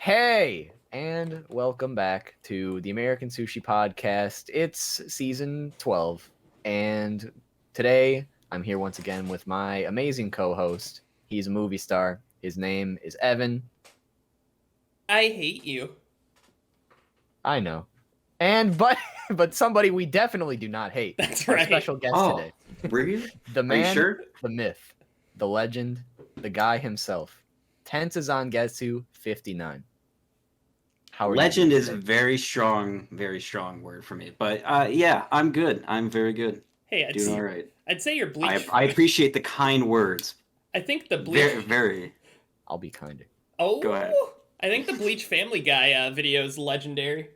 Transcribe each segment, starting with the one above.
Hey, and welcome back to the American Sushi Podcast. It's season 12, and today I'm here once again with my amazing co-host. He's a movie star. His name is Evan. I hate you. I know. But somebody we definitely do not hate. That's Our right. special guest today. Really? The Are you man, sure? the myth, the legend, the guy himself. TensaZangetsu59. How are Legend you is a very strong word for me. But yeah, I'm good. I'm very good. Hey, Doing all right. I'd say your Bleach. I appreciate the kind words. I think the Bleach. Very. I'll be kinder. Oh, Go ahead. I think the Bleach Family Guy video is legendary.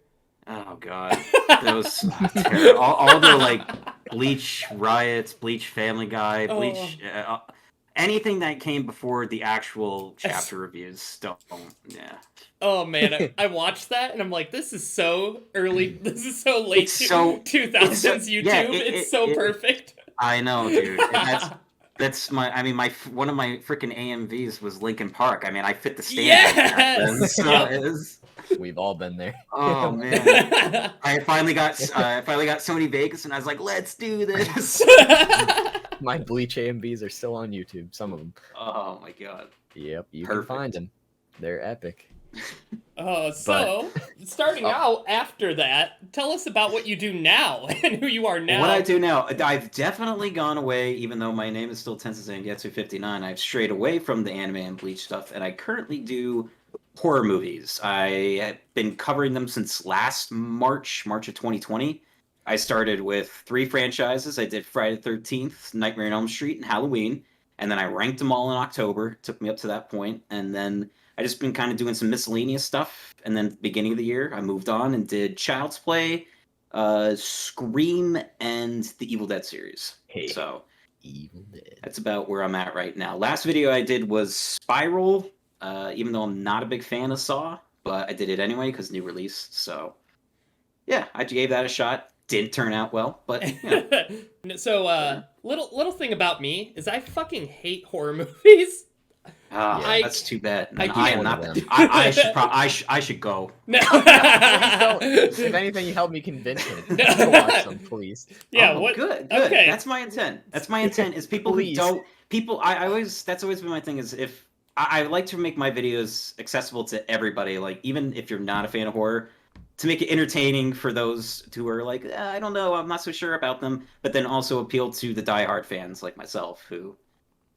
Oh god, that was terrible. All the like Bleach riots, Bleach Family Guy, Bleach. Anything that came before the actual chapter reviews, yeah. Oh man, I watched that and I'm like, this is so early. This is so late. It's so 2000s YouTube. yeah, it's so perfect. I know, dude. That's my. I mean, one of my freaking AMVs was Linkin Park. I mean, I fit the standard. Yes! So We've all been there. oh man! I finally got Sony Vegas, and I was like, let's do this. My Bleach AMVs are still on YouTube. Some of them. Oh my god. Yep, you Perfect. can find them. They're epic. Starting out after that, tell us about what you do now and who you are now. What I do now, I've definitely gone away, even though my name is still TensaZangetsu59. I've strayed away from the anime and Bleach stuff, and I currently do horror movies. I have been covering them since last March of 2020. I started with 3 franchises. I did Friday the 13th, Nightmare on Elm Street, and Halloween. And then I ranked them all in October. Took me up to that point. And then I just been kind of doing some miscellaneous stuff. And then at the beginning of the year, I moved on and did Child's Play, Scream, and the Evil Dead series. Hey, so Evil Dead. That's about where I'm at right now. Last video I did was Spiral, even though I'm not a big fan of Saw. But I did it anyway because new release. So yeah, I gave that a shot. Didn't turn out well, but yeah. So, little thing about me is I fucking hate horror movies. That's too bad. I am not. I should go. No. If anything, you help me convince him to watch them, please. Yeah. What? Good. Okay. That's my intent. Is people who don't. People. I always. That's always been my thing. Is if I like to make my videos accessible to everybody. Like even if you're not a fan of horror. To make it entertaining for those who are like, I don't know, I'm not so sure about them, but then also appeal to the diehard fans like myself who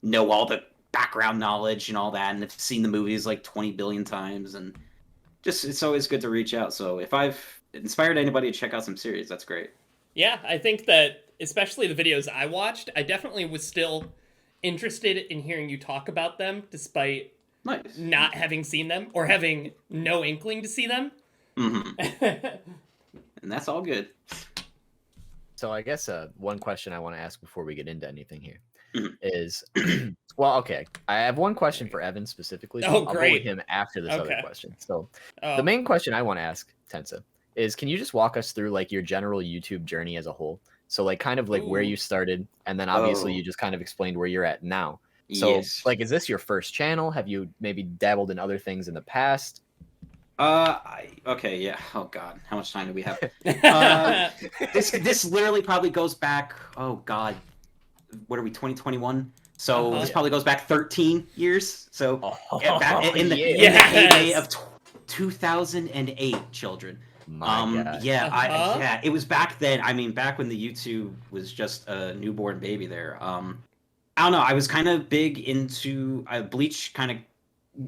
know all the background knowledge and all that and have seen the movies like 20 billion times, and just it's always good to reach out. So if I've inspired anybody to check out some series, that's great. Yeah, I think that especially the videos I watched, I definitely was still interested in hearing you talk about them despite not having seen them or having no inkling to see them. Mm-hmm. And that's all good. So I guess one question I want to ask before we get into anything here is, well, okay, I have one question for Evan specifically. Oh, I'll great. go with him after this other question. So Oh. the main question I want to ask Tensa is, can you just walk us through like your general YouTube journey as a whole? So like kind of like where you started, and then obviously you just kind of explained where you're at now. So like, is this your first channel? Have you maybe dabbled in other things in the past? Okay, yeah. Oh god, how much time do we have? This literally probably goes back, oh god, what are we, 2021? So this probably goes back 13 years. So back in the heyday of 2008, children. God. It was back then. I mean, back when the YouTube was just a newborn baby there. I don't know, I was kind of big into Bleach kind of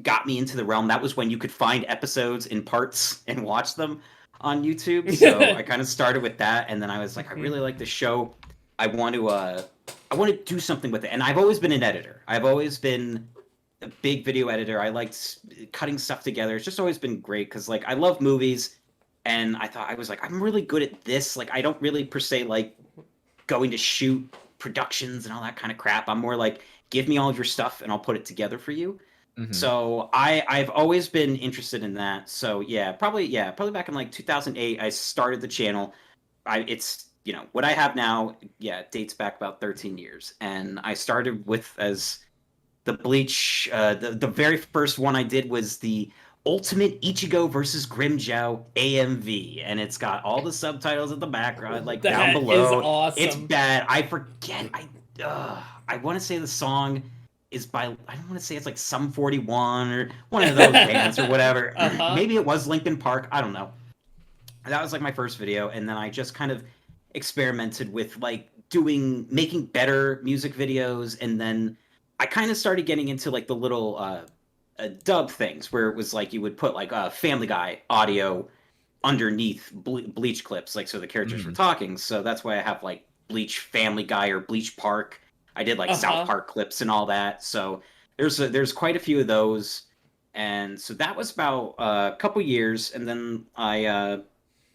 got me into the realm. That was when you could find episodes in parts and watch them on YouTube. So I kind of started with that, and then I was like, I really like this show. I want to do something with it. And I've always been an editor. I've always been a big video editor. I liked cutting stuff together. It's just always been great because like I love movies, and I thought I was like, I'm really good at this. Like I don't really per se like going to shoot productions and all that kind of crap. I'm more like, give me all of your stuff and I'll put it together for you. Mm-hmm. So I've always been interested in that. So probably back in like 2008, I started the channel. It's what I have now. Yeah, it dates back about 13 years, and I started with as the Bleach. The very first one I did was the Ultimate Ichigo versus Grimmjow AMV, and it's got all the subtitles in the background, like down below. That is awesome. It's bad. I forget. I want to say the song is by, I don't want to say it's like Sum 41 or one of those bands or whatever. Maybe it was Linkin Park. I don't know. That was like my first video, and then I just kind of experimented with like making better music videos, and then I kind of started getting into like the little dub things where it was like you would put like a Family Guy audio underneath Bleach clips, like so the characters were talking. So that's why I have like Bleach Family Guy or Bleach Park. I did like South Park clips and all that. So there's quite a few of those, and so that was about a couple years, and then I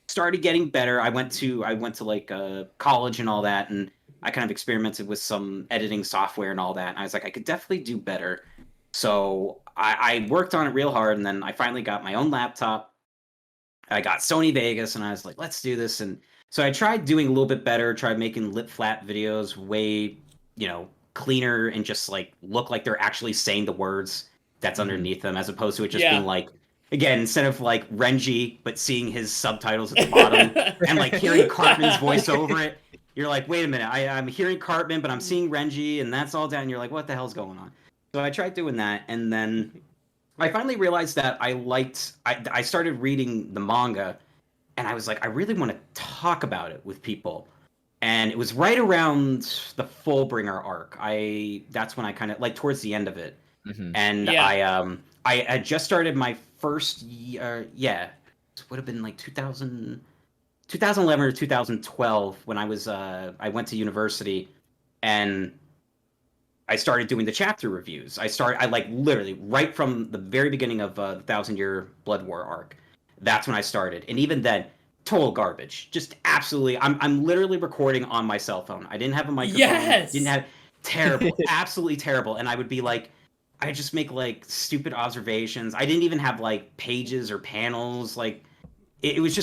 started getting better. I went to like college and all that, and I kind of experimented with some editing software and all that. And I was like, I could definitely do better. So I worked on it real hard, and then I finally got my own laptop. I got Sony Vegas, and I was like, let's do this. And so I tried doing a little bit better, tried making lip flap videos way, cleaner and just like look like they're actually saying the words that's underneath them, as opposed to it just being like, again, instead of like Renji, but seeing his subtitles at the bottom and like hearing Cartman's voice over it, you're like, wait a minute, I'm hearing Cartman, but I'm seeing Renji, and that's all down. You're like, what the hell's going on? So I tried doing that, and then I finally realized that I started reading the manga, and I was like, I really want to talk about it with people. And it was right around the Fullbringer arc. That's when I kind of, like, towards the end of it. And I had just started my first year, it would have been like 2011 or 2012 when I went to university, and I started doing the chapter reviews. I like literally right from the very beginning of the 1,000-Year Blood War arc. That's when I started, and even then, total garbage. Just absolutely, I'm literally recording on my cell phone. I didn't have a microphone. Didn't have terrible, absolutely terrible. And I would be like, I just make like stupid observations. I didn't even have like pages or panels. Like it was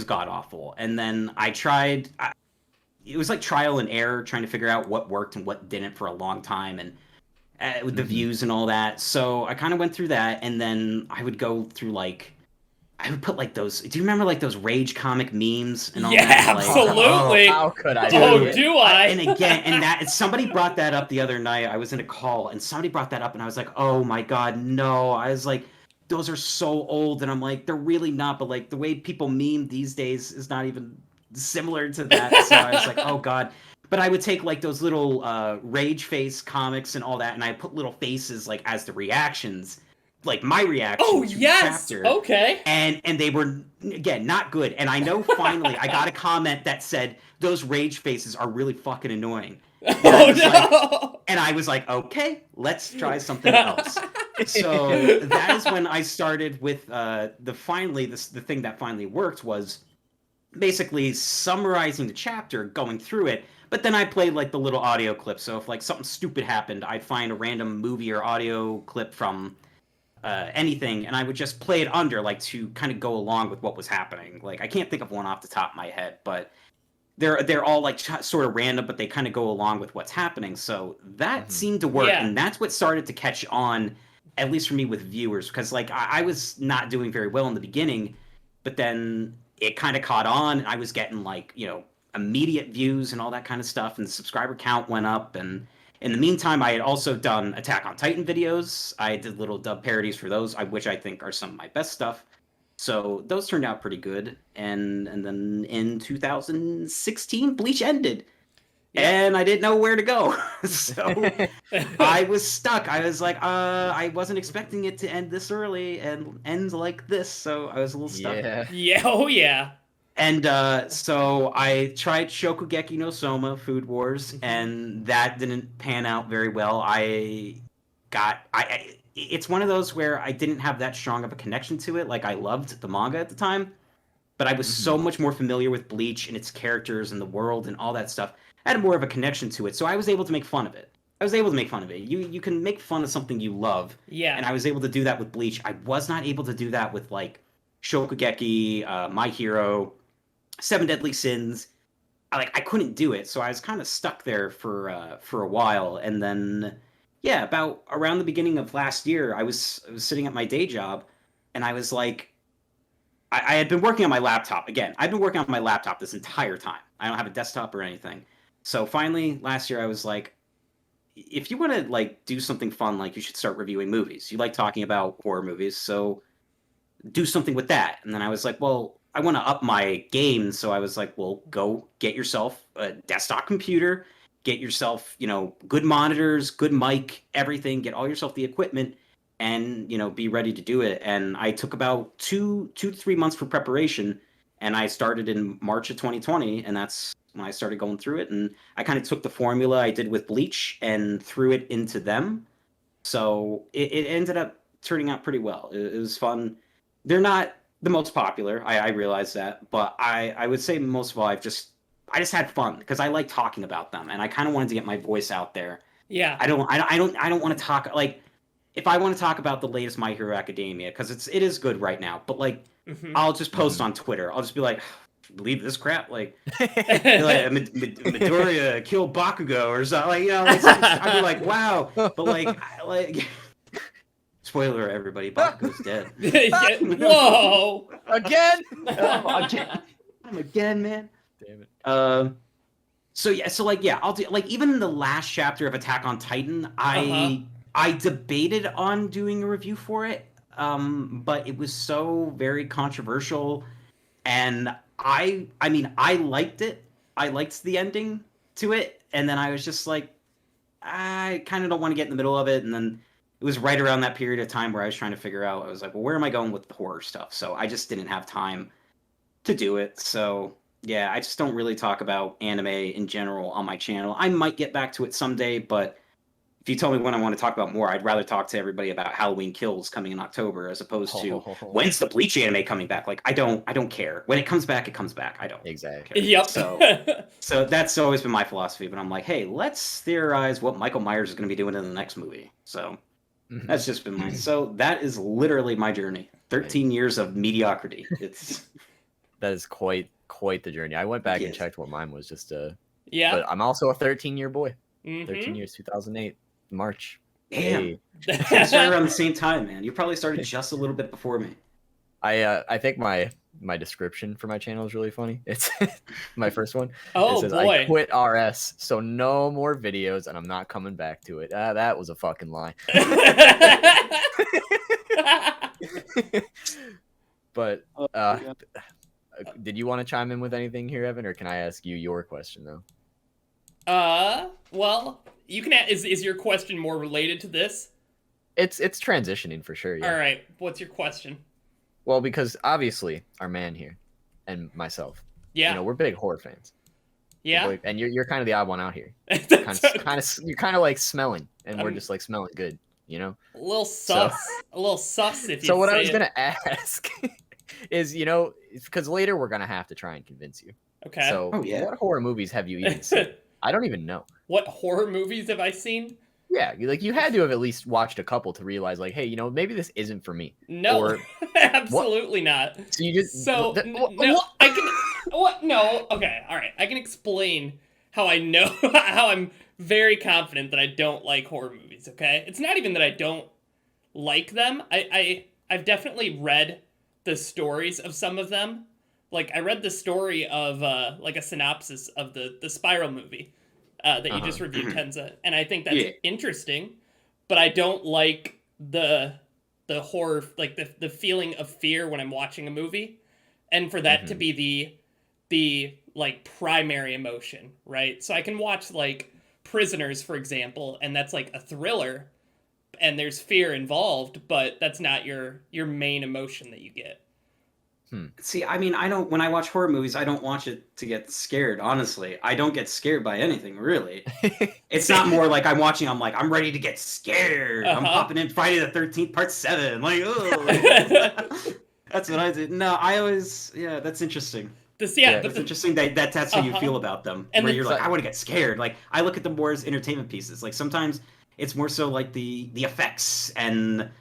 god awful. And then it was like trial and error, trying to figure out what worked and what didn't for a long time, and with the views and all that. So I kind of went through that, and then I would go through like, I would put like those. Do you remember like those Rage comic memes and all that? Yeah, absolutely. How could I? Do I? And again, and somebody brought that up the other night. I was in a call, and somebody brought that up, and I was like, oh my god, no! I was like, those are so old, and I'm like, they're really not. But like the way people meme these days is not even similar to that. So I was like, oh god. But I would take like those little Rage Face comics and all that, and I put little faces like as the reactions. Like my reaction to the chapter. Okay. And they were, again, not good. And I know finally I got a comment that said those rage faces are really fucking annoying. And I was like, okay, let's try something else. So that is when I started with the thing that finally worked was basically summarizing the chapter, going through it. But then I played like the little audio clip. So if like something stupid happened, I'd find a random movie or audio clip from anything, and I would just play it under, like, to kind of go along with what was happening. Like, I can't think of one off the top of my head, but they're all like sort of random, but they kind of go along with what's happening. So that seemed to work, and that's what started to catch on, at least for me, with viewers, because like I was not doing very well in the beginning, but then it kind of caught on, and I was getting like immediate views and all that kind of stuff, and the subscriber count went up. And in the meantime, I had also done Attack on Titan videos. I did little dub parodies for those, which I think are some of my best stuff. So those turned out pretty good. And then in 2016, Bleach ended. And I didn't know where to go. So I was stuck. I was like, I wasn't expecting it to end this early and end like this. So I was a little stuck. Yeah. Oh, yeah. And so I tried Shokugeki no Soma, Food Wars, and that didn't pan out very well. It's one of those where I didn't have that strong of a connection to it. Like, I loved the manga at the time, but I was so much more familiar with Bleach and its characters and the world and all that stuff. I had more of a connection to it, so I was able to make fun of it. You can make fun of something you love. Yeah. And I was able to do that with Bleach. I was not able to do that with, like, Shokugeki, My Hero, Seven Deadly Sins. I couldn't do it, so I was kind of stuck there for a while. And then, about around the beginning of last year, I was sitting at my day job, and I was like, I had been working on my laptop. Again, I've been working on my laptop this entire time. I don't have a desktop or anything. So finally, last year, I was like, if you want to like do something fun, like you should start reviewing movies. You like talking about horror movies, so do something with that. And then I was like, well, I want to up my game. So I was like, well, go get yourself a desktop computer, get yourself, good monitors, good mic, everything, get all yourself the equipment and, be ready to do it. And I took about 2 to 3 months for preparation, and I started in March of 2020. And that's when I started going through it. And I kind of took the formula I did with Bleach and threw it into them. So it ended up turning out pretty well. It was fun. They're not the most popular. I realize that, but I would say most of all, I just had fun because I like talking about them, and I kind of wanted to get my voice out there. Yeah. I don't want to talk like if I want to talk about the latest My Hero Academia because it is good right now, but like I'll just post on Twitter. I'll just be like, believe this crap, like Midoriya killed Bakugo or something. Like, I'd be like, wow, but like. Spoiler, everybody, Bakugo's dead. Whoa! Again? Again, man. Damn it. I'll do like even in the last chapter of Attack on Titan, I debated on doing a review for it, but it was so very controversial, and I liked it. I liked the ending to it, and then I was just like, I kind of don't want to get in the middle of it, and then. It was right around that period of time where I was trying to figure out, I was like, well, where am I going with the horror stuff? So I just didn't have time to do it. So yeah, I just don't really talk about anime in general on my channel. I might get back to it someday, but if you tell me when I want to talk about more, I'd rather talk to everybody about Halloween Kills coming in October as opposed to when's the Bleach anime coming back? Like, I don't care. When it comes back, it comes back. I don't. Exactly. Yep. So that's always been my philosophy. But I'm like, hey, let's theorize what Michael Myers is going to be doing in the next movie. So that's just been mine. So that is literally my journey. 13 years of mediocrity. That is quite the journey. I went back and checked what mine was just yeah. But I'm also a 13-year boy. 13 years, 2008, March. Damn. Hey. We started around the same time, man. You probably started just a little bit before me. I think my description for my channel is really funny. It's my first one. Oh, it says, boy. I quit RS, so no more videos, and I'm not coming back to it. That was a fucking lie. But did you want to chime in with anything here, Evan, or can I ask you your question though? Well, you can. Is your question more related to this? It's transitioning for sure. Yeah. All right. What's your question? Well, because obviously our man here and myself, we're big horror fans. Yeah. And you're kind of the odd one out here. You're kind of like smelling, and we're just like smelling good, A little sus. A little sus if you So what say I was going to ask is, because later we're going to have to try and convince you. Okay. So what horror movies have you even seen? I don't even know. What horror movies have I seen? Yeah, you had to have at least watched a couple to realize, like, hey, maybe this isn't for me. No, absolutely not. So you just no. I can. What? No. Okay. All right. I can explain how I know how I'm very confident that I don't like horror movies. Okay. It's not even that I don't like them. I've definitely read the stories of some of them. Like I read the story of like a synopsis of the Spiral movie. That you just reviewed, Tensa, and I think that's interesting, but I don't like the horror, like the feeling of fear when I'm watching a movie, and for that to be the like primary emotion, right? So I can watch like Prisoners, for example, and that's like a thriller, and there's fear involved, but that's not your main emotion that you get. See, I mean, when I watch horror movies, I don't watch it to get scared, honestly. I don't get scared by anything, really. It's not more like I'm ready to get scared. I'm popping in Friday the 13th, part 7. Like, oh. That's what I did. No, I always, that's interesting. It's interesting that's how you feel about them. And where you're like, I want to get scared. Like, I look at them more as entertainment pieces. Like, sometimes it's more so like the effects and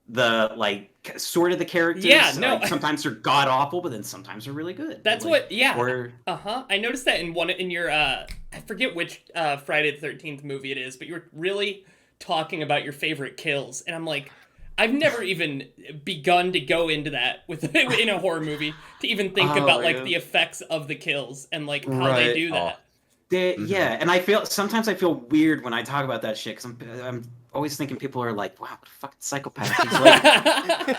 the like sort of the characters. Like, sometimes they're god awful, but then sometimes they're really good. That's like, I noticed that in your I forget which Friday the 13th movie it is, but you were really talking about your favorite kills, and I'm like, I've never even begun to go into that in a horror movie to even think about like the effects of the kills and like how they do that. Yeah, and I feel sometimes weird when I talk about that shit because I'm always thinking people are like, wow, what a fucking psychopath.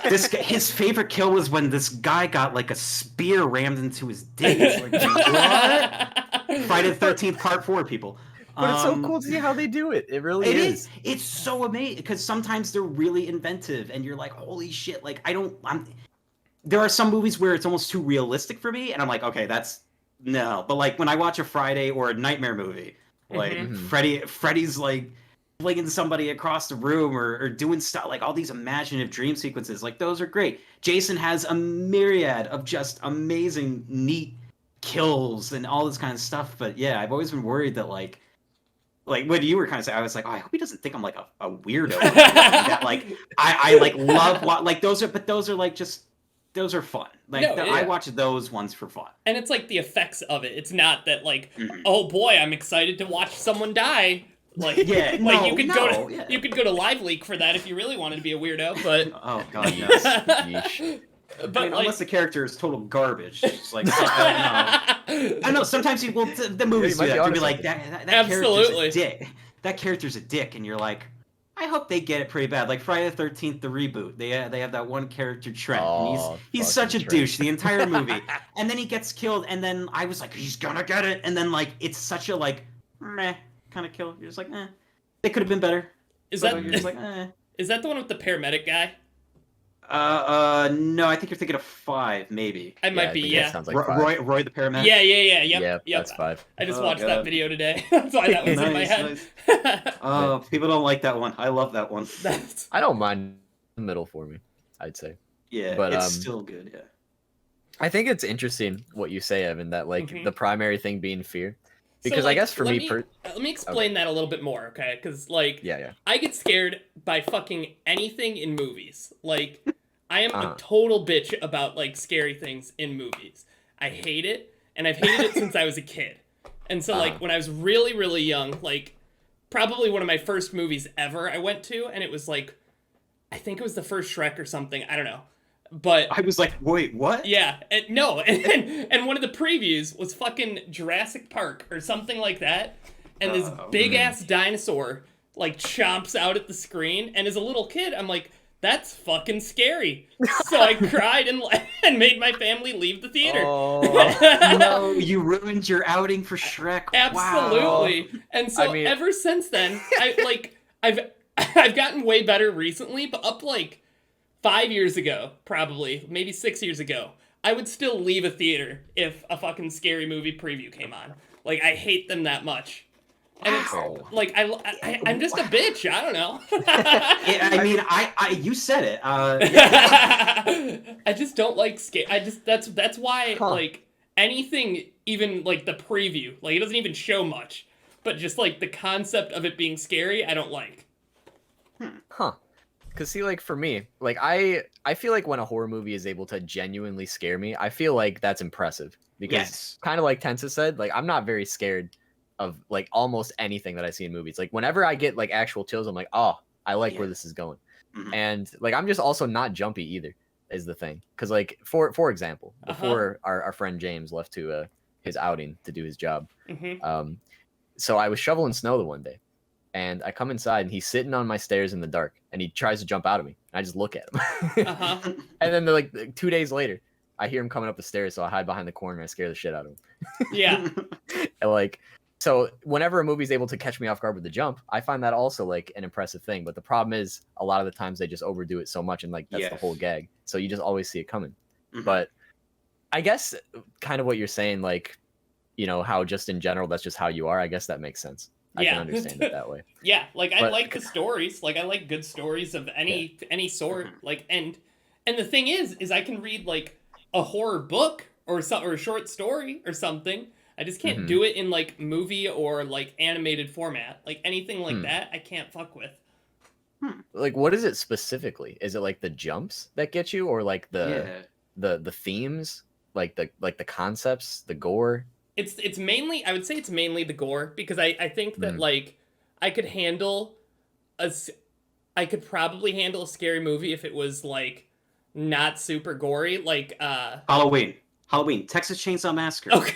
He's like, his favorite kill was when this guy got like a spear rammed into his dick. It's like, what? Friday the 13th Part 4, people. But it's so cool to see how they do it. It really is. It's so amazing because sometimes they're really inventive, and you're like, holy shit! Like there are some movies where it's almost too realistic for me, and I'm like, okay, no. But like when I watch a Friday or a Nightmare movie, like Freddy's like flinging somebody across the room or doing stuff like all these imaginative dream sequences, like those are great. Jason has a myriad of just amazing, neat kills and all this kind of stuff. But yeah, I've always been worried that like what you were kind of saying, I was like, oh, I hope he doesn't think I'm like a weirdo. That like I like love like those are like just. Those are fun. Like I watch those ones for fun. And it's like the effects of it. It's not that like, oh boy, I'm excited to watch someone die. Like you could go to Live Leak for that if you really wanted to be a weirdo. But oh god, yes. But I mean, unless the character is total garbage, it's like I know. Sometimes the movies do that. To be like that character's a dick. That character's a dick, and you're like, I hope they get it pretty bad. Like Friday the 13th, the reboot. They have that one character, Trent. And he's such a douche the entire movie. And then he gets killed, and then I was like, he's gonna get it. And then like it's such a like meh kind of kill. You're just like, they could have been better. Is that the one with the paramedic guy? No, I think you're thinking of 5, maybe. I might be, yeah. Sounds like 5. Roy the paramedic. Yeah. Yep. That's 5. I just watched that video today. That's why that was in my head. Oh, people don't like that one. I love that one. I don't mind the middle for me, I'd say. Yeah, but it's still good. Yeah. I think it's interesting what you say, Evan. That like the primary thing being fear. Because I guess for me, let me explain that a little bit more, okay? Because like, yeah, I get scared by fucking anything in movies. Like, I am a total bitch about like scary things in movies. I hate it, and I've hated it since I was a kid. And so like when I was really, really young, like probably one of my first movies ever I went to, and it was like, I think it was the first Shrek or something. I don't know. But I was like, wait, what? Yeah, and one of the previews was fucking Jurassic Park or something like that, and this big ass dinosaur like chomps out at the screen, and as a little kid, I'm like, that's fucking scary. So I cried and made my family leave the theater. Oh, no, you ruined your outing for Shrek. Absolutely. Wow. And so ever since then, I've gotten way better recently, but up like 5 years ago, probably, maybe 6 years ago, I would still leave a theater if a fucking scary movie preview came on. Like, I hate them that much. And it's like, I'm just a bitch. I don't know. I mean, you said it. I just don't like scare. That's why, like, anything, even, like, the preview, like, it doesn't even show much. But just, like, the concept of it being scary, I don't like. Because see, like, for me, like, I feel like when a horror movie is able to genuinely scare me, I feel like that's impressive. Because kind of like Tensa said, like, I'm not very scared of, like, almost anything that I see in movies. Like, whenever I get, like, actual chills, I'm like, oh, I like where this is going. And, like, I'm just also not jumpy either, is the thing. Because, like, for example, before our friend James left to his outing to do his job, so I was shoveling snow the one day. And I come inside, and he's sitting on my stairs in the dark, and he tries to jump out of me. And I just look at him. And then, like, 2 days later, I hear him coming up the stairs, so I hide behind the corner, and I scare the shit out of him. Yeah. And, like, so whenever a movie's able to catch me off guard with the jump, I find that also, like, an impressive thing. But the problem is, a lot of the times, they just overdo it so much, and, like, that's the whole gag. So you just always see it coming. But I guess kind of what you're saying, like, you know, how just in general, that's just how you are. I guess that makes sense. I can understand it that way. Yeah, like I like the stories. Like I like good stories of any sort. Like and the thing is I can read like a horror book or a short story or something. I just can't do it in like movie or like animated format. Like anything like that, I can't fuck with. Like what is it specifically? Is it like the jumps that get you, or like the themes, like the concepts, the gore? It's mainly, I would say it's mainly the gore, because I think that like I could handle I could probably handle a scary movie if it was like not super gory, like Halloween, Texas Chainsaw Massacre. Okay.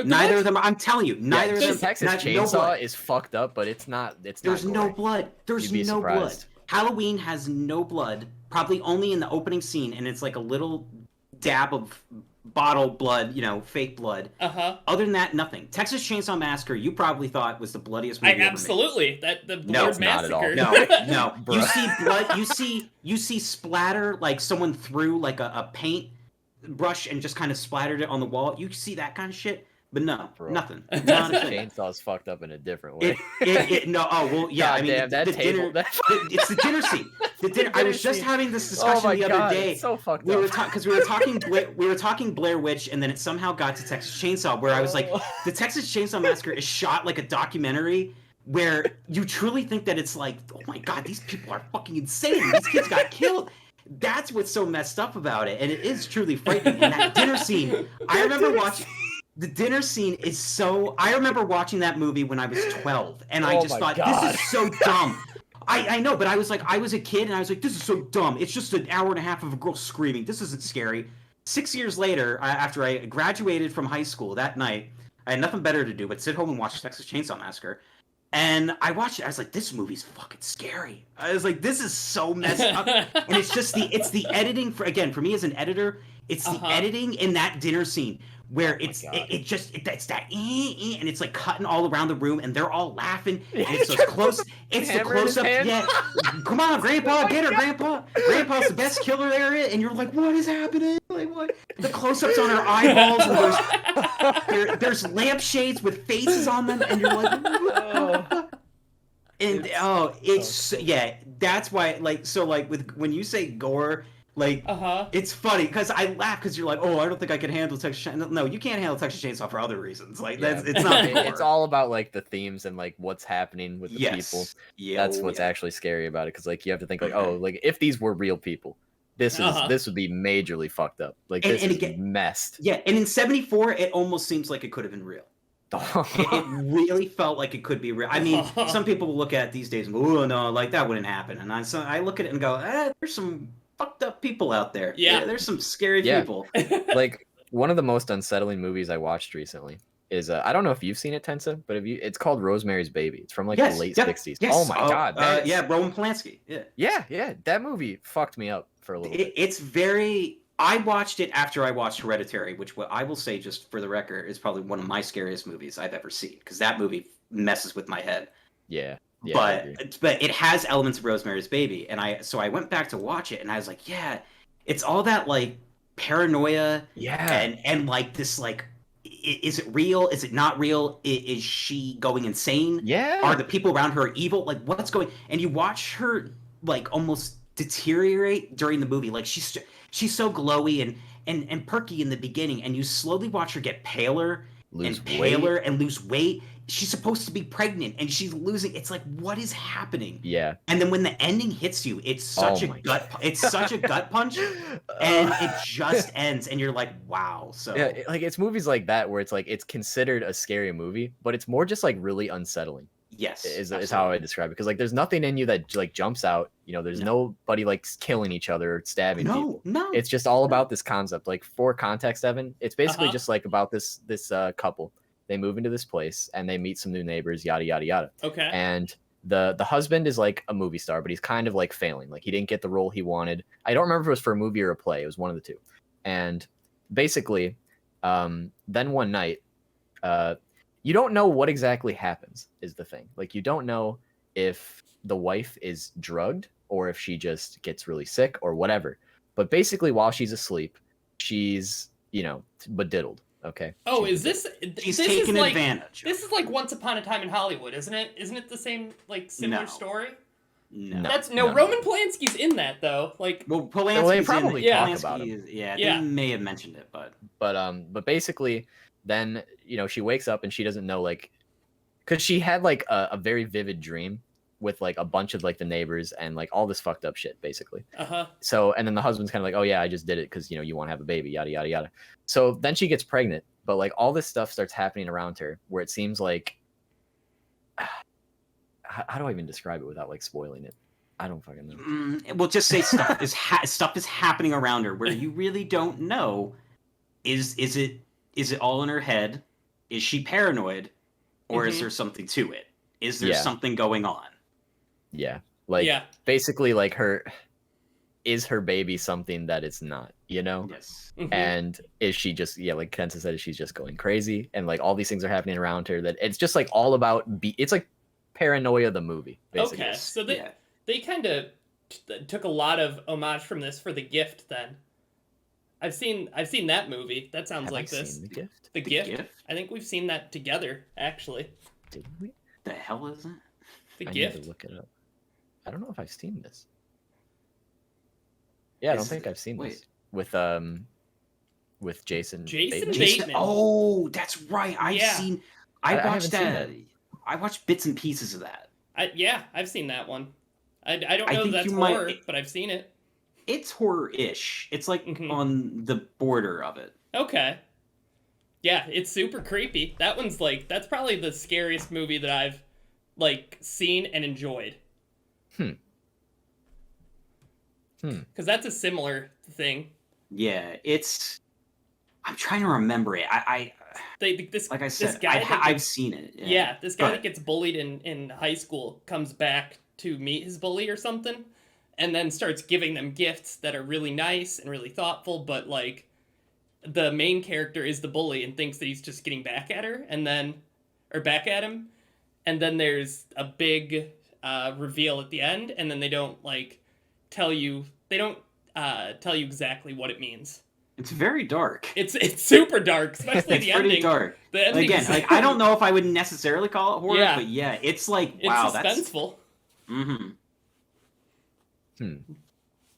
Neither of them. I'm telling you, neither of them. Texas Chainsaw is fucked up, but it's not. There's no blood. There's no blood. Halloween has no blood. Probably only in the opening scene, and it's like a little dab of bottle blood, fake blood. Other than that, nothing. Texas Chainsaw Massacre, you probably thought was the bloodiest movie ever absolutely made. The no, word massacre. No. You see blood. You see splatter, like someone threw like a paint brush and just kind of splattered it on the wall. You see that kind of shit. But no, nothing. Chainsaw's fucked up in a different way. The dinner. It's the dinner scene. I was just having this discussion the other day. It's so fucked up. Because we were talking Blair Witch, and then it somehow got to Texas Chainsaw, where I was like, the Texas Chainsaw Massacre is shot like a documentary, where you truly think that it's like, oh my god, these people are fucking insane. These kids got killed. That's what's so messed up about it, and it is truly frightening. And that dinner scene, I remember watching. The dinner scene is so... I remember watching that movie when I was 12, and I just thought, this is so dumb. I know, but I was a kid, and I was like, this is so dumb. It's just an hour and a half of a girl screaming. This isn't scary. 6 years later, after I graduated from high school that night, I had nothing better to do but sit home and watch Texas Chainsaw Massacre. And I watched it. I was like, this movie's fucking scary. I was like, this is so messed up. And it's just the editing, for me as an editor, it's the editing in that dinner scene where it's that and it's like cutting all around the room, and they're all laughing, and it's so close. It's the close up. Yeah, come on, Grandpa, get her, Grandpa. Grandpa's the best killer there is, and you're like, what is happening? Like what? The close ups on her eyeballs, and there's lampshades with faces on them, and you're like, that's why when you say gore. It's funny because I laugh because you're like, oh, I don't think I can handle Texas Chainsaw. No, you can't handle Texas Chainsaw for other reasons. It's not. It's all about the themes and what's happening with the people. That's what's actually scary about it, because you have to think if these were real people, this would be majorly fucked up. This is messed. Yeah, and in '74, it almost seems like it could have been real. It really felt like it could be real. I mean, some people will look at it these days and go, oh no, that wouldn't happen. And I look at it and go, there's some fucked up people out there. Yeah, there's some scary people. One of the most unsettling movies I watched recently is I don't know if you've seen it, Tensa, but it's called Rosemary's Baby. It's from the late 60s. Yes. Oh my god. Roman Polanski. Yeah. That movie fucked me up for a little bit. It's very... I watched it after I watched Hereditary, which I will say, just for the record, is probably one of my scariest movies I've ever seen, because that movie messes with my head. Yeah. But it has elements of Rosemary's Baby, and I went back to watch it, and I was like, yeah, it's all that paranoia, and this is it real? Is it not real? Is she going insane? Yeah. Are the people around her evil? What's going? And you watch her almost deteriorate during the movie. She's so glowy and perky in the beginning, and you slowly watch her get paler and lose weight. She's supposed to be pregnant, and she's losing. It's what is happening? Yeah. And then when the ending hits you, it's such a gut punch, and it just ends, and you're like, wow. So yeah, it's movies like that where it's considered a scary movie, but it's more just really unsettling. Yes, is how I describe it, because there's nothing in you that jumps out. There's nobody killing each other or stabbing people. No, it's just all about this concept. For context, Evan, it's basically just about this couple. They move into this place and they meet some new neighbors, yada yada yada. Okay. And the husband is a movie star, but he's kind of failing. He didn't get the role he wanted. I don't remember if it was for a movie or a play. It was one of the two. And basically, then one night, you don't know what exactly happens, is the thing. You don't know if the wife is drugged or if she just gets really sick or whatever. But basically, while she's asleep, she's, bediddled. Okay. Oh, she's taking advantage. This is Once Upon a Time in Hollywood, isn't it? Isn't it the same similar story? No. Roman Polanski's in that though. Polanski's probably talk about him. They may have mentioned it, but basically, then she wakes up and she doesn't know because she had a very vivid dream with a bunch of the neighbors and all this fucked up shit, basically. So, and then the husband's kind of oh yeah, I just did it because you want to have a baby, yada yada yada. So then she gets pregnant, but all this stuff starts happening around her where it seems how do I even describe it without spoiling it? I don't fucking know. We'll just say stuff is happening around her where you really don't know. Is it all in her head? Is she paranoid, or is there something to it? Is there something going on? Yeah, like basically, like is her baby something that it's not? You know? Yes. And is she just like Tensa said, she's just going crazy, and like all these things are happening around her that it's just like all about it's like Paranoia the movie. Basically. Okay, so they kind of took a lot of homage from this for The Gift. Then I've seen that movie. That sounds like this. The Gift. The Gift. I think we've seen that together. Actually, did we? The hell is it? The Gift. Need to look it up. I don't know if I've seen this. Yeah, I don't think I've seen this with Jason Bateman. Oh, that's right. I watched that. I watched bits and pieces of that. I've seen that one. I don't know if that's horror, but I've seen it. It's horror-ish. It's like on the border of it. Okay. Yeah, it's super creepy. That one's like, that's probably the scariest movie that I've like seen and enjoyed. Because that's a similar thing. Yeah, I'm trying to remember it. I've seen it. Yeah, this guy that gets bullied in high school comes back to meet his bully or something, and then starts giving them gifts that are really nice and really thoughtful, but like the main character is the bully and thinks that he's just getting back at her, back at him, and then there's a big reveal at the end, and then they don't tell you exactly what it means. It's very dark. It's super dark, especially the ending. It's pretty dark. The ending again, I don't know if I would necessarily call it horror, but yeah, it's like wow, it's suspenseful.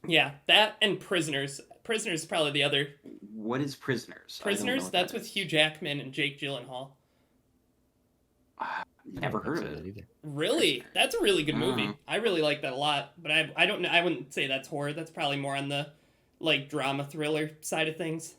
Yeah, that and Prisoners. Prisoners is probably the other. What is Prisoners? Prisoners, that's with Hugh Jackman and Jake Gyllenhaal. Never heard of it either. Really? That's a really good movie. I really like that a lot, but I don't know. I wouldn't say that's horror. That's probably more on the like drama thriller side of things.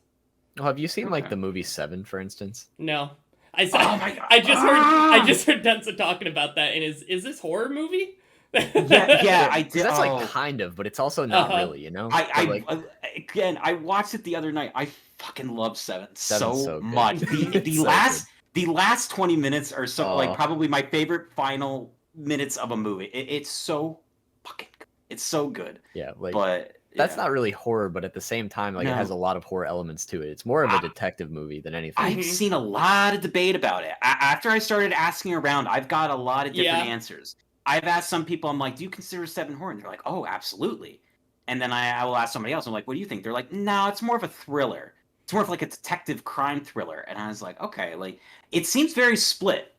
Well, have you seen like the movie Seven, for instance? No. I just heard Tensa talking about that, and is this horror movie? yeah, I did. That's like kind of, but it's also not really, you know. I watched it the other night. I fucking love Seven so much. The last 20 minutes are probably my favorite final minutes of a movie. It's so fucking good. It's so good. Yeah, that's not really horror, but at the same time, it has a lot of horror elements to it. It's more of a detective movie than anything. I've seen a lot of debate about it. After I started asking around, I've got a lot of different answers. I've asked some people, I'm like, do you consider Seven horror? And they're like, oh, absolutely. And then I will ask somebody else, I'm like, what do you think? They're like, no, it's more of a thriller. It's more of like a detective crime thriller. And I was like, okay, it seems very split.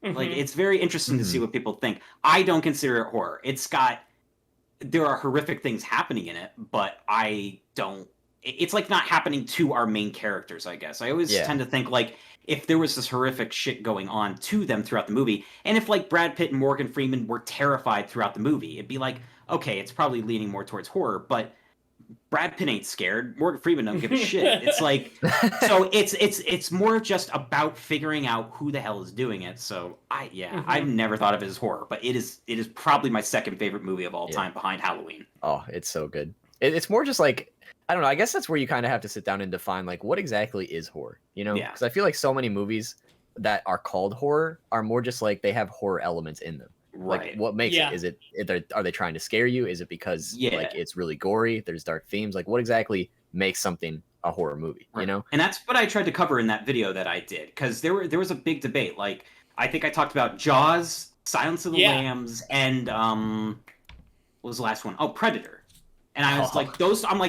It's very interesting to see what people think. I don't consider it horror. There are horrific things happening in it, but it's like not happening to our main characters, I guess. I always tend to think if there was this horrific shit going on to them throughout the movie, and if Brad Pitt and Morgan Freeman were terrified throughout the movie, it'd be like, okay, it's probably leaning more towards horror, but Brad Pitt ain't scared. Morgan Freeman don't give a shit. It's so it's more just about figuring out who the hell is doing it. So I've never thought of it as horror, but it is probably my second favorite movie of all time behind Halloween. Oh, it's so good. It's more just I don't know. I guess that's where you kind of have to sit down and define what exactly is horror, you know? Because I feel like so many movies that are called horror are more just they have horror elements in them. Right. What makes it? Is it? Are they trying to scare you? Is it because it's really gory? There's dark themes. What exactly makes something a horror movie? Right. You know. And that's what I tried to cover in that video that I did, because there was a big debate. I think I talked about Jaws, Silence of the Lambs, and what was the last one? Oh, Predator. And I was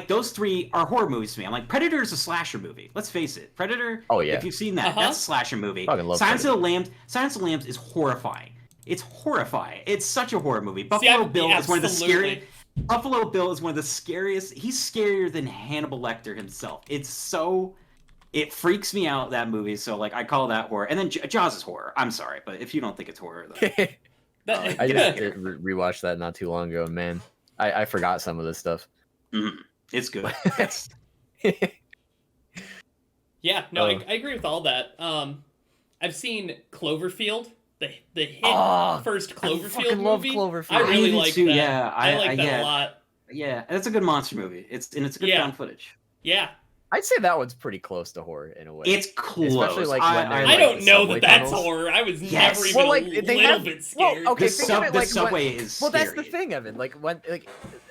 those three are horror movies to me. I'm like, Predator is a slasher movie. Let's face it, Predator. Oh yeah. If you've seen that, that's a slasher movie. Silence of the Lambs is horrifying. It's horrifying. It's such a horror movie. Buffalo Bill is one of the scariest. Buffalo Bill is one of the scariest. He's scarier than Hannibal Lecter himself. It freaks me out, that movie. So I call that horror. And then Jaws is horror. I'm sorry, but if you don't think it's horror, then I just rewatched that not too long ago, man. I forgot some of this stuff. It's good. Yeah, no, I agree with all that. I've seen Cloverfield. the hit first I Cloverfield fucking love movie. Cloverfield. I really like that. Yeah, I like that a lot. Yeah, it's a good monster movie. It's good found footage. Yeah. I'd say that one's pretty close to horror in a way. It's close. Especially like when they're, I don't know that that's horror. I was never even a little bit scared. Well, okay, the subway is scary. Well, that's the thing, Evan. Like when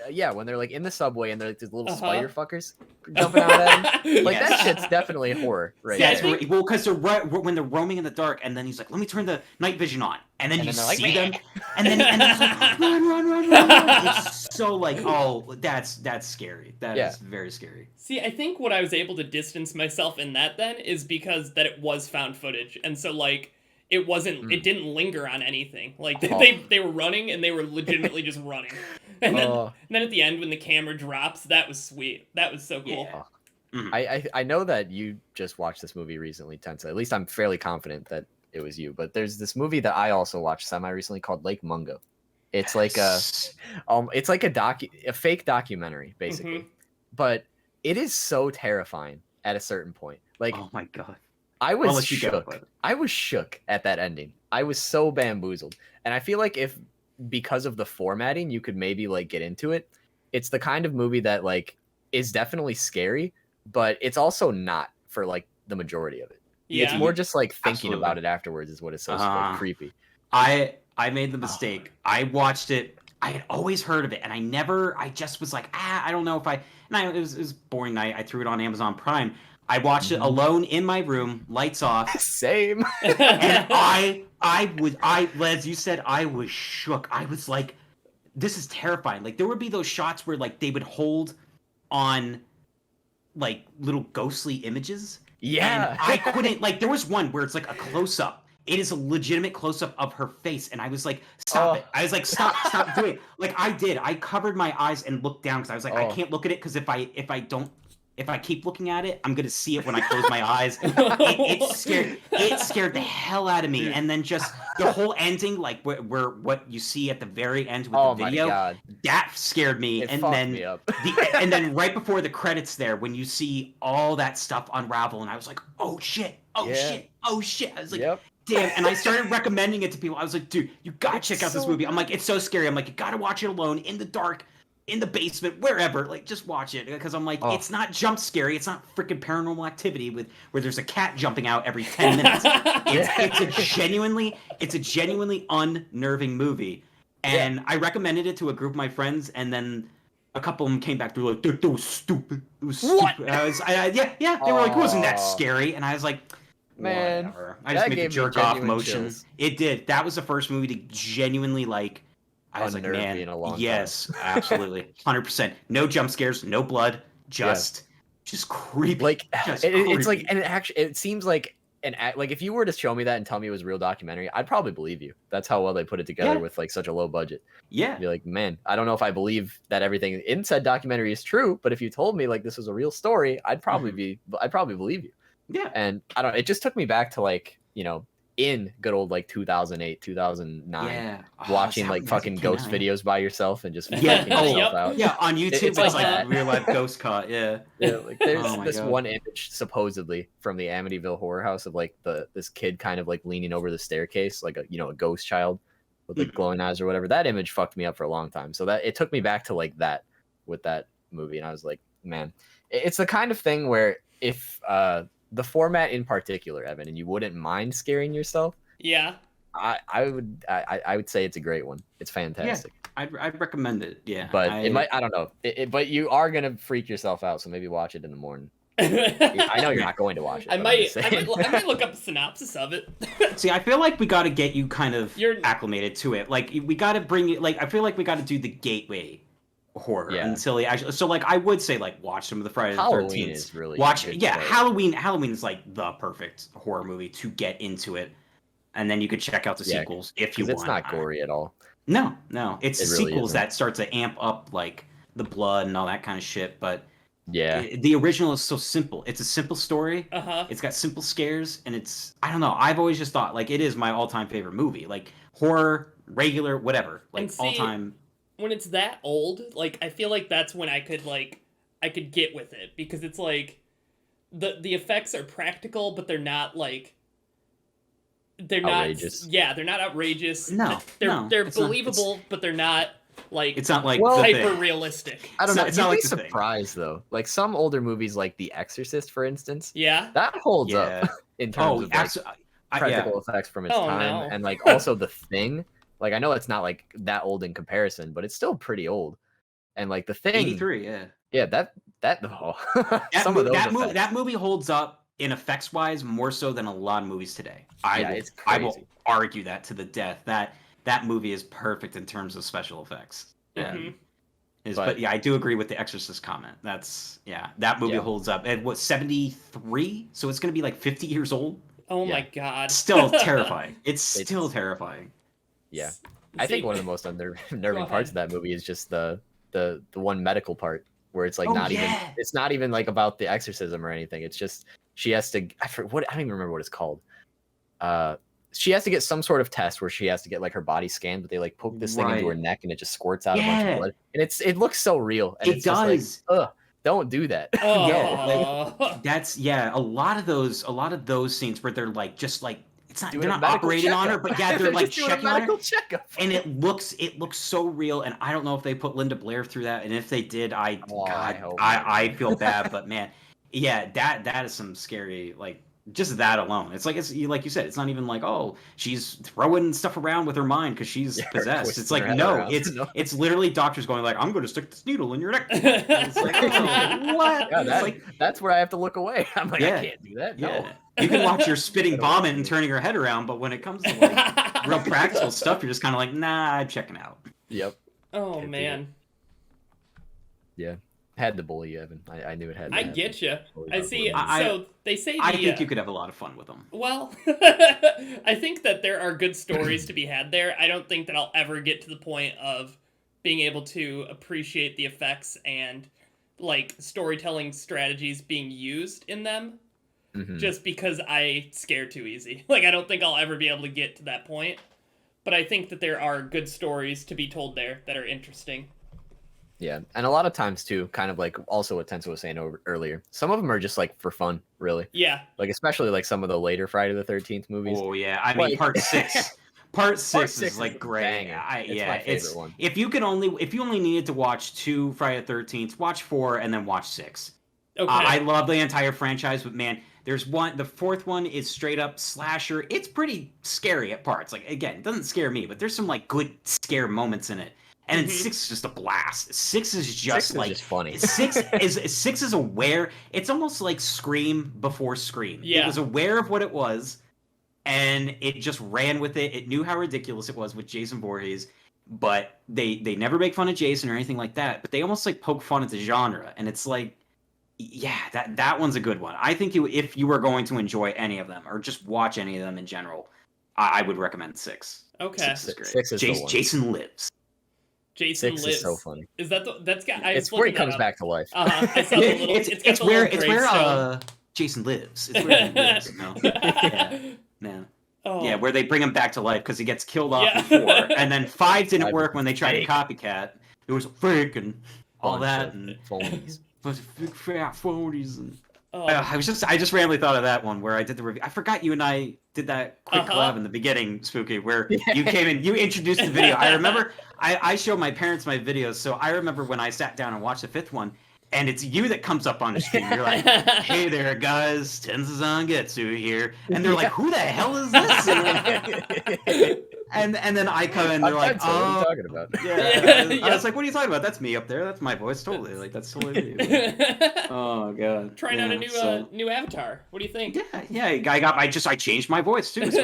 when they're like in the subway and they're like these little spider fuckers jumping out at them. Like that shit's definitely horror, right? Yeah, well, because when they're roaming in the dark, and then he's like, "Let me turn the night vision on," and then you see them, and then he's like, "Run!" It's so like, oh, that's scary. That is very scary. See, I think what I was able to distance myself in that then is because that it was found footage, and so like it wasn't, it didn't linger on anything. Like they were running and they were legitimately just running, and then at the end when the camera drops, that was sweet. That was so cool. Yeah. I know that you just watched this movie recently, Tensa. At least I'm fairly confident that it was you. But there's this movie that I also watched semi-recently called Lake Mungo. It's like a fake documentary basically, but it is so terrifying at a certain point. Like, oh my god, I was shook. I was shook at that ending. I was so bamboozled, and I feel like if because of the formatting, you could maybe like get into it. It's the kind of movie that like is definitely scary, but it's also not for like the majority of it. Yeah. It's more just like thinking about it afterwards is what is so like, creepy. I made the mistake. I watched it. I had always heard of it, and I just was like, I don't know if it was a boring night. I threw it on Amazon Prime. I watched it alone in my room, lights off. Same. And as you said, I was shook. I was like, this is terrifying. Like there would be those shots where like they would hold on like little ghostly images. Yeah. And I couldn't, like, there was one where it's like a close up. It is a legitimate close up of her face. And I was like, stop it. I was like, stop doing it. Like I did. I covered my eyes and looked down because I was like, I can't look at it because if I keep looking at it, I'm gonna see it when I close my eyes. It scared the hell out of me. And then just the whole ending, like where what you see at the very end with the video, that scared me. It and fucked then me up. and then right before the credits there, when you see all that stuff unravel, and I was like, oh shit. I was like, damn. And I started recommending it to people. I was like, dude, you gotta check out this movie. I'm like, it's so scary. I'm like, you gotta watch it alone in the dark, in the basement, wherever, like just watch it, because I'm like, it's not jump scary, it's not freaking Paranormal Activity where there's a cat jumping out every 10 minutes. It's a genuinely unnerving movie, and I recommended it to a group of my friends, and then a couple of them came back, they were like, that was stupid. It was stupid. What? They were like, it wasn't that scary, and I was like, man, whatever. I just made the jerk off motion. Chills. It did. That was the first movie to genuinely like. I was like, man, yes, absolutely, 100%. No jump scares, no blood, just creepy. Like it's like, and it seems like like if you were to show me that and tell me it was a real documentary, I'd probably believe you. That's how well they put it together with like such a low budget. Yeah, I'd be like, man, I don't know if I believe that everything in said documentary is true, but if you told me like this was a real story, I'd probably believe you. Yeah, and I don't. It just took me back to like in good old like 2008, 2009, watching like fucking ghost videos by yourself and just freaking yourself out. Yeah, on YouTube, it's like real life ghost caught. Yeah, like there's this one image supposedly from the Amityville Horror House of like this kid kind of like leaning over the staircase, like a ghost child with like glowing eyes or whatever. That image fucked me up for a long time. So that it took me back to like that with that movie, and I was like, man, it's the kind of thing where if the format in particular, Evan, and you wouldn't mind scaring yourself. Yeah. I would say it's a great one. It's fantastic. Yeah, I'd recommend it. Yeah. But it might, I don't know. But you are gonna freak yourself out, so maybe watch it in the morning. I know you're not going to watch it. I might look up a synopsis of it. See, I feel like we got to get you kind of acclimated to it. Like we got to bring it. Like I feel like we got to do the gateway horror until he actually. So like I would say like watch some of the Friday the 13th. Halloween is really Halloween is like the perfect horror movie to get into it, and then you could check out the sequels if you want. It's not gory at all. No, it's the sequels that start to amp up like the blood and all that kind of shit. But the original is so simple. It's a simple story. It's got simple scares, and it's I don't know. I've always just thought like it is my all-time favorite movie. Like horror, regular, whatever, like all-time. When it's that old, like I feel like that's when I could get with it, because it's like the effects are practical, but they're not like they're outrageous. not. Yeah, they're not outrageous. No, they're believable, but they're not like. It's not like hyper realistic. I don't know. It's not like surprised though. Like some older movies, like The Exorcist, for instance. Yeah, that holds up in terms of practical effects from its time, and like also The Thing. Like I know it's not like that old in comparison, but it's still pretty old. And like The Thing, 83, that that movie holds up in effects wise more so than a lot of movies today. I will argue that to the death. That movie is perfect in terms of special effects. But I do agree with the Exorcist comment. That movie holds up. It was 73, so it's going to be like 50 years old. Oh my god! Still terrifying. It's still terrifying. Yeah, I think one of the most unnerving parts of that movie is just the one medical part where it's like it's not even like about the exorcism or anything. It's just she has to I don't even remember what it's called. She has to get some sort of test where she has to get like her body scanned, but they like poke this thing into her neck and it just squirts out a bunch of blood. And it looks so real. And it's does. Just like, ugh, don't do that. That's a lot of those scenes where they're like just like they're not operating on her, but they're like checking on her. And it looks so real. And I don't know if they put Linda Blair through that. And if they did, I feel bad. But man, that is some scary just that alone. It's like you said, it's not even like, oh, she's throwing stuff around with her mind because she's possessed. It's like it's literally doctors going like, I'm going to stick this needle in your neck. It's like, oh, what? Yeah, that's where I have to look away. I'm like, I can't do that. No. You can watch her spitting vomit and turning her head around, but when it comes to like real practical stuff, you're just kind of like, nah, I'm checking out. Yep. Oh man. Yeah. Had to bully you, Evan. I knew it had to happen. I get you. I see. So they say I think you could have a lot of fun with them. Well, I think that there are good stories to be had there. I don't think that I'll ever get to the point of being able to appreciate the effects and like storytelling strategies being used in them. Just because I scare too easy. Like I don't think I'll ever be able to get to that point. But I think that there are good stories to be told there that are interesting. Yeah, and a lot of times too, kind of like also what Tensa was saying earlier, some of them are just like for fun, really. Yeah. Like especially like some of the later Friday the 13th movies. Oh yeah, I mean part 6. Part 6 is like great. It's my favorite one. If you only needed to watch 2 Friday the 13th, watch 4 and then watch 6. Okay. I love the entire franchise, but man, there's one. The 4th one is straight up slasher. It's pretty scary at parts. Like again, it doesn't scare me, but there's some like good scare moments in it. And then 6 is just a blast. 6 is just funny. 6 is aware. It's almost like Scream before Scream. Yeah. It was aware of what it was, and it just ran with it. It knew how ridiculous it was with Jason Voorhees, but they never make fun of Jason or anything like that. But they almost like poke fun at the genre, and it's like, yeah, that one's a good one. I think if you were going to enjoy any of them or just watch any of them in general, I would recommend 6. Okay, 6 is great. 6 is Jason Lives. Jason 6 Lives. is so funny. Is that that's got? It's where he comes back to life. I saw the little. It's where Jason lives. It's where he lives. No. Yeah, man. Oh. Yeah, where they bring him back to life because he gets killed off before, and then 5 didn't work when they tried to copycat. It was fake and all that and phonies. Phonies and. I just randomly thought of that one where I did the review. I forgot you and I did that quick collab in the beginning, Spooky, where you came in, you introduced the video. I remember I show my parents my videos, so I remember when I sat down and watched the 5th one, and it's you that comes up on the screen. You're like, "Hey there, guys, TensaZangetsu here," and they're like, "Who the hell is this?" And then I come in, they're like, "Oh, what are you talking about?" Yeah. I was like, "What are you talking about? That's me up there. That's my voice, totally. Like that's totally me." Oh god. Trying out a new avatar. What do you think? Yeah. I changed my voice too. So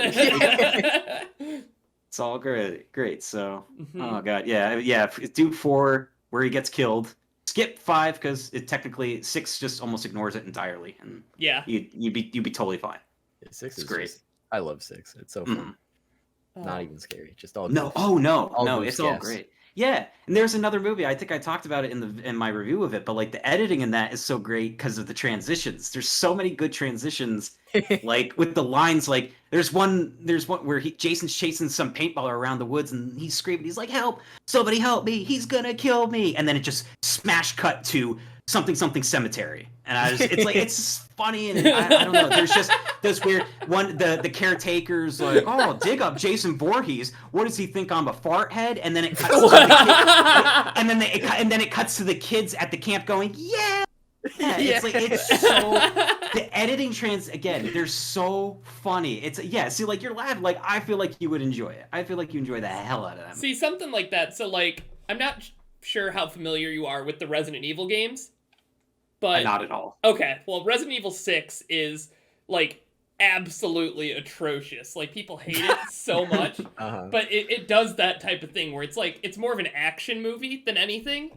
it's all great. So, oh god, yeah. Do 4 where he gets killed. Skip 5 because it technically 6 just almost ignores it entirely, and you'd be totally fine. Yeah, 6 is great. I love 6. It's so fun. Not even scary. Just all no. It's all great. Yeah, and there's another movie. I think I talked about it in my review of it, but like the editing in that is so great because of the transitions. There's so many good transitions, like with the lines. Like there's one where Jason's chasing some paintballer around the woods and he's screaming. He's like, "Help! Somebody help me! He's gonna kill me!" And then it just smash cut to something cemetery, and it's funny, and I don't know. There's just this weird one. The caretaker's like, oh, dig up Jason Voorhees. What does he think? I'm a fart head? And then it cuts to the kid, and then it cuts to the kids at the camp going, yeah. It's like it's so the editing again. They're so funny. See, like you're laughing. Like I feel like you would enjoy it. I feel like you enjoy the hell out of them. See, something like that. So like I'm not sure how familiar you are with the Resident Evil games, but not at all. Okay, well, Resident Evil 6 is like absolutely atrocious. Like people hate it so much, but it does that type of thing where it's like it's more of an action movie than anything.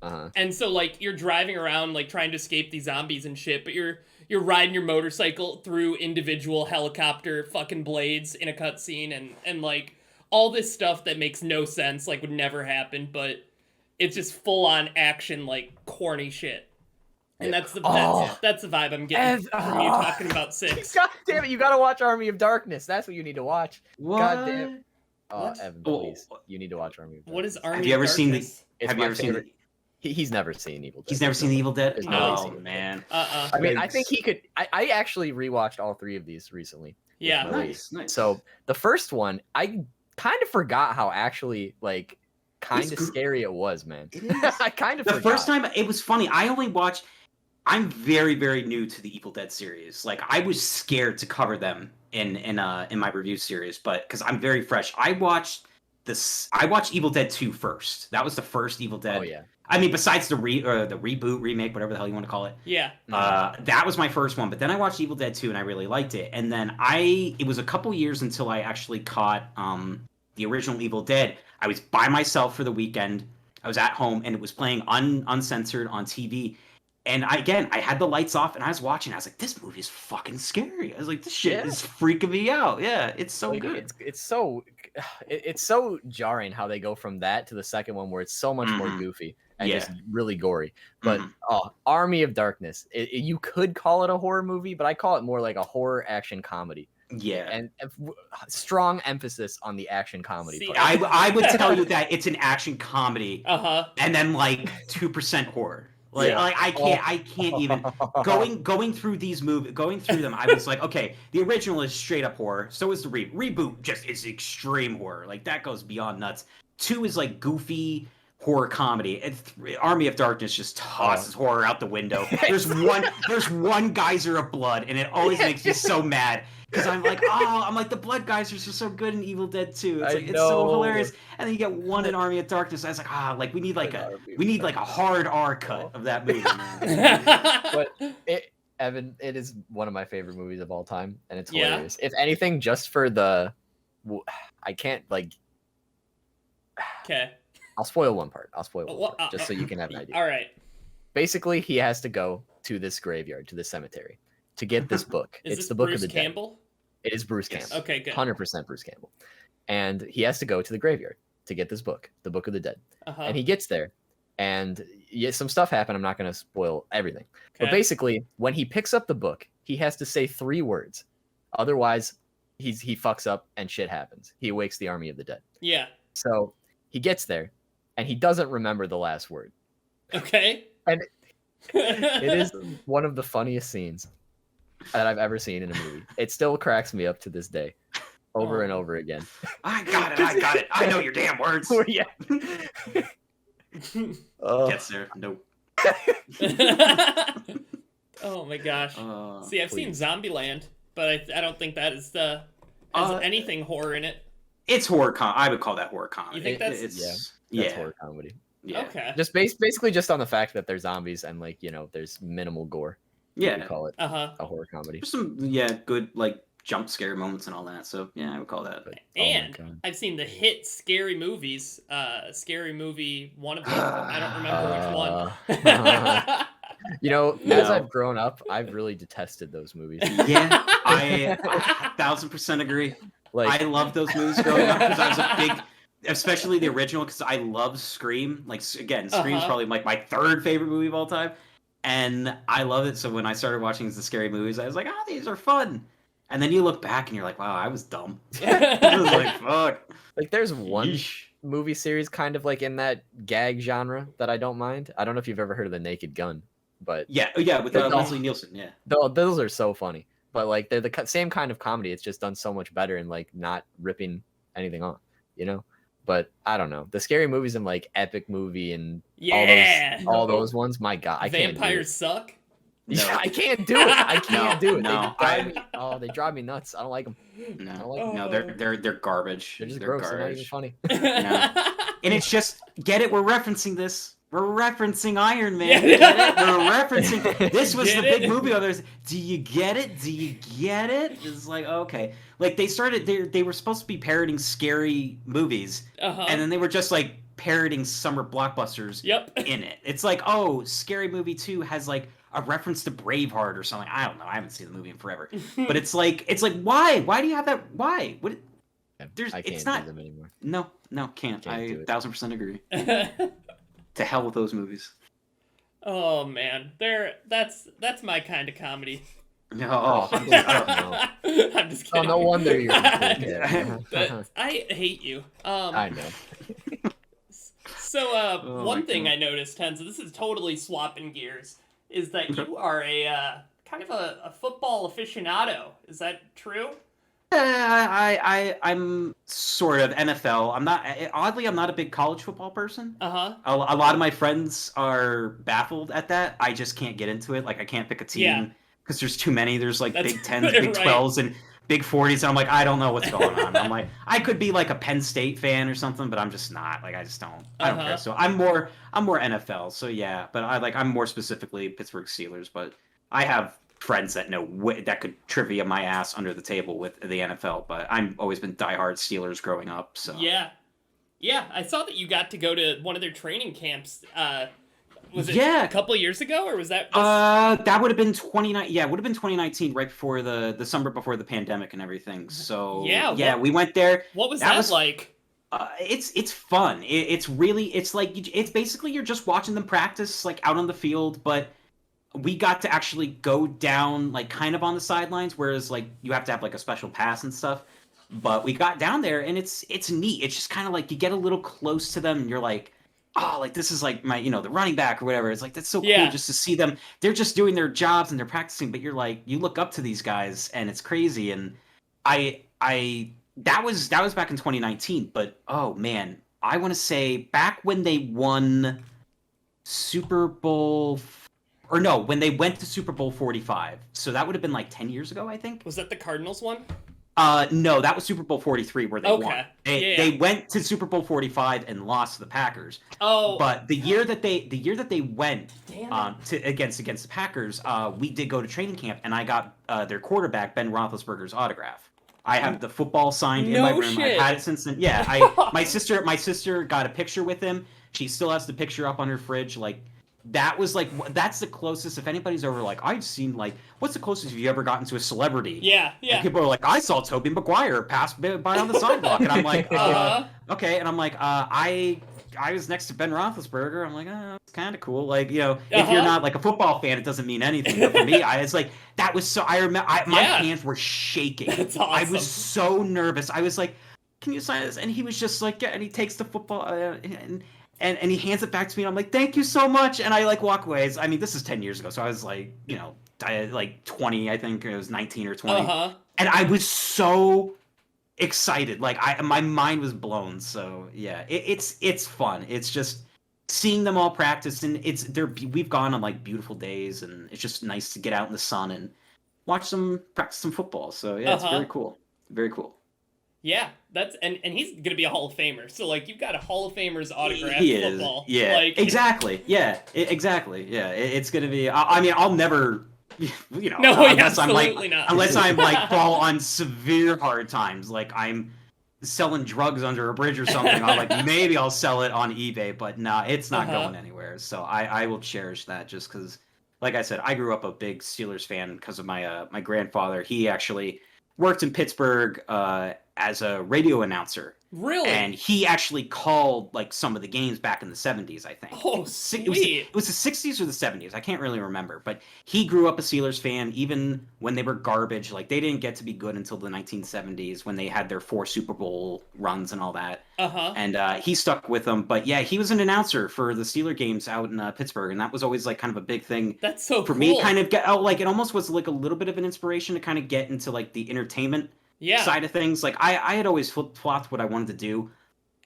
And so like you're driving around like trying to escape these zombies and shit, but you're riding your motorcycle through individual helicopter fucking blades in a cutscene and like all this stuff that makes no sense, like would never happen, but it's just full on action, like corny shit. And that's the vibe I'm getting from you talking about 6. God damn it, you gotta watch Army of Darkness. That's what you need to watch. What? God damn it. Oh, Evan, please. You need to watch Army of Darkness. What is Army of Darkness? Have you ever seen Have you ever seen He's never seen Evil Dead. He's never seen Evil Dead? Oh, man. I mean, I think he could... I actually rewatched all 3 of these recently. Yeah. Nice. So, the first one, I kind of forgot how actually, like, kind of scary it was, man. It is. I kind of forgot. The first time, it was funny. I only watched... I'm very, very new to the Evil Dead series. Like, I was scared to cover them in my review series, but... Because I'm very fresh. I watched Evil Dead 2 first. That was the first Evil Dead. Oh, yeah. I mean, besides the reboot, remake, whatever the hell you want to call it. Yeah. That was my first one. But then I watched Evil Dead 2 and I really liked it. And then it was a couple years until I actually caught the original Evil Dead. I was by myself for the weekend. I was at home and it was playing uncensored on TV. And I had the lights off and I was watching. I was like, this movie is fucking scary. I was like, this shit is freaking me out. Yeah, it's so good. It's so jarring how they go from that to the second one where it's so much more goofy and just really gory. But Army of Darkness, you could call it a horror movie, but I call it more like a horror action comedy. Yeah, and strong emphasis on the action comedy. See, I would tell you that it's an action comedy, and then like 2% horror. Like I can't even going through these movies, going through them. I was like, okay, the original is straight up horror. So is the reboot. Just is extreme horror. Like that goes beyond nuts. 2 is like goofy horror comedy. And Army of Darkness just tosses horror out the window. There's one geyser of blood, and it always makes me so mad. Because I'm like, the blood geysers are so good in Evil Dead 2. It's so hilarious. And then you get one in Army of Darkness. I was like, we need like a hard R cut of that movie, man. But Evan, it is one of my favorite movies of all time, and it's hilarious. If anything, just for I can't like. Okay. I'll spoil one part. Just so you can have an idea. All right. Basically, he has to go to this graveyard, to this cemetery, to get this book. It's the book of the dead. Campbell? It is Bruce Campbell. Okay, good. 100% Bruce Campbell. And he has to go to the graveyard to get this book, the Book of the Dead. And he gets there, and some stuff happened. I'm not going to spoil everything. Okay. But basically, when he picks up the book, he has to say 3 words. Otherwise, he fucks up and shit happens. He awakes the Army of the Dead. Yeah. So he gets there, and he doesn't remember the last word. Okay. And it is one of the funniest scenes that I've ever seen in a movie. It still cracks me up to this day, over and over again. I got it. I know your damn words. Yeah. Gets there. Nope. Oh my gosh. See, I've seen Zombieland, but I don't think that is has anything horror in it. It's horror I would call that horror comedy. You think that's that's horror comedy. Yeah. Okay. Just basically just on the fact that they're zombies and like, there's minimal gore. Yeah. We call it a horror comedy. There's some good like jump scare moments and all that. So yeah, I would call that. And I've seen the hit Scary Movies. Scary Movie, one of them. I don't remember which one. As I've grown up, I've really detested those movies. Yeah, I 1000% agree. Like I loved those movies growing up because I was a big, especially the original, because I love Scream. Like again, Scream's probably like my 3rd favorite movie of all time, and I love it. So when I started watching the scary movies, I was like, these are fun. And then you look back and you're like, wow, I was dumb. I was like, fuck. Like there's one movie series kind of like in that gag genre that I don't mind. I don't know if you've ever heard of The Naked Gun. but with Leslie Nielsen, those are so funny. But like they're the same kind of comedy. It's just done so much better and like not ripping anything off, you know. But I don't know, the Scary Movies and like Epic Movie and all those ones. My God, I can't. Vampires suck. No. Yeah, I can't do it. I can't do it. No, they drive me nuts. I don't like them. No, I don't like them. No, they're garbage. They're just gross. Garbage. They're not even funny. No. And it's just, get it? We're referencing this. We're referencing Iron Man. Get it? We're referencing. This was the big movie. Others. Do you get it? Do you get it? It's like, okay. Like they were supposed to be parroting scary movies, and then they were just like parroting summer blockbusters. In it. It's like, oh, Scary Movie 2 has like a reference to Braveheart or something. I don't know. I haven't seen the movie in forever. But it's like why? Why do you have that? Why? What? I can't do them anymore. No, can't. I 1000% agree. To hell with those movies. Oh man, that's my kind of comedy. No, I'm just kidding. Oh, no wonder you're. I hate you. I know. So one thing I noticed, Tensa, this is totally swapping gears, is that you are a kind of a football aficionado. Is that true? I'm sort of NFL. I'm not. Oddly, I'm not a big college football person. A lot of my friends are baffled at that. I just can't get into it. Like I can't pick a team because there's too many. There's like Big 10s, Big 12s, and Big 40s. And I'm like, I don't know what's going on. I'm like, I could be like a Penn State fan or something, but I'm just not. Like I just don't. I don't care. So I'm more NFL. So yeah, but I'm more specifically Pittsburgh Steelers. But I have friends that know that could trivia my ass under the table with the NFL, but I've always been diehard Steelers growing up. So yeah, I saw that you got to go to one of their training camps. Was it a couple of years ago, or was that? That would have been 2019. Yeah, it would have been 2019, right before the summer before the pandemic and everything. So we went there. What was that like? It's fun. It's basically you're just watching them practice like out on the field, but we got to actually go down like kind of on the sidelines, whereas like you have to have like a special pass and stuff. But we got down there and it's neat. It's just kind of like you get a little close to them and you're like, oh, like this is like my, the running back or whatever. It's like, that's so cool just to see them. They're just doing their jobs and they're practicing, but you're like, you look up to these guys and it's crazy. And that was back in 2019, but oh man, I want to say back when they won Super Bowl when they went to Super Bowl 45. So that would have been like 10 years ago, I think. Was that the Cardinals one? No, that was Super Bowl 43 where they won. They went to Super Bowl 45 and lost to the Packers. But the year that they went against the Packers, we did go to training camp and I got their quarterback Ben Roethlisberger's autograph. I have the football signed in my room. I've had it since then. Yeah, my sister got a picture with him. She still has the picture up on her fridge. Like that's the closest. If anybody's ever like, I've seen like, what's the closest you ever gotten to a celebrity? Yeah. And people are like, I saw Tobey Maguire pass by on the sidewalk, and I'm like, okay, and I'm like, I was next to Ben Roethlisberger. I'm like, it's kind of cool. Like, if you're not like a football fan, it doesn't mean anything. But for me, it's like that was so. I remember my hands were shaking. That's awesome. I was so nervous. I was like, can you sign this? And he was just like, yeah. And he takes the football and he hands it back to me, and I'm like, thank you so much. And I like walk away. I mean, this is 10 years ago, so I was like, like 20, I think it was 19 or 20. And I was so excited. Like my mind was blown. So yeah, it's fun. It's just seeing them all practice, and we've gone on like beautiful days, and it's just nice to get out in the sun and watch them practice some football. So yeah, it's very cool. Very cool. Yeah, and he's gonna be a Hall of Famer. So like, you've got a Hall of Famer's autograph football. Yeah, like, exactly. Yeah, exactly. Yeah, it's gonna be. I mean, I'll never, no, unless I'm like fall on severe hard times, like I'm selling drugs under a bridge or something. Maybe I'll sell it on eBay, but nah, it's not going anywhere. So I will cherish that just because, like I said, I grew up a big Steelers fan because of my grandfather. He actually worked in Pittsburgh as a radio announcer. Really? And he actually called like some of the games back in the 70s, I think. Oh, sweet. It was the 60s or the 70s. I can't really remember. But he grew up a Steelers fan even when they were garbage. Like, they didn't get to be good until the 1970s when they had their 4 Super Bowl runs and all that. Uh-huh. And he stuck with them. But yeah, he was an announcer for the Steeler games out in Pittsburgh. And that was always like kind of a big thing. That's so for cool. me, kind of like it almost was like a little bit of an inspiration to kind of get into like the entertainment side of things. Like I had always flip-flopped what I wanted to do.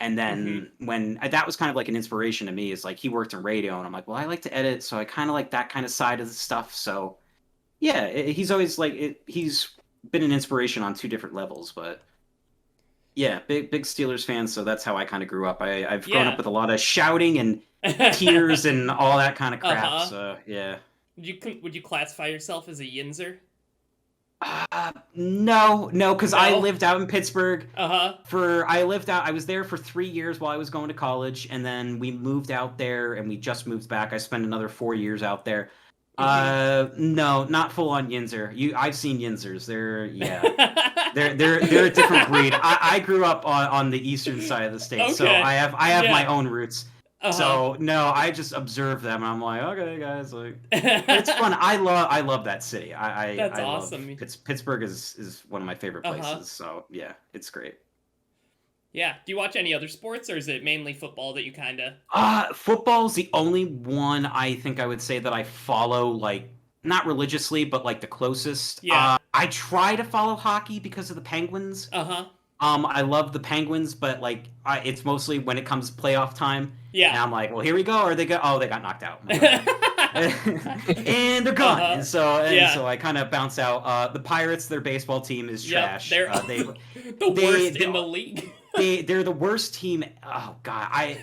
And then when that was kind of like an inspiration to me, is like he worked in radio, and I'm like, well, I like to edit, so I kind of like that kind of side of the stuff. So yeah, he's always like he's been an inspiration on 2 different levels. But yeah, big Steelers fan. So that's how I kind of grew up. I've grown up with a lot of shouting and tears and all that kind of crap. So yeah. Would you classify yourself as a yinzer? No, because I lived out in Pittsburgh. I was there for 3 years while I was going to college, and then we moved out there, and we just moved back. I spent another 4 years out there. No, not full on yinzer. I've seen yinzers. They're a different breed. I grew up on the eastern side of the state, so I have my own roots. So no, I just observe them, and I'm like, okay, guys, like it's fun. I love that city. That's awesome. Pittsburgh is one of my favorite places. So yeah, it's great. Yeah. Do you watch any other sports, or is it mainly football that you kind of? Football's the only one I think I would say that I follow, like not religiously, but like the closest. Yeah. I try to follow hockey because of the Penguins. I love the Penguins, but like it's mostly when it comes playoff time. Yeah. And I'm like, well, here we go. Or they got knocked out. And they're gone. And so I kind of bounce out. The Pirates, their baseball team is trash. They're the worst in the league. They're the worst team. Oh God!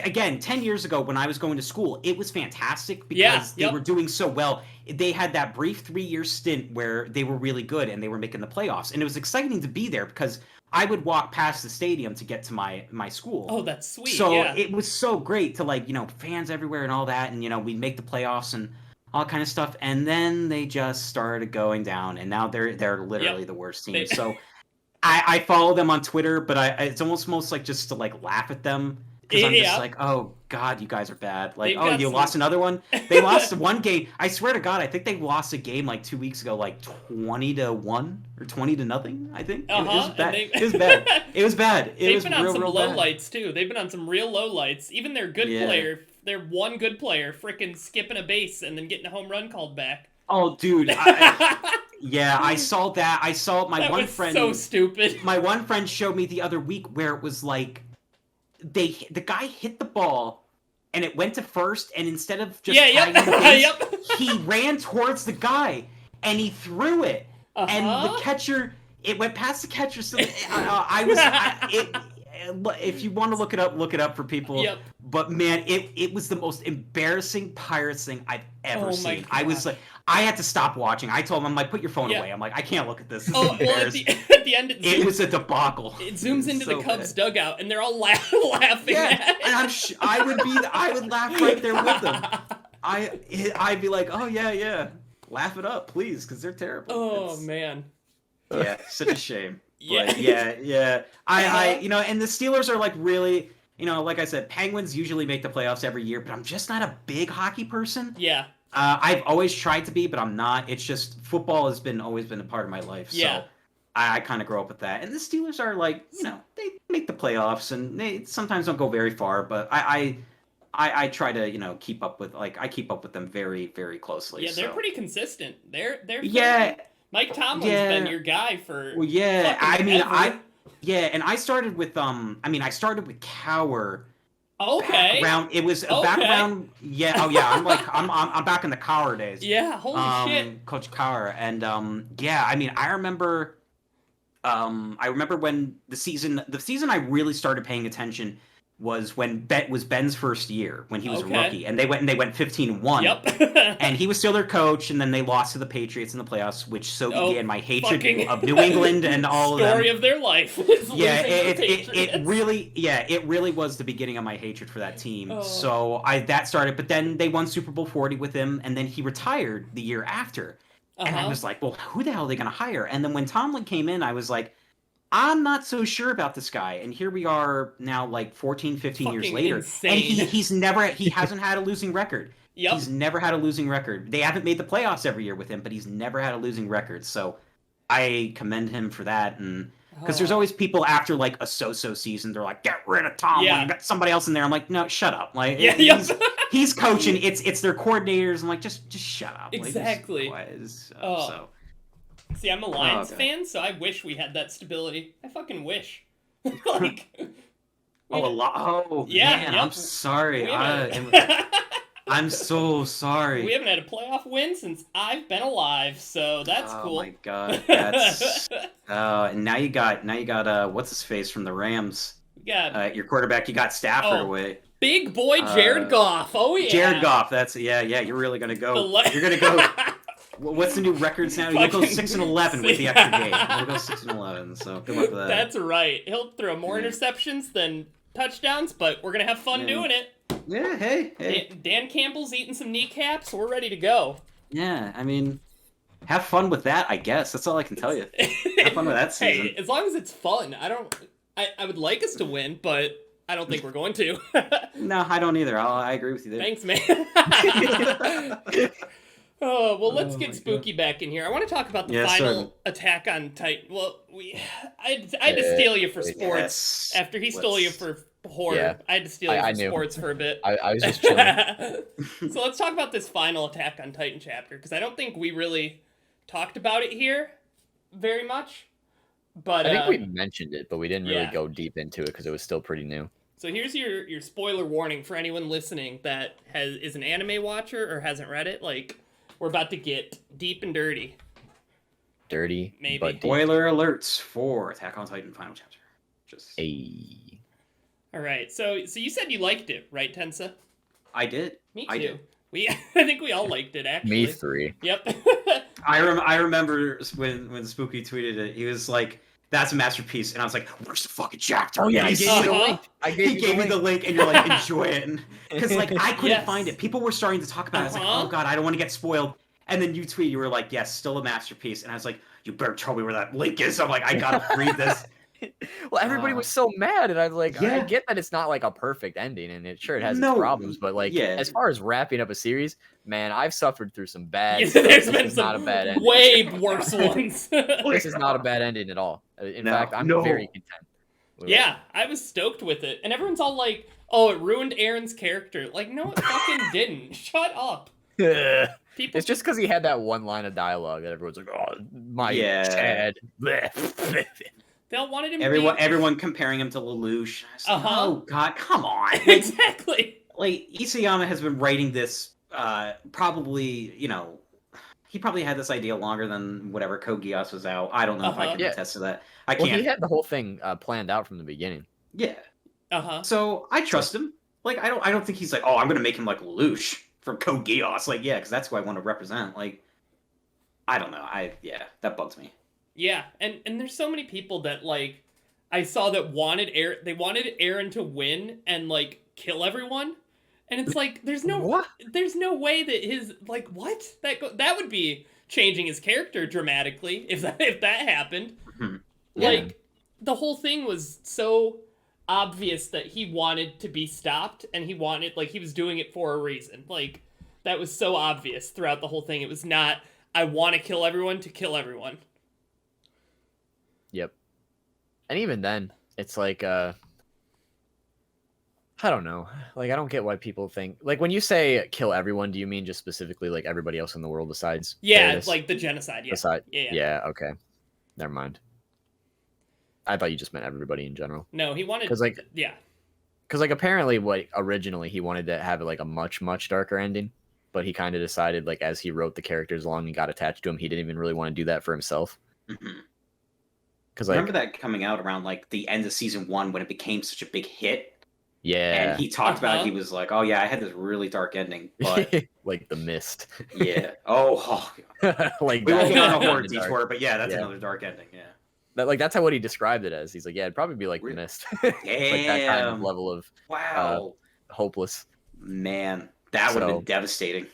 Again, 10 years ago when I was going to school, it was fantastic because they were doing so well. They had that brief 3-year stint where they were really good and they were making the playoffs, and it was exciting to be there because I would walk past the stadium to get to my school. Oh, that's sweet. So it was so great to like fans everywhere and all that, and we'd make the playoffs and all kind of stuff, and then they just started going down, and now they're literally the worst team. So. I follow them on Twitter, but it's almost like just to like laugh at them because I'm just like, oh God, you guys are bad. Like, you lost another one. They lost one game. I swear to God, I think they lost a game like 2 weeks ago, like 20-1 or 20-0 I think. It was bad. It was bad. It was bad. They've been on some lowlights too. They've been on some real lowlights. Even their good player, their one good player, freaking skipping a base and then getting a home run called back. Oh, dude. I saw that. I saw my one friend. So stupid. My one friend showed me the other week where it was like the guy hit the ball and it went to first, and instead of just tagging the base, he ran towards the guy and he threw it, and the catcher. It went past the catcher. So if you want to look it up for people. Yep. But man, it was the most embarrassing Pirates thing I've ever seen. God. I was like, I had to stop watching. I told him, I'm like, put your phone away. I'm like, I can't look at this. This is embarrassing. At the end, it was a debacle. It zooms into the Cubs dugout, and they're all laughing. Yeah, and I would laugh right there with them. I'd be like, oh yeah, laugh it up, please, because they're terrible. Oh man. Yeah, such a shame. But yeah. I and the Steelers are like really, like I said, Penguins usually make the playoffs every year, but I'm just not a big hockey person. Yeah. I've always tried to be, but I'm not. It's just football has always been a part of my life. Yeah. So I kind of grow up with that. And the Steelers are like, they make the playoffs and they sometimes don't go very far, but I try to, keep up with them very, very closely. Yeah, they're pretty consistent. They're Mike Tomlin's been your guy for. Well, yeah, ever. and I started with Cower. Okay. It was back around. Yeah. Oh yeah. I'm back in the Cower days. Yeah. Holy shit. Coach Cower, and I remember. I remember when the season I really started paying attention was when Ben's first year when he was a rookie, and they went 15-1. Yep. And he was still their coach, and then they lost to the Patriots in the playoffs, which began my hatred of New England and all of them. Story of their life. Yeah, it really was the beginning of my hatred for that team. Oh. So that started, but then they won Super Bowl 40 with him, and then he retired the year after. And I was like, well, who the hell are they going to hire? And then when Tomlin came in, I was like, I'm not so sure about this guy. And here we are now, like 14, 15 years later. Insane. And he hasn't had a losing record. Yep. He's never had a losing record. They haven't made the playoffs every year with him, but he's never had a losing record. So I commend him for that. And because there's always people after like a so-so season, they're like, get rid of Tom. Yeah. Got somebody else in there. I'm like, no, shut up. Like, he's coaching. It's their coordinators. I'm like, just shut up. Exactly. Like, See, I'm a Lions fan, so I wish we had that stability. I fucking wish. Like, yeah, man, I'm sorry. I'm so sorry. We haven't had a playoff win since I've been alive, so that's cool. Oh my god, that's and now you got what's his face from the Rams? You got your quarterback. You got Stafford away. Big boy Jared Goff. Oh yeah, Jared Goff. That's You're really gonna go. You're gonna go. What's the new records now? You'll go 6-11 with the extra game. We'll go 6-11. So good luck with that. That's right. He'll throw more interceptions than touchdowns, but we're gonna have fun doing it. Yeah. Hey. Dan Campbell's eating some kneecaps. We're ready to go. Yeah. I mean, have fun with that. I guess that's all I can tell you. Have fun with that season. Hey, as long as it's fun. I would like us to win, but I don't think we're going to. No, I don't either. I agree with you there. Thanks, man. Oh, well, let's get Spooky back in here. I want to talk about the final Attack on Titan. Well, I had to steal you for sports after he stole you for horror. Yeah. I had to steal you for sports for a bit. I was just chilling. So let's talk about this final Attack on Titan chapter, because I don't think we really talked about it here very much. But I think we mentioned it, but we didn't really go deep into it because it was still pretty new. So here's your spoiler warning for anyone listening that is an anime watcher or hasn't read it. Like, we're about to get deep and dirty. Dirty, maybe. But deep. Spoiler alerts for Attack on Titan final chapter. All right. So you said you liked it, right, Tensa? I did. Me too. I think we all liked it, actually. Me 3. Yep. I remember when Spooky tweeted it. He was like, "That's a masterpiece," and I was like, "Where's the fucking chapter?" Oh yeah, he gave me the link. He gave me the link, and you're like, "Enjoy it," because like I couldn't find it. People were starting to talk about it. I was like, "Oh god, I don't want to get spoiled." And then you tweet, you were like, "Yes, still a masterpiece," and I was like, "You better tell me where that link is." I'm like, "I gotta read this." Well, everybody was so mad, and I was like, I get that it's not like a perfect ending, and it has its problems, but like as far as wrapping up a series, man, I've suffered through some bad. There's been some not a bad ending. Way worse ones. This is not a bad ending at all. In fact, I'm very content. Yeah, I was stoked with it, and everyone's all like, "Oh, it ruined Aaron's character." Like, no, it fucking didn't. Shut up. It's just because he had that one line of dialogue that everyone's like, "Oh, my Chad." They all wanted him. Everyone comparing him to Lelouch. Oh god, come on! Exactly. Like Isayama has been writing this, probably he probably had this idea longer than whatever Code Geass was out. I don't know if I can attest to that. I can't. Well, he had the whole thing planned out from the beginning. Yeah. So I trust him. Like I don't think he's like, oh, I'm gonna make him like Lelouch from Code Geass. Like because that's who I want to represent. Like I don't know. That bugs me. Yeah, and there's so many people that like I saw that wanted Aaron to win and like kill everyone, and it's like there's no way that his like what that would be changing his character dramatically if that happened. Mm-hmm. Like the whole thing was so obvious that he wanted to be stopped, and he was doing it for a reason. Like that was so obvious throughout the whole thing. It was not I want to kill everyone to kill everyone. Yep. And even then, it's like, I don't know. Like, I don't get why people think... Like, when you say kill everyone, do you mean just specifically, like, everybody else in the world besides... Yeah, it's like the genocide, Yeah, okay. Never mind. I thought you just meant everybody in general. No, he wanted... Because, like... Yeah. Because, like, apparently, originally, he wanted to have, like, a much, much darker ending. But he kind of decided, like, as he wrote the characters along and got attached to him, he didn't even really want to do that for himself. Mm-hmm. Because remember that coming out around like the end of season 1 when it became such a big hit. Yeah, and he talked about it. He was like, "Oh yeah, I had this really dark ending, but like The Mist." Yeah. Oh like we won't go on a horror detour, but yeah, that's another dark ending. Yeah. That's how what he described it as. He's like, yeah, it'd probably be like The Mist. Like that kind of level of hopeless. Man, that would have been devastating.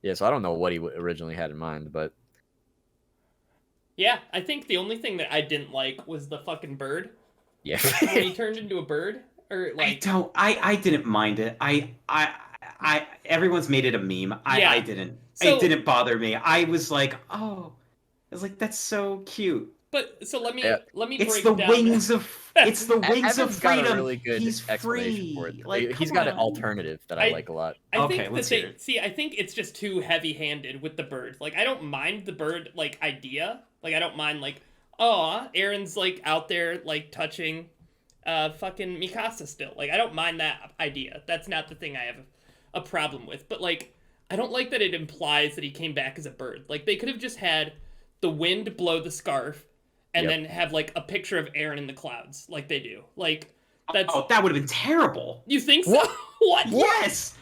Yeah, so I don't know what he originally had in mind, but. Yeah, I think the only thing that I didn't like was the fucking bird. Yeah. When he turned into a bird, or like I didn't mind it. Everyone's made it a meme. I didn't. So, it didn't bother me. I was like, oh, I was like, that's so cute. But so let me It's break the down wings of it's the wings of Evan's got freedom. a really good He's explanation free. for it. Like, He's got an alternative that I like a lot. I Okay, think let's that hear it. see, I think it's just too heavy-handed with the bird. Like, I don't mind the bird like idea. Like, I don't mind like, oh, Aaron's like out there like touching fucking Mikasa still. Like, I don't mind that idea. That's not the thing I have a problem with. But like, I don't like that it implies that he came back as a bird. Like, they could have just had the wind blow the scarf and then have like a picture of Aaron in the clouds like they do. Like, that's that would have been terrible. You think so? What? Yes.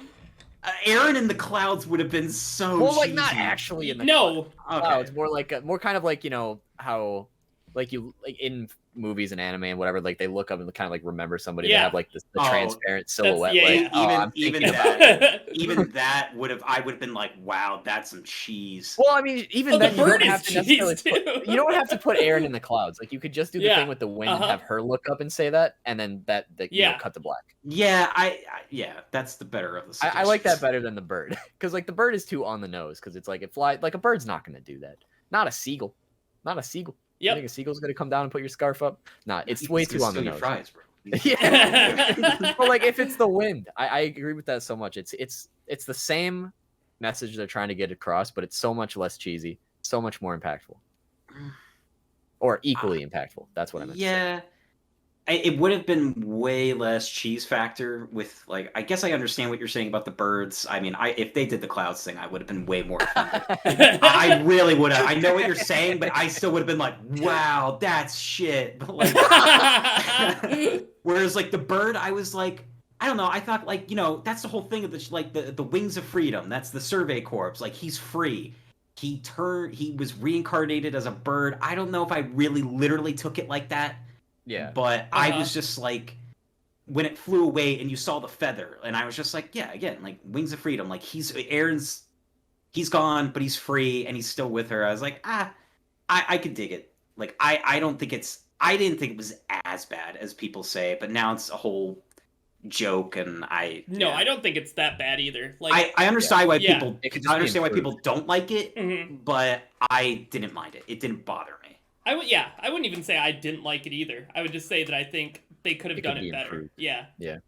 Aaron in the clouds would have been so well, like cheesy. not actually in the clouds. It's more like more kind of like, you know, how like you like in movies and anime and whatever, like they look up and kind of like remember somebody. They have like the transparent silhouette. Even that would have I would have been like, wow, that's some cheese. Well, I mean, even then you don't have to necessarily you don't have to put Aaron in the clouds. Like you could just do the thing with the wind and have her look up and say that, and then you know, cut to black. Yeah, that's the better of the suggestions. I like that better than the bird, because like the bird is too on the nose, because it's like it flies like a bird's not going to do that. Not a seagull. You think a seagull's gonna come down and put your scarf up? Nah, it's way too on the nose. Fries, bro. Yeah. But like if it's the wind, I agree with that so much. It's the same message they're trying to get across, but it's so much less cheesy, so much more impactful. Or equally impactful. That's what I meant. Yeah. It would have been way less cheese factor with, like, I guess I understand what you're saying about the birds. I mean, if they did the clouds thing, I would have been way more offended. I really would have. I know what you're saying, but I still would have been like, wow, that's shit. But like, whereas like the bird, I was like, I don't know. I thought like, you know, that's the whole thing of the wings of freedom. That's the Survey Corps. Like he's free. He was reincarnated as a bird. I don't know if I really literally took it like that. Yeah. But I was just like, when it flew away and you saw the feather, and I was just like, yeah, again, like wings of freedom. Like Aaron's gone, but he's free and he's still with her. I was like, I could dig it. Like I didn't think it was as bad as people say, but now it's a whole joke, and I don't think it's that bad either. Like I understand why people why people don't like it, mm-hmm. but I didn't mind it. It didn't bother me. I wouldn't even say I didn't like it either. I would just say that I think they could have done it better. Improved. Yeah. Yep.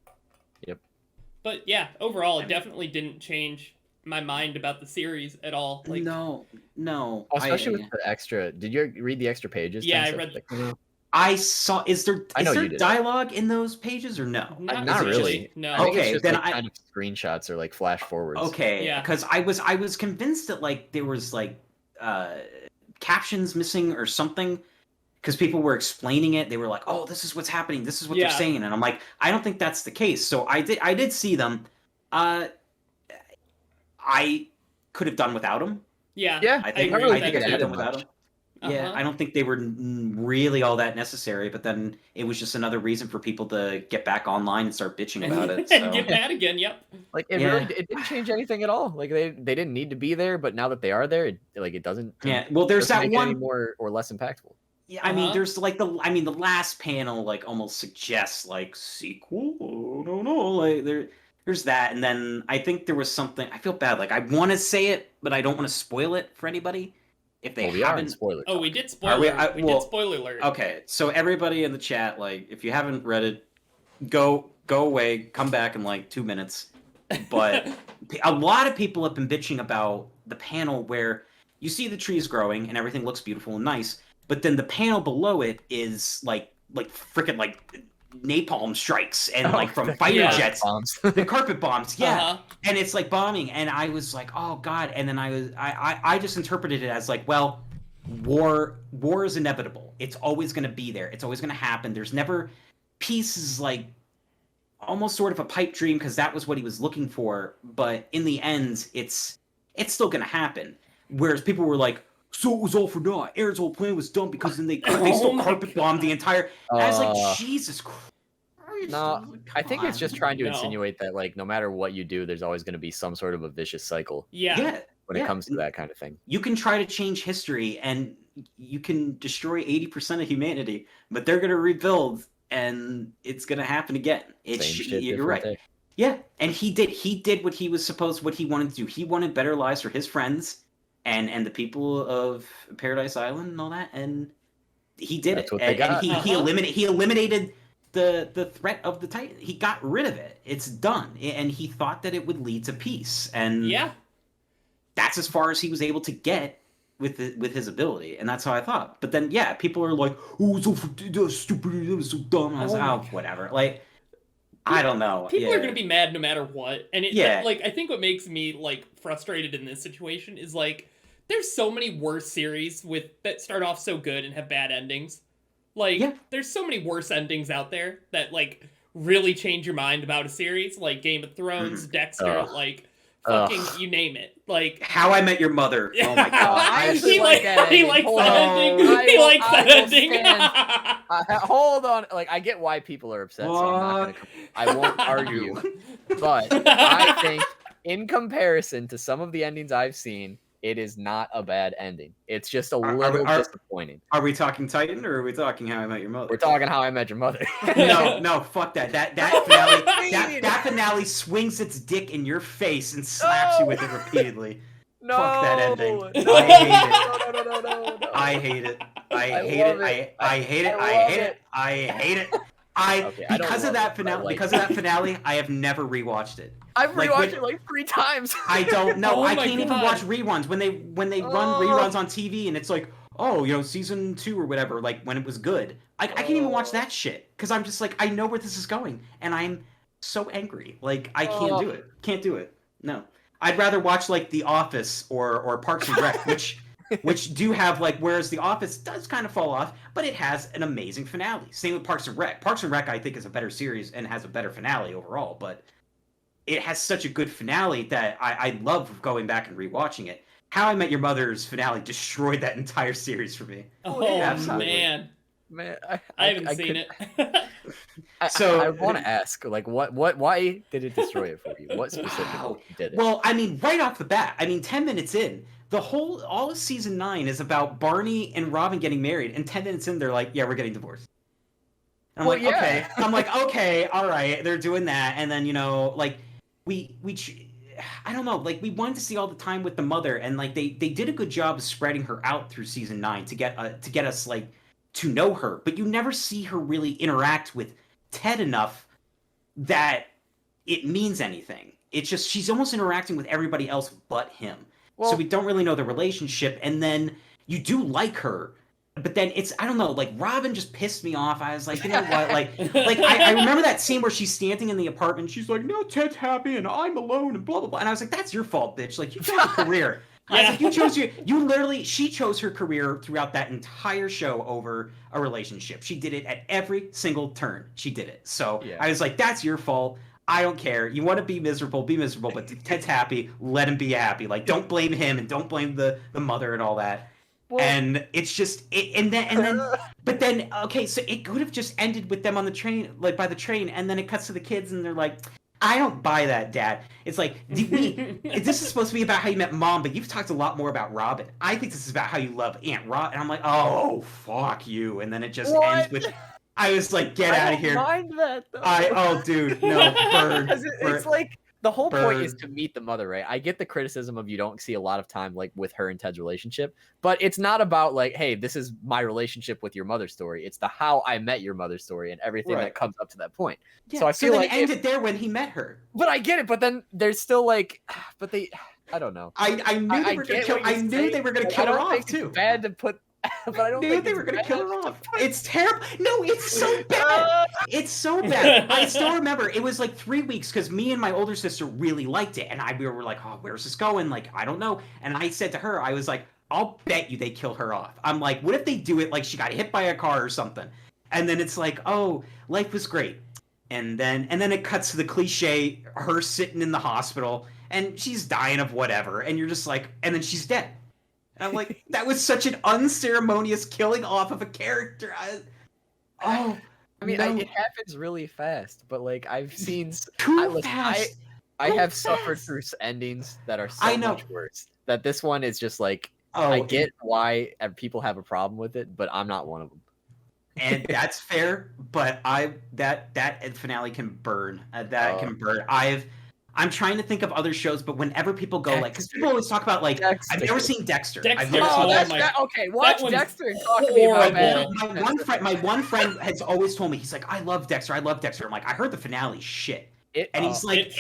But yeah, overall, it definitely didn't change my mind about the series at all. Like, no. Especially with the extra. Did you read the extra pages? Yeah, I read. I saw. Is there dialogue in those pages or no? Not really. No. I think it's just then like kind of screenshots or like flash forwards. Okay. Yeah. Because I was convinced that like there was like captions missing or something, because people were explaining it. They were like, oh, this is what's happening, this is what they're saying, and I'm like, I don't think that's the case. So I did see them. I could have done without them. I think I could have done without them. Yeah, I don't think they were really all that necessary, but then it was just another reason for people to get back online and start bitching about it. So. And get mad again, yep. Like, it didn't change anything at all. Like, they didn't need to be there, but now that they are there, it doesn't... Yeah, well, there's that one... any more or less impactful. Yeah, I mean, there's like the last panel, like, almost suggests, like, sequel? Oh, no, like, there's that, and then I think there was something... I feel bad, like, I want to say it, but I don't want to spoil it for anybody. If they haven't spoiled it. Oh, we did spoil it. We did spoiler alert. Okay, so everybody in the chat, like, if you haven't read it, go away, come back in like 2 minutes. But a lot of people have been bitching about the panel where you see the trees growing and everything looks beautiful and nice, but then the panel below it is like freaking like napalm strikes and like from fighter jets, the carpet bombs, and it's like bombing, and I was like, oh god, and then I just interpreted it as like, well, war is inevitable. It's always going to be there. It's always going to happen. There's never peace is like almost sort of a pipe dream, because that was what he was looking for, but in the end, it's still going to happen. Whereas people were like, so it was all for naught. Aaron's whole plan was dumb because then they still carpet bombed the entire... I was like, Jesus Christ. No, I think it's just trying to insinuate that, like, no matter what you do, there's always going to be some sort of a vicious cycle. Yeah. When it comes to that kind of thing. You can try to change history, and you can destroy 80% of humanity, but they're gonna rebuild, and it's gonna happen again. You're right. Day. Yeah, and he did what he wanted to do. He wanted better lives for his friends and the people of Paradise Island and all that, and he did it. And he eliminated the threat of the Titan. He got rid of it. It's done. And he thought that it would lead to peace. And that's as far as he was able to get with his ability. And that's how I thought. But then, people are like, oh, so stupid, it was so dumb. And I was like, whatever. Like, I don't know. People are going to be mad no matter what. And like, I think what makes me like frustrated in this situation is like, there's so many worse series that start off so good and have bad endings. Like, there's so many worse endings out there that, like, really change your mind about a series. Like Game of Thrones, Dexter, like, fucking, you name it. Like, How I Met Your Mother. Oh my god. He likes that ending. He likes that ending. Hold on. Like, I get why people are upset, so I won't argue. But I think, in comparison to some of the endings I've seen, it is not a bad ending. It's just a little disappointing. Are we talking Titan, or are we talking How I Met Your Mother? We're talking How I Met Your Mother. No, fuck that. That finale swings its dick in your face and slaps you with it repeatedly. No. Fuck that ending. No. I hate it. I hate it. Because of that finale, I have never rewatched it. I've rewatched it like 3 times. I don't know. I can't even watch reruns when they run reruns on TV, and it's like, season 2 or whatever, like when it was good. I can't even watch that shit because I'm just like, I know where this is going, and I'm so angry. Like, I can't do it. Can't do it. No. I'd rather watch like The Office or Parks and Rec, which do have, like, whereas The Office does kind of fall off, but it has an amazing finale. Same with Parks and Rec. Parks and Rec, I think, is a better series and has a better finale overall, but it has such a good finale that I love going back and rewatching it. How I Met Your Mother's finale destroyed that entire series for me. Oh, absolutely. Man, I haven't seen it. So I want to ask, like, why did it destroy it for you? What specifically did it? Well, I mean, right off the bat, 10 minutes in, all of season 9 is about Barney and Robin getting married, and 10 minutes in, they're like, yeah, we're getting divorced. And okay. I'm like, okay, all right, they're doing that, and then, like, I don't know, like, we wanted to see all the time with the mother, and, like, they did a good job of spreading her out through season 9 to get us, like, to know her, but you never see her really interact with Ted enough that it means anything. It's just, she's almost interacting with everybody else but him. So we don't really know the relationship, and then you do like her, but then it's, I don't know, like, Robin just pissed me off. I was like, you know what, like I remember that scene where she's standing in the apartment, she's like, no, Ted's happy, and I'm alone, and blah, blah, blah, and I was like, that's your fault, bitch, like, you chose a career. I was like, she chose her career throughout that entire show over a relationship. She did it at every single turn. She did it. So I was like, that's your fault. I don't care. You want to be miserable, but Ted's happy, let him be happy. Like, don't blame him and don't blame the mother and all that. Well, and it's just but then okay, so it could have just ended with them on the train, like by the train, and then it cuts to the kids and they're like, I don't buy that, Dad. It's like, this is supposed to be about how you met Mom, but you've talked a lot more about Robin. I think this is about how you love Aunt Rob. And I'm like, oh, fuck you. And then it just ends with, I was like, get out of here. I don't mind that, though. Dude, no, burn. It's like, the whole point is to meet the mother, right? I get the criticism of you don't see a lot of time, like, with her and Ted's relationship, but it's not about, like, hey, this is my relationship with your mother story. It's the How I Met Your Mother story and everything that comes up to that point. Yeah, so I feel like it ended there when he met her. But I get it. But then there's still, like, I don't know. I knew they were going to kill. I knew they were going to kill her off too. It's bad to put. But I don't think they were going to kill her off. It's terrible. No, it's so bad. It's so bad. I still remember it was like 3 weeks because me and my older sister really liked it, and we were like, "Oh, where's this going?" Like, I don't know. And I said to her, I was like, "I'll bet you they kill her off." I'm like, "What if they do it like she got hit by a car or something?" And then it's like, "Oh, life was great." And then it cuts to the cliche, her sitting in the hospital, and she's dying of whatever, and you're just like, and then she's dead. And I'm like, that was such an unceremonious killing off of a character. I mean, it happens really fast, but like I've seen I have suffered through endings that are so much worse. That this one is just like I get why people have a problem with it, but I'm not one of them. And that's fair, but that finale can burn. Can burn. I'm trying to think of other shows, but whenever people go because people always talk about Dexter. I've never seen Dexter. I've never seen Dexter. Okay, watch Dexter and talk to me about that. My one friend has always told me, he's like, I love Dexter. I'm like, I heard the finale shit. He's like,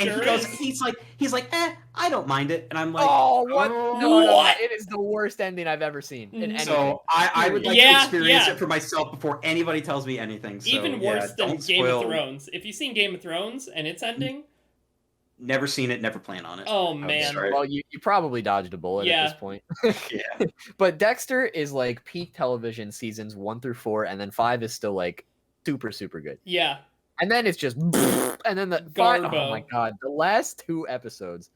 he's like, I don't mind it, and I'm like, what? No, it is the worst ending I've ever seen in anything. So I would like to experience it for myself before anybody tells me anything. So, even worse than Game of Thrones. If you've seen Game of Thrones and its ending, never seen it, never plan on it. Oh man, well you probably dodged a bullet at this point. Yeah, but Dexter is like peak television seasons 1 through 4, and then 5 is still like super good. Yeah. And then it's just, and then oh my god, the last 2 episodes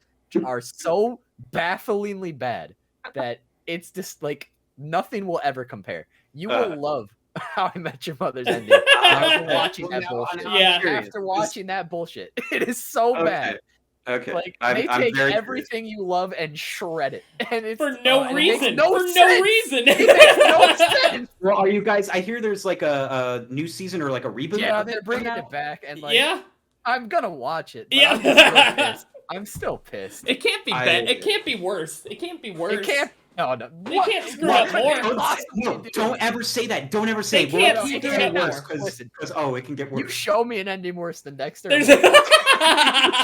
are so bafflingly bad that it's just like nothing will ever compare. You will love How I Met Your Mother's ending after watching that bullshit. After watching that bullshit, it is so bad. Okay. Like they take everything you love and shred it, and it's for no reason. No reason. It makes no sense. Well, are you guys? I hear there's like a new season or like a reboot. Yeah, they're bringing it back, and like, I'm gonna watch it. Yeah, I'm still pissed. It can't be bad. It can't be worse. It can't be worse. It can't. No. They can't screw up more. No, don't ever say that. Don't ever say it can't screw up worse because it can get worse. You show me an ending worse than Dexter.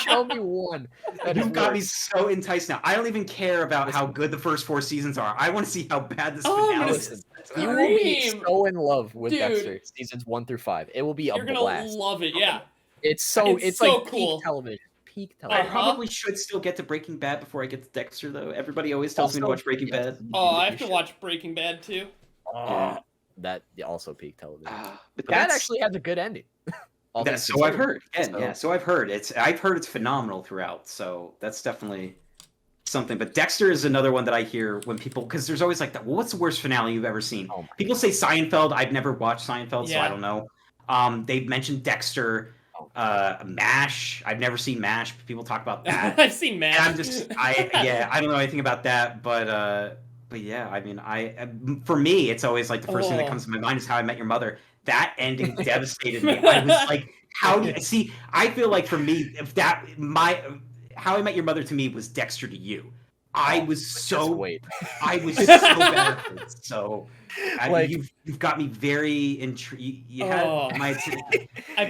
Show me one. You've got me so enticed now. I don't even care about how good the first 4 seasons are. I want to see how bad this finale is. You will be so in love with Dexter seasons 1 through 5. It will be a blast. You're gonna love it. Yeah. It's so like cool. Peak television. I probably should still get to Breaking Bad before I get to Dexter, though. Everybody always tells me to watch Breaking Bad. Oh, I have to watch Breaking Bad too. That also peak television. But that actually has a good ending. So I've heard. So I've heard. I've heard it's phenomenal throughout. So that's definitely something. But Dexter is another one that I hear when people, because there's always like that. Well, what's the worst finale you've ever seen? People say Seinfeld. I've never watched Seinfeld, so I don't know. They've mentioned Dexter. MASH. I've never seen MASH. People talk about that. I've seen MASH. And I don't know anything about that, but yeah, I mean, for me, it's always like the first thing that comes to my mind is How I Met Your Mother. That ending devastated me. I was like, I feel like for me, How I Met Your Mother to me was Dexter to you. I was so bad at it. So you've got me very intrigued. You had my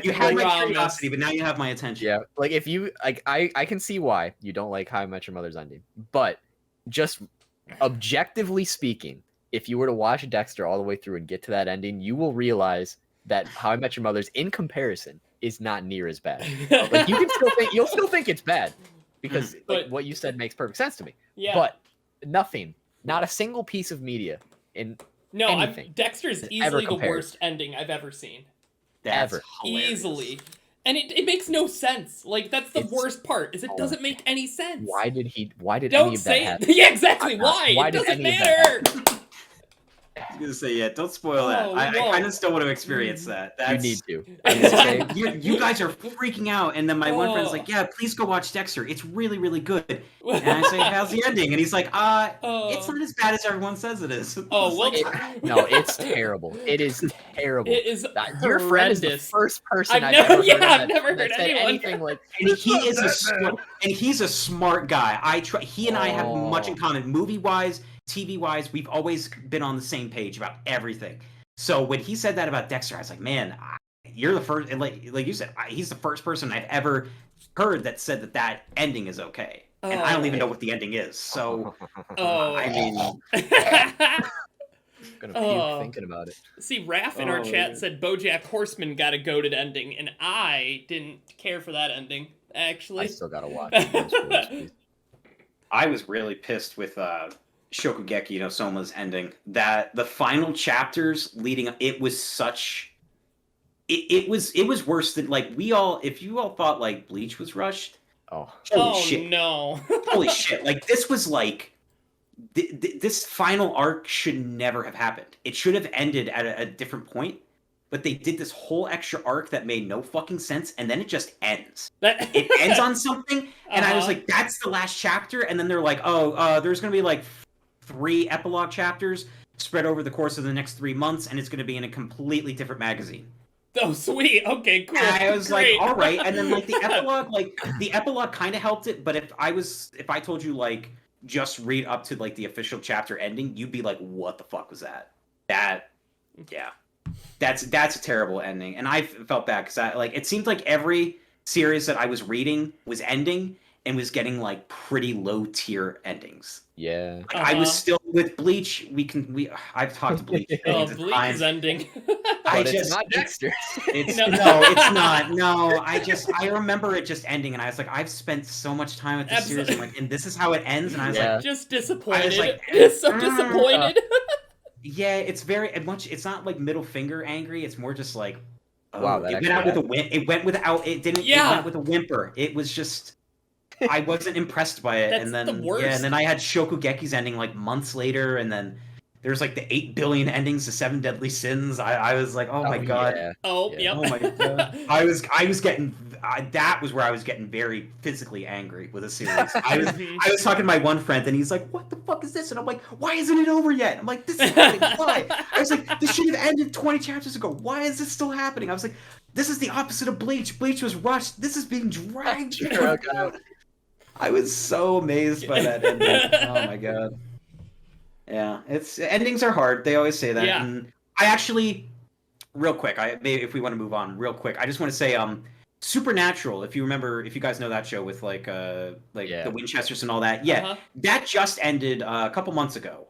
curiosity, but now you have my attention. Yeah, like if you like, I can see why you don't like How I Met Your Mother's ending, but just objectively speaking, if you were to watch Dexter all the way through and get to that ending, you will realize that How I Met Your Mother's, in comparison, is not near as bad. Like you'll still think it's bad. Because what you said makes perfect sense to me. Yeah. But not a single piece of media Dexter's easily the worst ending I've ever seen. Ever. Easily. And it makes no sense. Like, that's the worst part, is it doesn't make any sense. Why did Don't any of that happen? Yeah, exactly. Why? It doesn't matter. I was gonna say, don't spoil that. I kind of still want to experience that. You need to. You guys are freaking out, and then my one friend's like, "Yeah, please go watch Dexter. It's really, really good." And I say, "How's the ending?" And he's like, "It's not as bad as everyone says it is." No, it's terrible. It is terrible. It is your friend is the first person I've never heard anything like. And he's a smart guy. He and I have much in common, movie-wise. TV-wise, we've always been on the same page about everything. So when he said that about Dexter, I was like, man, you're the first, like you said, he's the first person I've ever heard that said that ending is okay. And I don't even know what the ending is. So, I mean... gonna puke thinking about it. See, Raph in our chat said BoJack Horseman got a goated ending, and I didn't care for that ending, actually. I still gotta watch it. I was really pissed with... Shokugeki no Soma's ending, that the final chapters leading up, it was such, it was worse than, like, if you all thought like Bleach was rushed, holy shit. No. Holy shit, like this was like this final arc should never have happened. It should have ended at a different point, but they did this whole extra arc that made no fucking sense, and then it just ends. It ends on something, and I was like, that's the last chapter, and then they're like, there's gonna be like 3 epilogue chapters spread over the course of the next 3 months, and it's going to be in a completely different magazine. Oh, sweet. Okay, cool. And I was Great. like, all right. And then like the epilogue kind of helped it, but if I told you like just read up to like the official chapter ending, you'd be like, what the fuck was that? That's a terrible ending. And I felt bad because it seemed like every series that I was reading was ending and was getting like pretty low tier endings. Yeah. I was still with Bleach. I've talked to Bleach. Bleach is ending. It's not Dexter. It's not. No, I remember it just ending, and I was like, I've spent so much time with this series, and this is how it ends, and I was like, just disappointed. So disappointed. Yeah, it's very much. It's not like middle finger angry. It's more just like, wow, it went out with a win. It went without. It didn't. Yeah. It went with a whimper. It was just. I wasn't impressed by it, and then and then I had Shokugeki's ending like months later, and then there's like the 8 billion endings to 7 Deadly Sins. I was like, oh my god. Yeah. Oh, yeah. Oh my god. I was getting that was where I was getting very physically angry with a series. I was talking to my one friend, and he's like, "What the fuck is this?" And I'm like, "Why isn't it over yet?" I'm like, "This is happening. Why?" I was like, "This should have ended 20 chapters ago. Why is this still happening?" I was like, "This is the opposite of Bleach. Bleach was rushed. This is being dragged out." I was so amazed by that ending. Oh my god. Yeah, endings are hard. They always say that. Yeah. And I actually, real quick, maybe if we want to move on real quick, I just want to say, Supernatural. If you guys know that show with the Winchesters and all that, that just ended a couple months ago.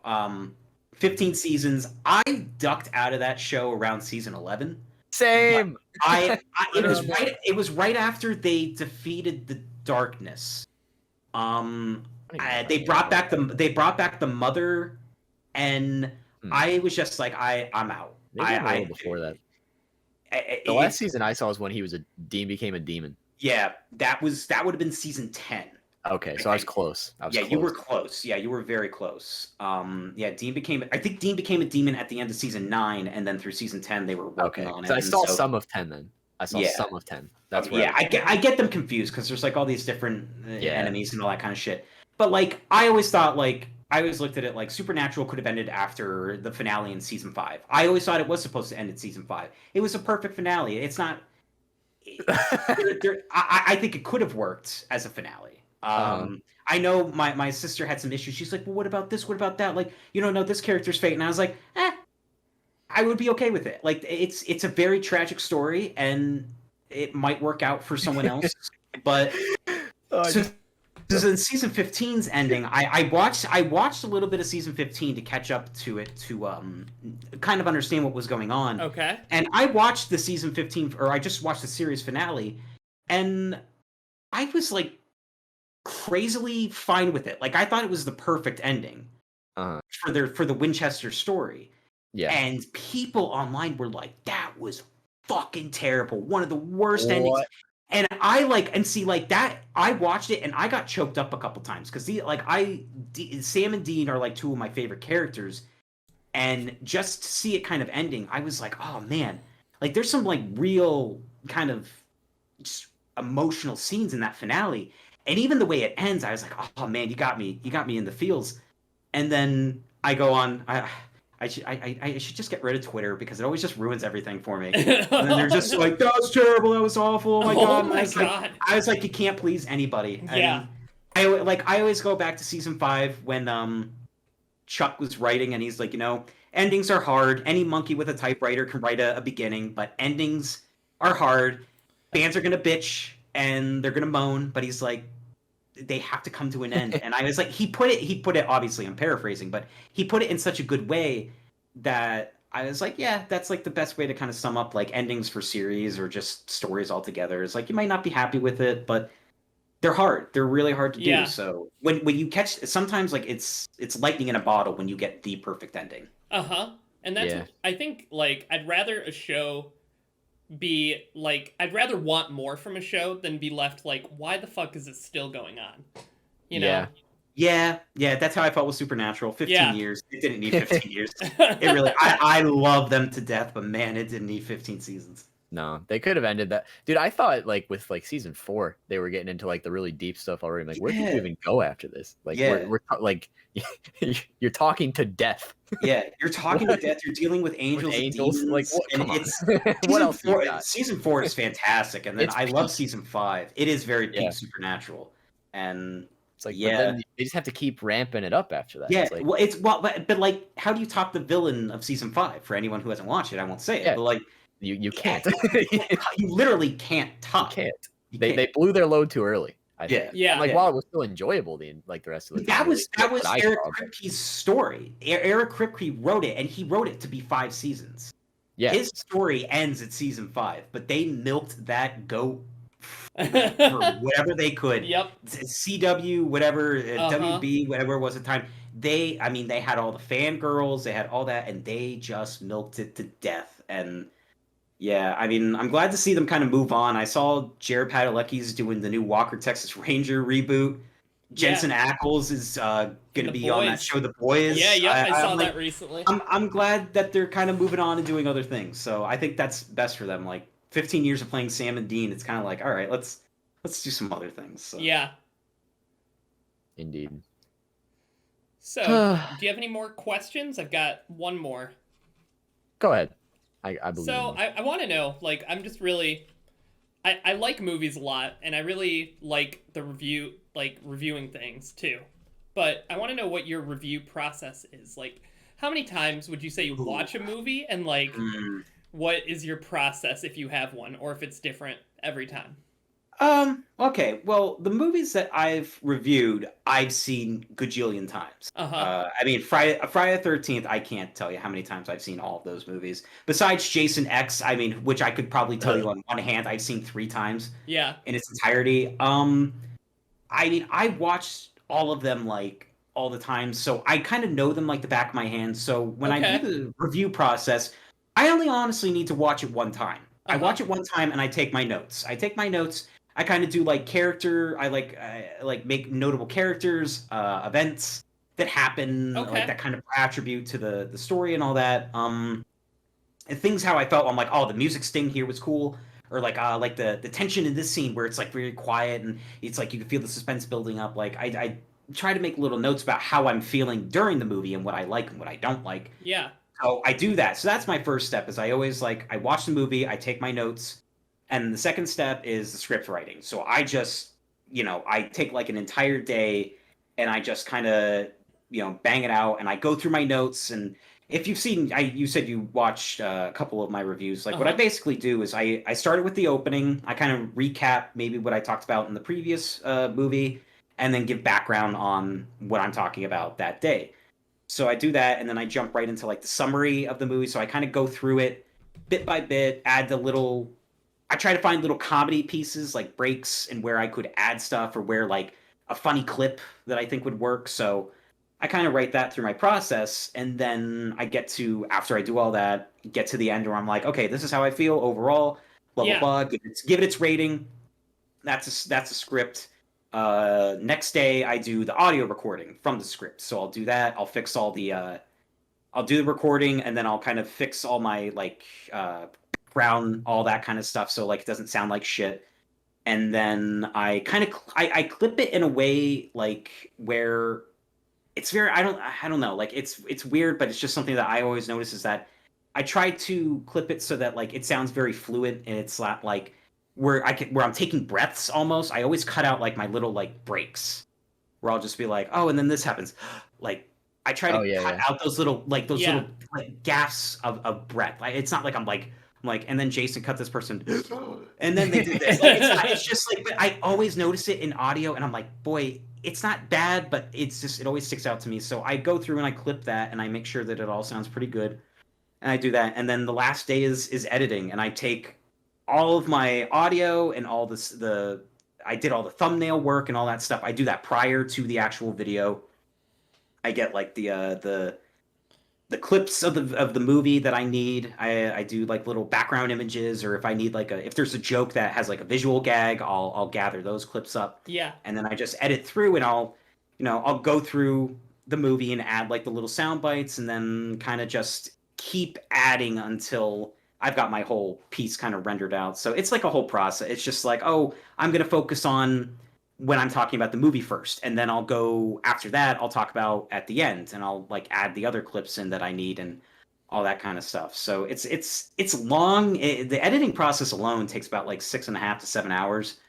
15 seasons. I ducked out of that show around season 11. Same. It was right after they defeated the Darkness. They brought back the mother, and I was just like, I'm out. Maybe before that. The last season I saw was when Dean became a demon. Yeah, that would have been season 10. Okay, so I was close. You were close. Yeah, you were very close. Dean became a demon at the end of season 9, and then through season 10 they were working on it. So I saw some of 10 then. I saw some of 10. That's where I get them confused because there's like all these different enemies and all that kind of shit. But like I always looked at it like Supernatural could have ended after the finale in season 5. I always thought it was supposed to end at season 5. It was a perfect finale. It's not. I think it could have worked as a finale. I know my sister had some issues. She's like, well, what about this? What about that? Like, no, this character's fate. And I was like, I would be okay with it. Like, it's a very tragic story, and it might work out for someone else. But since season 15's ending, I watched a little bit of season 15 to catch up to it to kind of understand what was going on. Okay. And I watched the season 15, or I just watched the series finale, and I was like crazily fine with it. Like I thought it was the perfect ending for the Winchester story. Yeah. And people online were like, that was fucking terrible. One of the worst endings. And I watched it and I got choked up a couple times because Sam and Dean are like two of my favorite characters. And just to see it kind of ending, I was like, oh man, like there's some like real kind of just emotional scenes in that finale. And even the way it ends, I was like, oh man, you got me in the feels. And then I go on, I should just get rid of Twitter because it always just ruins everything for me. And then they're just like, that was terrible, that was awful, oh my god. I was like, you can't please anybody. Yeah. And I always go back to season 5 when Chuck was writing and he's like, endings are hard. Any monkey with a typewriter can write a beginning, but endings are hard. Fans are gonna bitch and they're gonna moan, but he's like, they have to come to an end. And I was like, he put it, obviously I'm paraphrasing, but he put it in such a good way that I was like, yeah, that's like the best way to kind of sum up like endings for series or just stories altogether. It's like, you might not be happy with it, but they're hard. They're really hard to do. So when you catch, sometimes like it's lightning in a bottle when you get the perfect ending. And that's, I think like, I'd rather a show be like, I'd rather want more from a show than be left like, why the fuck is it still going on? You know? Yeah, that's how I felt with Supernatural. 15 years. It didn't need 15 years. It really, I love them to death, but man, it didn't need 15 seasons. No, they could have ended that. Dude, I thought like with like season 4, they were getting into like the really deep stuff already. I'm like, where could you even go after this? Like, we're like, you're talking to death. Yeah, you're talking to death. You're dealing with angels and demons. Like, and it's what else? Season 4 is fantastic, and then I love season 5. It is very peak supernatural, and it's like, but then they just have to keep ramping it up after that. Yeah, it's like, but like, how do you top the villain of season 5? For anyone who hasn't watched it, I won't say it, but like, you can't. You literally can't top. You can't. They blew their load too early. I think. Yeah. While it was still enjoyable, the rest of the time. That was Eric Kripke's story. Eric Kripke wrote it, and he wrote it to be 5 seasons. Yeah. His story ends at season 5, but they milked that goat for whatever they could. Yep. CW, whatever, WB, whatever it was at the time. They had all the fangirls, they had all that, and they just milked it to death. And yeah, I mean, I'm glad to see them kind of move on. I saw Jared Padalecki's doing the new Walker Texas Ranger reboot. Jensen Ackles is going to be on that show, The Boys. Yeah, I saw that recently. I'm glad that they're kind of moving on and doing other things. So I think that's best for them. Like 15 years of playing Sam and Dean, it's kind of like, all right, let's do some other things. So. Yeah. Indeed. So, do you have any more questions? I've got one more. Go ahead. I believe. So I want to know, like, I'm just really, I like movies a lot, and I really like reviewing things too. But I want to know what your review process is. Like, how many times would you say you watch a movie, and like, what is your process if you have one, or if it's different every time? Okay. Well, the movies that I've reviewed, I've seen gajillion times. I mean, Friday the 13th, I can't tell you how many times I've seen all of those movies. Besides Jason X, I mean, which I could probably tell you on one hand, I've seen 3 times. Yeah. In its entirety. I mean, I watched all of them like all the time, so I kind of know them like the back of my hand. So when I do the review process, I only honestly need to watch it one time. I watch it one time and I take my notes. I kind of do like character. I like make notable characters, events that happen, like that kind of attribute to the story and all that. And things how I felt. I'm like, oh, the music sting here was cool, or like the tension in this scene where it's like very quiet and it's like you can feel the suspense building up. Like I try to make little notes about how I'm feeling during the movie and what I like and what I don't like. Yeah. So I do that. So that's my first step. Is I always I watch the movie, I take my notes. And the second step is the script writing. So I just, I take like an entire day and I just kind of, bang it out and I go through my notes. And if you've seen, you said you watched a couple of my reviews. Like what I basically do is I started with the opening. I kind of recap maybe what I talked about in the previous movie and then give background on what I'm talking about that day. So I do that and then I jump right into like the summary of the movie. So I kind of go through it bit by bit, I try to find little comedy pieces like breaks and where I could add stuff or where like a funny clip that I think would work. So I kind of write that through my process. And then I get to, after I do all that, get to the end where I'm like, okay, this is how I feel overall, blah, blah, blah. Give it its rating. That's a script. Next day I do the audio recording from the script. So I'll do that. I'll fix all the, I'll do the recording and then I'll kind of fix all my background, all that kind of stuff, so like it doesn't sound like shit. And then I kind of I clip it in a way like where it's very I don't know, like it's weird, but it's just something that I always notice is that I try to clip it so that like it sounds very fluid and it's not like where I'm taking breaths almost. I always cut out like my little like breaks where I'll just be like, oh, and then this happens. Like I try to cut out those little little like gaps of breath. Like it's not like I'm like, and then Jason cut this person, and then they did this. Like, it's just like, but I always notice it in audio, and I'm like, boy, it's not bad, but it's just, it always sticks out to me. So I go through and I clip that, and I make sure that it all sounds pretty good, and I do that. And then the last day is editing, and I take all of my audio and all this, I did all the thumbnail work and all that stuff. I do that prior to the actual video. I get like the clips of the movie that I need. I do like little background images, or if I need if there's a joke that has like a visual gag, I'll gather those clips up. Yeah. And then I just edit through and I'll go through the movie and add like the little sound bites and then kind of just keep adding until I've got my whole piece kind of rendered out. So it's like a whole process. It's just like, oh, I'm going to focus on when I'm talking about the movie first, and then I'll go after that. I'll talk about at the end, and I'll like add the other clips in that I need and all that kind of stuff. So it's long. The editing process alone takes about like 6.5 to 7 hours,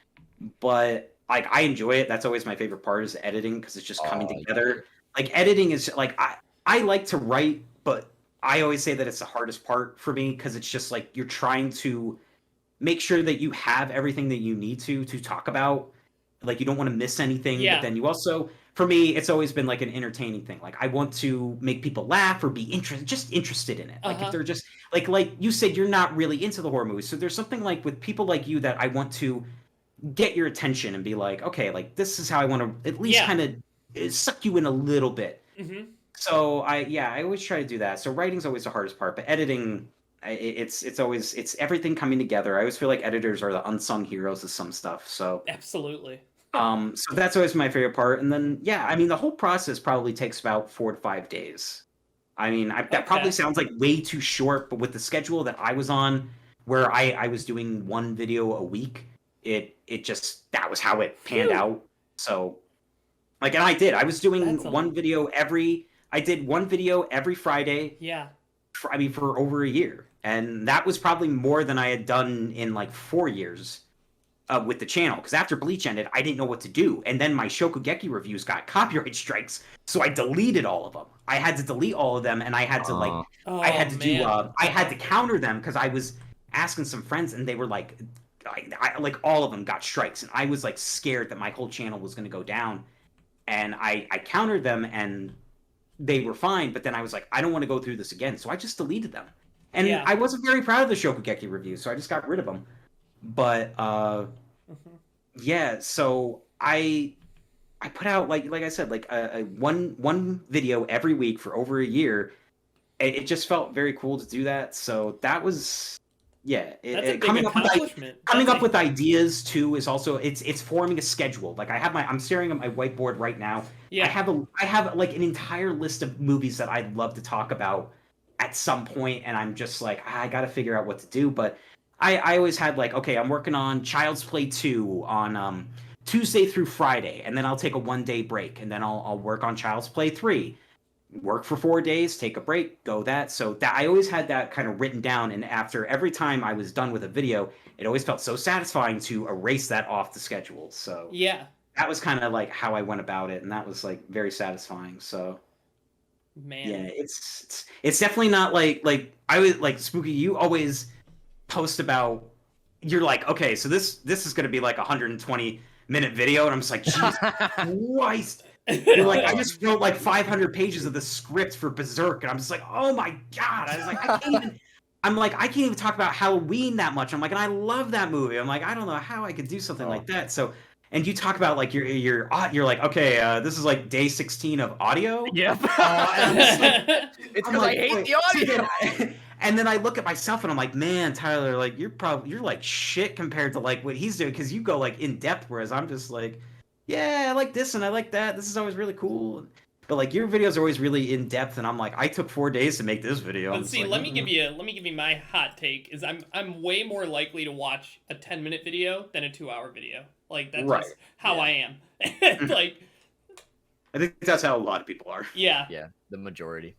but like I enjoy it. That's always my favorite part is editing because it's just coming together. Like editing is like I like to write, but I always say that it's the hardest part for me because it's just like you're trying to make sure that you have everything that you need to talk about. Like you don't want to miss anything, but then you also, for me, it's always been like an entertaining thing. Like I want to make people laugh or be interested in it. Like if they're just like you said, you're not really into the horror movies. So there's something like with people like you that I want to get your attention and be like, okay, like this is how I want to at least kind of suck you in a little bit. So I always try to do that. So writing's always the hardest part, but editing, it's always everything coming together. I always feel like editors are the unsung heroes of some stuff. So absolutely. So that's always my favorite part. And then I mean the whole process probably takes about 4 to 5 days. I mean that probably sounds like way too short, but with the schedule that I was on, where I was doing one video a week, it just that was how it panned out. So like, and I was doing one video every Friday. Yeah. For over a year. And that was probably more than I had done in like 4 years with the channel. Because after Bleach ended, I didn't know what to do. And then my Shokugeki reviews got copyright strikes. So I deleted all of them. I had to delete all of them. And I had to I had to counter them because I was asking some friends and they were like, like all of them got strikes. And I was like scared that my whole channel was going to go down. And I countered them and they were fine, but then I was like, I don't want to go through this again, so I just deleted them. And I wasn't very proud of the Shokugeki reviews, so I just got rid of them. But so I put out like I said, like a one video every week for over a year. It just felt very cool to do that. So that was coming up with ideas too is also it's forming a schedule. Like I'm staring at my whiteboard right now. I have like an entire list of movies that I'd love to talk about at some point, and I'm just like I got to figure out what to do. But I always had like, okay, I'm working on Child's Play 2 on Tuesday through Friday, and then I'll take a 1-day break, and then I'll work on Child's Play 3. Work for 4 days, take a break, go that. So that I always had that kind of written down, and after every time I was done with a video, it always felt so satisfying to erase that off the schedule. So that was kind of like how I went about it, and that was like very satisfying. So it's definitely not like I was like Spooky. You always post about you're like, okay, so this is going to be like a 120-minute video, and I'm just like, Jesus Christ. You're like, I just wrote like 500 pages of the script for Berserk, and I'm just like, oh my god! I was like, I can't even talk about Halloween that much. I'm like, and I love that movie. I'm like, I don't know how I could do something like that. So, and you talk about like you're like, okay, this is like day 16 of audio. Yep. It's because I hate the audio. And then I look at myself and I'm like, man, Tyler, like you're like shit compared to like what he's doing, because you go like in depth, whereas I'm just like, yeah, I like this and I like that. This is always really cool. But like your videos are always really in depth, and I'm like, I took 4 days to make this video. But see, let me give you my hot take. Is I'm way more likely to watch a 10-minute video than a 2-hour video. Like that's just how I am. Like, I think that's how a lot of people are. Yeah. Yeah, the majority.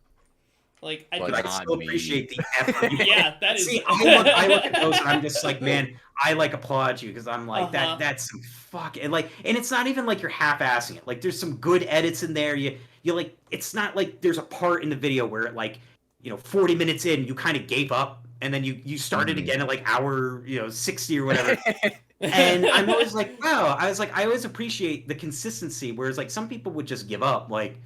Like I still appreciate the effort. Yeah, that is. See, I look at those and I'm just like, man, I like applaud you, because I'm like that's some and it's not even like you're half-assing it. Like there's some good edits in there. You like, it's not like there's a part in the video where like 40 minutes in you kind of gave up, and then you started again at like hour 60 or whatever. And I'm always like, wow. I was like, I always appreciate the consistency, whereas like some people would just give up. Like.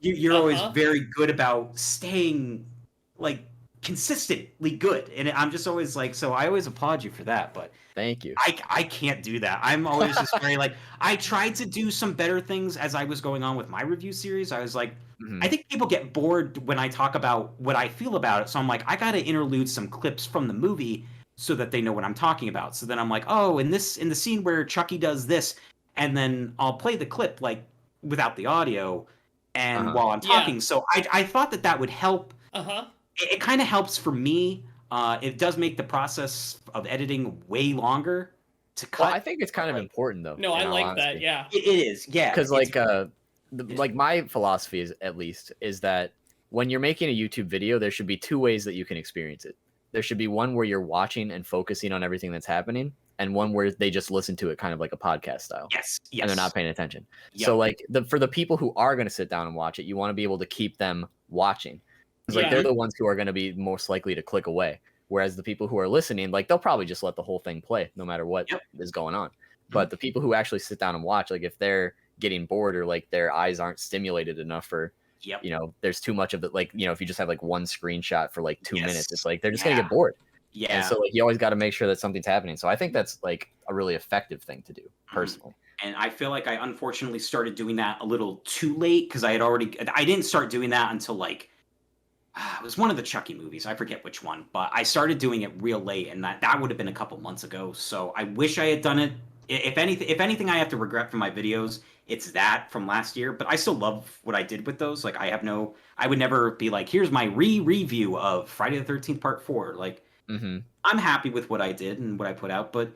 You're always very good about staying like consistently good, and I'm just always like, so I always applaud you for that. But thank you. I can't do that. I'm always just very like, I tried to do some better things as I was going on with my review series. I was like, I think people get bored when I talk about what I feel about it, so I'm like, I got to interlude some clips from the movie so that they know what I'm talking about. So then I'm like, oh, in the scene where Chucky does this, and then I'll play the clip like without the audio. And while I'm talking, so I thought that would help. It kind of helps for me It does make the process of editing way longer to cut. Well, I think it's kind of important though. No, I like that. Yeah, it is. Yeah, because like my philosophy is at least is that when you're making a YouTube video, there should be two ways that you can experience it. There should be one where you're watching and focusing on everything that's happening, and one where they just listen to it kind of like a podcast style. Yes. And they're not paying attention. Yep. So like for the people who are going to sit down and watch it, you want to be able to keep them watching. Because like they're the ones who are going to be most likely to click away. Whereas the people who are listening, like they'll probably just let the whole thing play no matter what is going on. But the people who actually sit down and watch, like if they're getting bored or like their eyes aren't stimulated enough for, you know, there's too much of it. Like, you know, if you just have like one screenshot for like 2 minutes, it's like they're just going to get bored. Yeah. And so like you always got to make sure that something's happening. So I think that's like a really effective thing to do personally. And I feel like I unfortunately started doing that a little too late because I didn't start doing that until like, it was one of the Chucky movies. I forget which one, but I started doing it real late, and that would have been a couple months ago. So I wish I had done it. If anything I have to regret from my videos, it's that from last year. But I still love what I did with those. Like I would never be like, here's my review of Friday the 13th Part 4. Like I'm happy with what I did and what I put out, but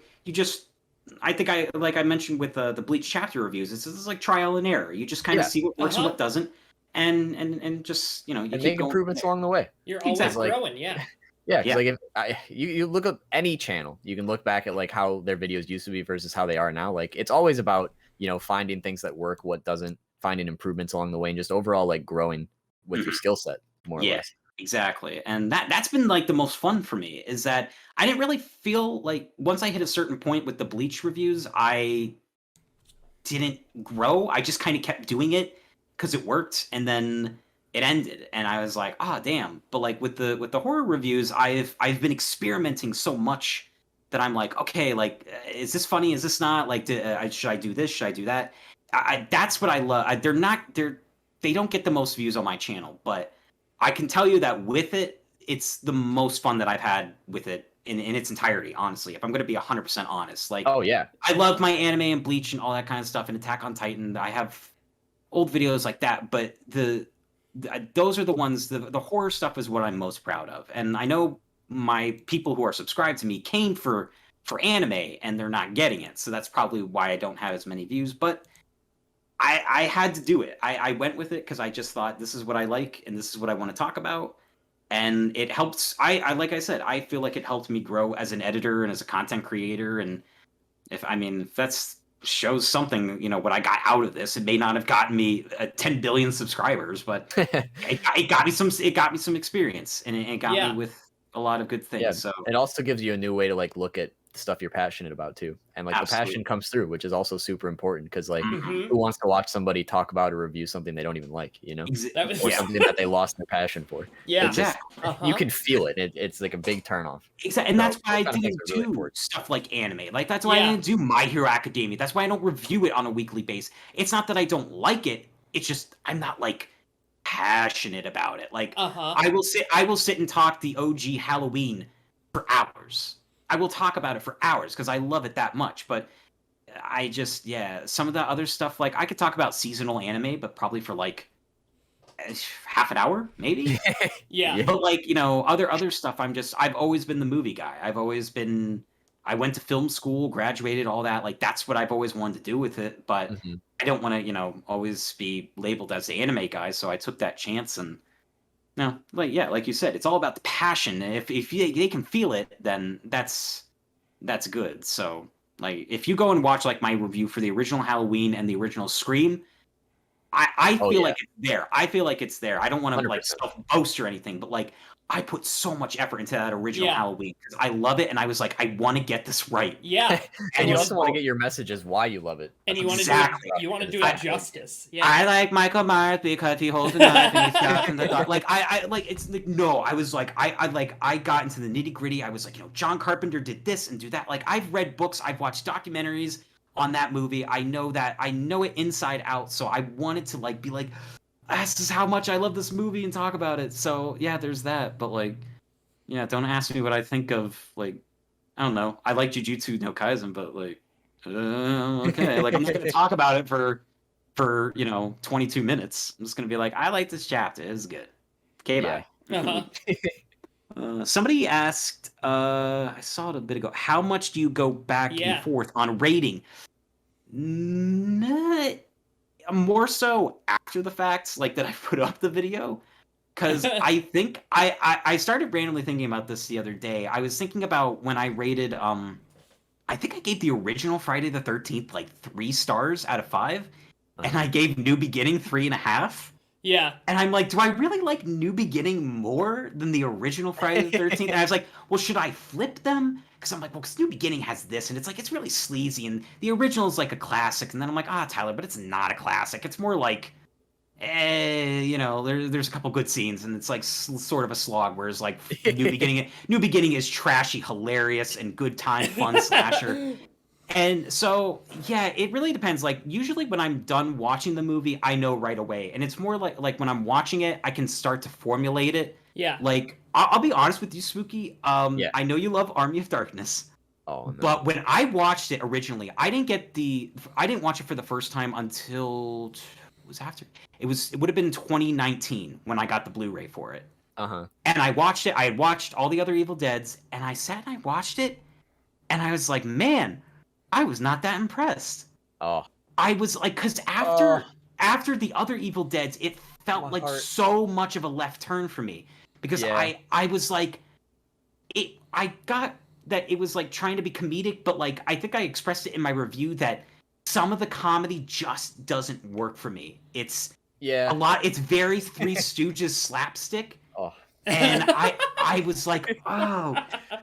I think I mentioned with the Bleach chapter reviews, this is like trial and error. You just kind of see what works and what doesn't. And just, you know, you keep make improvements along the way. You're always growing, yeah. Yeah, because like if you look at any channel, you can look back at like how their videos used to be versus how they are now. Like it's always about, you know, finding things that work, what doesn't, finding improvements along the way, and just overall like growing with your skill set more or less. Exactly. And that's been like the most fun for me is that I didn't really feel like once I hit a certain point with the Bleach reviews, I didn't grow. I just kind of kept doing it because it worked, and then it ended, and I was like, "Ah, damn!" But like with the horror reviews, I've been experimenting so much that I'm like, okay, like, is this funny? Is this not? Like, should I do this? Should I do that? That's what I love. They don't get the most views on my channel, but I can tell you that with it, it's the most fun that I've had with it in its entirety. Honestly, if I'm going to be 100% honest, like, I love my anime and Bleach and all that kind of stuff, and Attack on Titan. I have old videos like that, but those are the ones. The horror stuff is what I'm most proud of, and I know my people who are subscribed to me came for anime, and they're not getting it, so that's probably why I don't have as many views. But I had to do it. I went with it because I just thought this is what I like, and this is what I want to talk about, and it helps. I like I said, I feel like it helped me grow as an editor and as a content creator, and if that's shows something, you know, what I got out of this. It may not have gotten me 10 billion subscribers, but it got me some experience, and it got me with a lot of good things. So it also gives you a new way to like look at stuff you're passionate about too, and like the passion comes through, which is also super important because like who wants to watch somebody talk about or review something they don't even like, you know, or something that they lost their passion for. You can feel it. It's like a big turnoff. Exactly. And that's why I didn't do stuff like anime. Like that's why I didn't do My Hero Academia. That's why I don't review it on a weekly basis. It's not that I don't like it, it's just I'm not like passionate about it. Like I will sit and talk the OG Halloween for hours. I will talk about it for hours because I love it that much. But I just, some of the other stuff, like I could talk about seasonal anime, but probably for like half an hour, maybe. But like, you know, other stuff, I've always been the movie guy. I went to film school, graduated, all that. Like that's what I've always wanted to do with it. But I don't want to, you know, always be labeled as the anime guy. So I took that chance and. No, like you said, it's all about the passion. If they can feel it, then that's good. So, like, if you go and watch like my review for the original Halloween and the original Scream, I feel like it's there. I feel like it's there. I don't want to like self-boast or anything, but like I put so much effort into that original Halloween because I love it, and I was like, I want to get this right. And you also want to get your messages why you love it, and you want to do it justice. I like Michael Myers because he holds a knife and he's stuck in the dark. Like I like it's like no, I was like I got into the nitty gritty. I was like, you know, John Carpenter did this and do that. Like I've read books, I've watched documentaries on that movie. I know it inside out. So I wanted to like be like. This is how much I love this movie and talk about it. So yeah, there's that. But like, don't ask me what I think of like, I don't know. I like Jujutsu no Kaisen, but like, okay, like I'm not gonna talk about it for 22 minutes. I'm just gonna be like, I like this chapter. It's good. Okay, bye. Somebody asked, I saw it a bit ago, how much do you go back and forth on rating? More so after the facts, like that I put up the video. Because I think I started randomly thinking about this the other day. I was thinking about when I rated, I think I gave the original Friday the 13th like 3 stars out of 5. And I gave New Beginning 3.5. Yeah. And I'm like, do I really like New Beginning more than the original Friday the 13th? And I was like, well, should I flip them? Because I'm like, well, because New Beginning has this, and it's like, it's really sleazy, and the original is like a classic. And then I'm like, Tyler, but it's not a classic. It's more like, there's a couple good scenes, and it's like sort of a slog. Whereas like New Beginning is trashy, hilarious, and good time, fun slasher. And so, yeah, it really depends. Like, usually when I'm done watching the movie, I know right away. And it's more like when I'm watching it, I can start to formulate it. Yeah. Like, I'll be honest with you, Spooky. I know you love Army of Darkness. Oh, no. But when I watched it originally, I didn't watch it for the first time until it would have been 2019 when I got the Blu-ray for it. Uh-huh. And I watched it. I had watched all the other Evil Deads, and I sat and I watched it, and I was like, man, I was not that impressed. Oh. I was like, because after the other Evil Deads, it felt like so much of a left turn for me. Because I was like, I got that it was like trying to be comedic, but like I think I expressed it in my review that some of the comedy just doesn't work for me. It's it's very Three Stooges slapstick. Oh. And I was like, oh,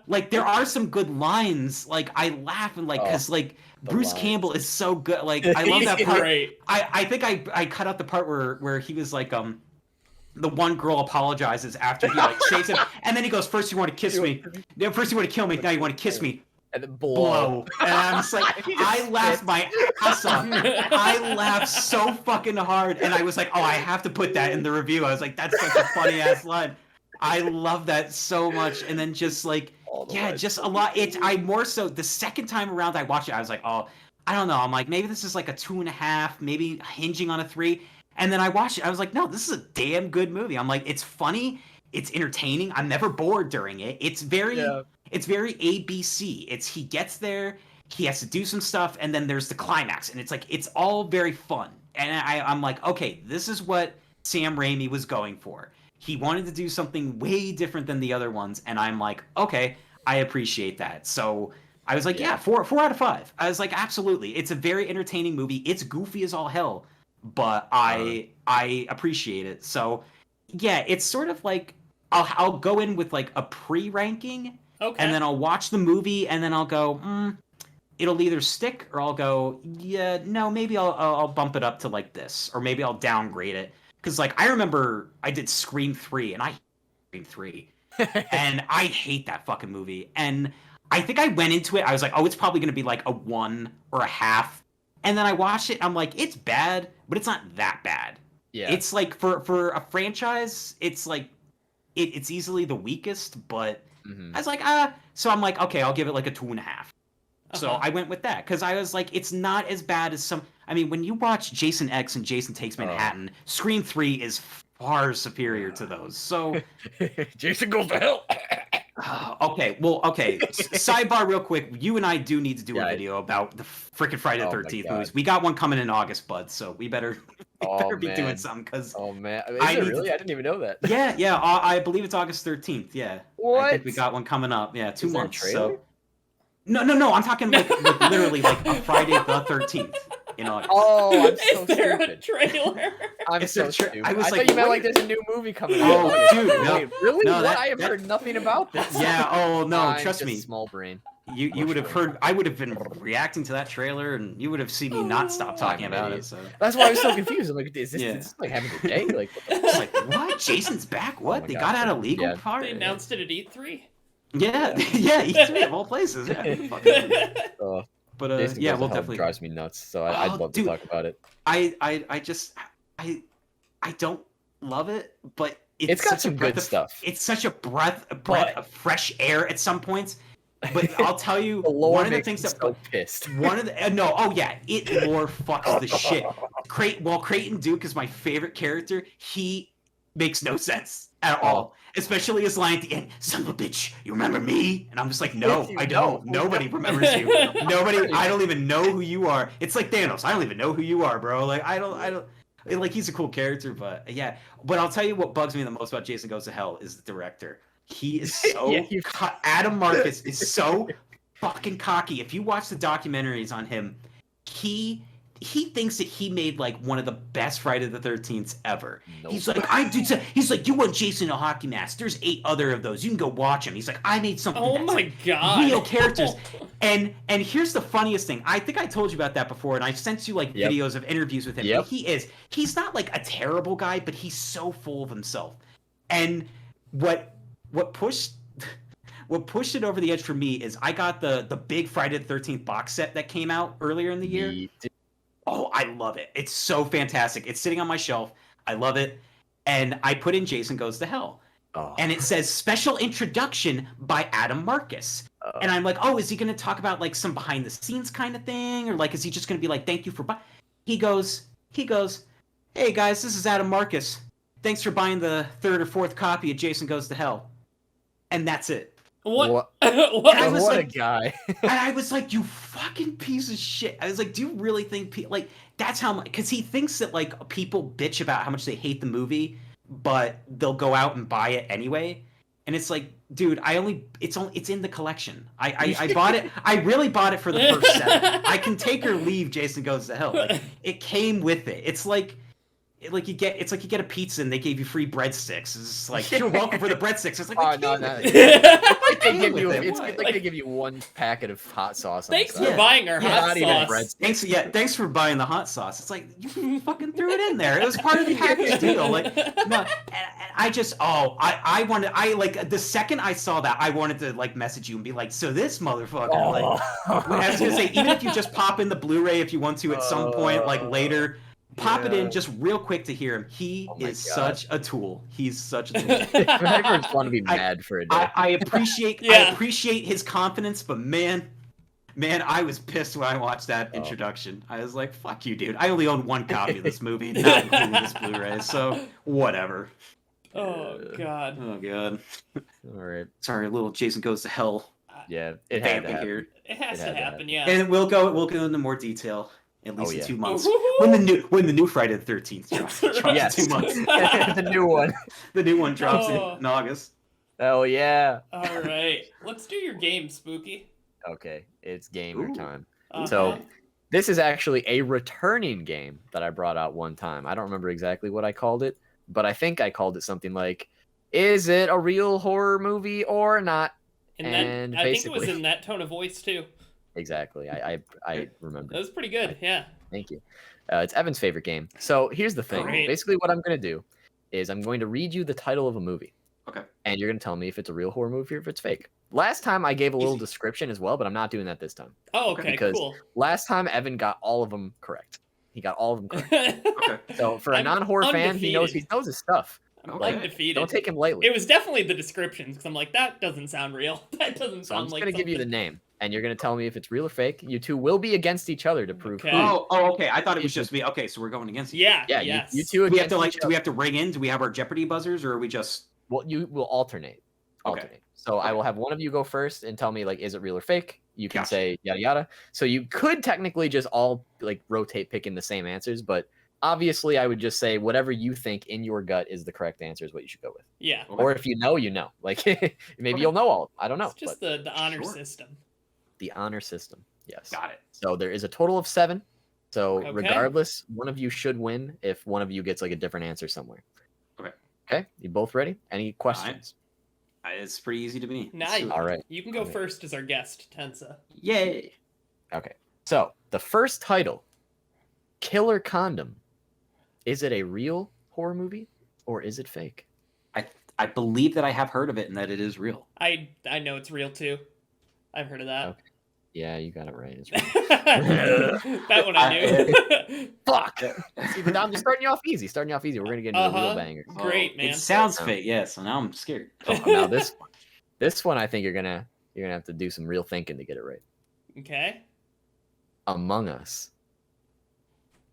like there are some good lines. Like I laugh and like, cause like Bruce Campbell is so good. Like I love that part. I think I cut out the part where he was like, the one girl apologizes after he like shakes him, and then he goes, first you want to kiss me, first you want to kill me, now you want to kiss me. And then blow. And I'm just like, I laughed my ass off. I laughed so fucking hard, and I was like, oh, I have to put that in the review. I was like, that's such a funny ass line. I love that so much. And then just like, just a lot. I more so the second time around I watched it, I was like, oh, I don't know. I'm like, maybe this is like a 2.5, maybe hinging on a 3. And then I watched it. I was like, no, this is a damn good movie. I'm like, it's funny. It's entertaining. I'm never bored during it. It's very ABC. He gets there, he has to do some stuff, and then there's the climax. And it's like, it's all very fun. And I'm like, okay, this is what Sam Raimi was going for. He wanted to do something way different than the other ones. And I'm like, okay, I appreciate that. So I was like, 4 out of 5. I was like, absolutely. It's a very entertaining movie. It's goofy as all hell, but I appreciate it. So yeah, it's sort of like I'll go in with like a pre-ranking, and then I'll watch the movie, and then I'll go, it'll either stick, or I'll go, maybe I'll bump it up to like this, or maybe I'll downgrade it. Because like I remember I did Scream 3, and I hate Scream 3, and I hate that fucking movie. And I think I went into it, I was like, oh, it's probably going to be like a 1 or a half. And then I watched it, I'm like, it's bad, but it's not that bad. Yeah. It's like for a franchise, it's like it's easily the weakest, but I was like, so I'm like, okay, I'll give it like a 2.5. So I went with that because I was like, it's not as bad as some. I mean, when you watch Jason X and Jason Takes Manhattan, Scream 3 is far superior to those. So Jason goes to hell. Okay. Sidebar real quick. You and I do need to do a video about the freaking Friday the 13th movies. We got one coming in August, bud. So we better be doing something because. Oh man, I didn't even know that. Yeah. I believe it's August 13th. Yeah. What? I think we got one coming up. Yeah, 2 months. So. No. I'm talking like literally like a Friday the 13th. In August. Oh, I'm so Is there stupid. a trailer? I'm so stupid. I thought you meant like there's a new movie coming out. Oh, dude, no. Wait, really? No, I have heard nothing about this. Yeah. Oh no, trust me. Small brain. You would have heard. I would have been reacting to that trailer, and you would have seen me not stop talking about it. So that's why I was so confused. I'm like, is this like having a day? Like, like what? Jason's back? What? They got out a legal part? They announced it at E3. Yeah, E3 of all places. Yeah. But we'll definitely drives me nuts. So I'd love to talk about it. I don't love it, but it's got some good stuff. It's such a breath of fresh air at some points. But I'll tell you, one of the things that so pissed. It lore fucks the shit. Creighton Duke is my favorite character. He makes no sense at all. Especially his line at the end, "Son of a bitch, you remember me?" And I'm just like, no, I don't. Nobody remembers you. Nobody. I don't even know who you are. It's like Thanos. I don't even know who you are, bro. Like I don't. Like he's a cool character, but yeah. But I'll tell you what bugs me the most about Jason Goes to Hell is the director. He is so Adam Marcus is so fucking cocky. If you watch the documentaries on him, he thinks that he made like one of the best Friday the 13th ever. Nope. He's like, he's like, you want Jason in a hockey mask? There's 8 other of those. You can go watch them. He's like, I made something. Oh that's my like god, real characters. And here's the funniest thing. I think I told you about that before, and I've sent you like videos of interviews with him. Yep. He's not like a terrible guy, but he's so full of himself. And what pushed it over the edge for me is I got the big Friday the 13th box set that came out earlier in the year. Oh, I love it. It's so fantastic. It's sitting on my shelf. I love it. And I put in Jason Goes to Hell. Oh. And it says special introduction by Adam Marcus. And I'm like, oh, is he going to talk about like some behind the scenes kind of thing? Or like, is he just going to be like, thank you for buying? He goes, hey guys, this is Adam Marcus. Thanks for buying the 3rd or 4th copy of Jason Goes to Hell. And that's it. What? What like, a guy. And I was like, you fucking piece of shit. I was like, do you really think like that's how much? Because he thinks that like people bitch about how much they hate the movie, but they'll go out and buy it anyway. And it's like, dude, it's in the collection. I bought it. I really bought it for the first 7. I can take or leave Jason Goes to Hell. Like it came with it. It's like you get a pizza and they gave you free breadsticks. It's like you're welcome for the breadsticks. It's like no. It's like they give you 1 packet of hot sauce. Thanks for buying our hot sauce. Thanks for buying the hot sauce. It's like you fucking threw it in there. It was part of the package deal. Like no, I like the second I saw that, I wanted to like message you and be like, so this motherfucker. Like I was gonna say, even if you just pop in the Blu-ray if you want to at some point, like later. Pop it in just real quick to hear him. He is such a tool. He's such a tool. I just want to be mad for a day. I appreciate his confidence, but man, I was pissed when I watched that introduction. I was like, fuck you, dude. I only own 1 copy of this movie, not including this Blu-ray, so whatever. Oh, God. Oh, God. All right. Sorry, a little Jason Goes to Hell. Yeah, it had to happen. Here. It has to happen, yeah. And we'll go into more detail. At least in 2 months. When the new Friday the 13th drops in 2 months. The new one. The new one drops in August. Oh yeah. All right. Let's do your game, Spooky. Okay, it's gamer time. So this is actually a returning game that I brought out one time. I don't remember exactly what I called it, but I think I called it something like, is it a real horror movie or not? And I think it was in that tone of voice too. Exactly. I remember. That was pretty good. Yeah. Thank you. It's Evan's favorite game. So here's the thing. Great. Basically, what I'm going to do is I'm going to read you the title of a movie. Okay. And you're going to tell me if it's a real horror movie or if it's fake. Last time I gave a little description as well, but I'm not doing that this time. Oh, okay. Because cool. Last time Evan got all of them correct. He got all of them correct. Okay. So for a non-horror fan, he knows his stuff. I'm undefeated. Don't take him lightly. It was definitely the descriptions because I'm like, that doesn't sound real. That doesn't sound I'm like. I'm going to give you the name, and you're going to tell me if it's real or fake. You two will be against each other to prove. Okay. Okay. I thought it was just me. Okay, so we're going against. Yeah. Yes. You two. Do we have to ring in? Do we have our Jeopardy buzzers, or are we just? Well, you will alternate. Okay. So I will have one of you go first and tell me like, is it real or fake? You can say yada yada. So you could technically just all like rotate picking the same answers, but obviously I would just say whatever you think in your gut is the correct answer is what you should go with. Yeah. Or if you know, like maybe you'll know all. I don't know. It's just the honor system. The honor system. Yes. Got it. So there is a total of 7. So regardless, one of you should win if one of you gets like a different answer somewhere. Okay. You both ready? Any questions? It's pretty easy to me. Nice. All right. You can go first as our guest, Tensa. Yay. Okay. So the first title, Killer Condom. Is it a real horror movie or is it fake? I believe that I have heard of it and that it is real. I know it's real too. I've heard of that. Okay. Yeah, you got it right. It's real. That one I knew. Fuck. See, but I'm just starting you off easy. We're gonna get into the real bangers. Great, man. It sounds fake, yes. So now I'm scared. Now this one, I think you're gonna have to do some real thinking to get it right. Okay. Among Us.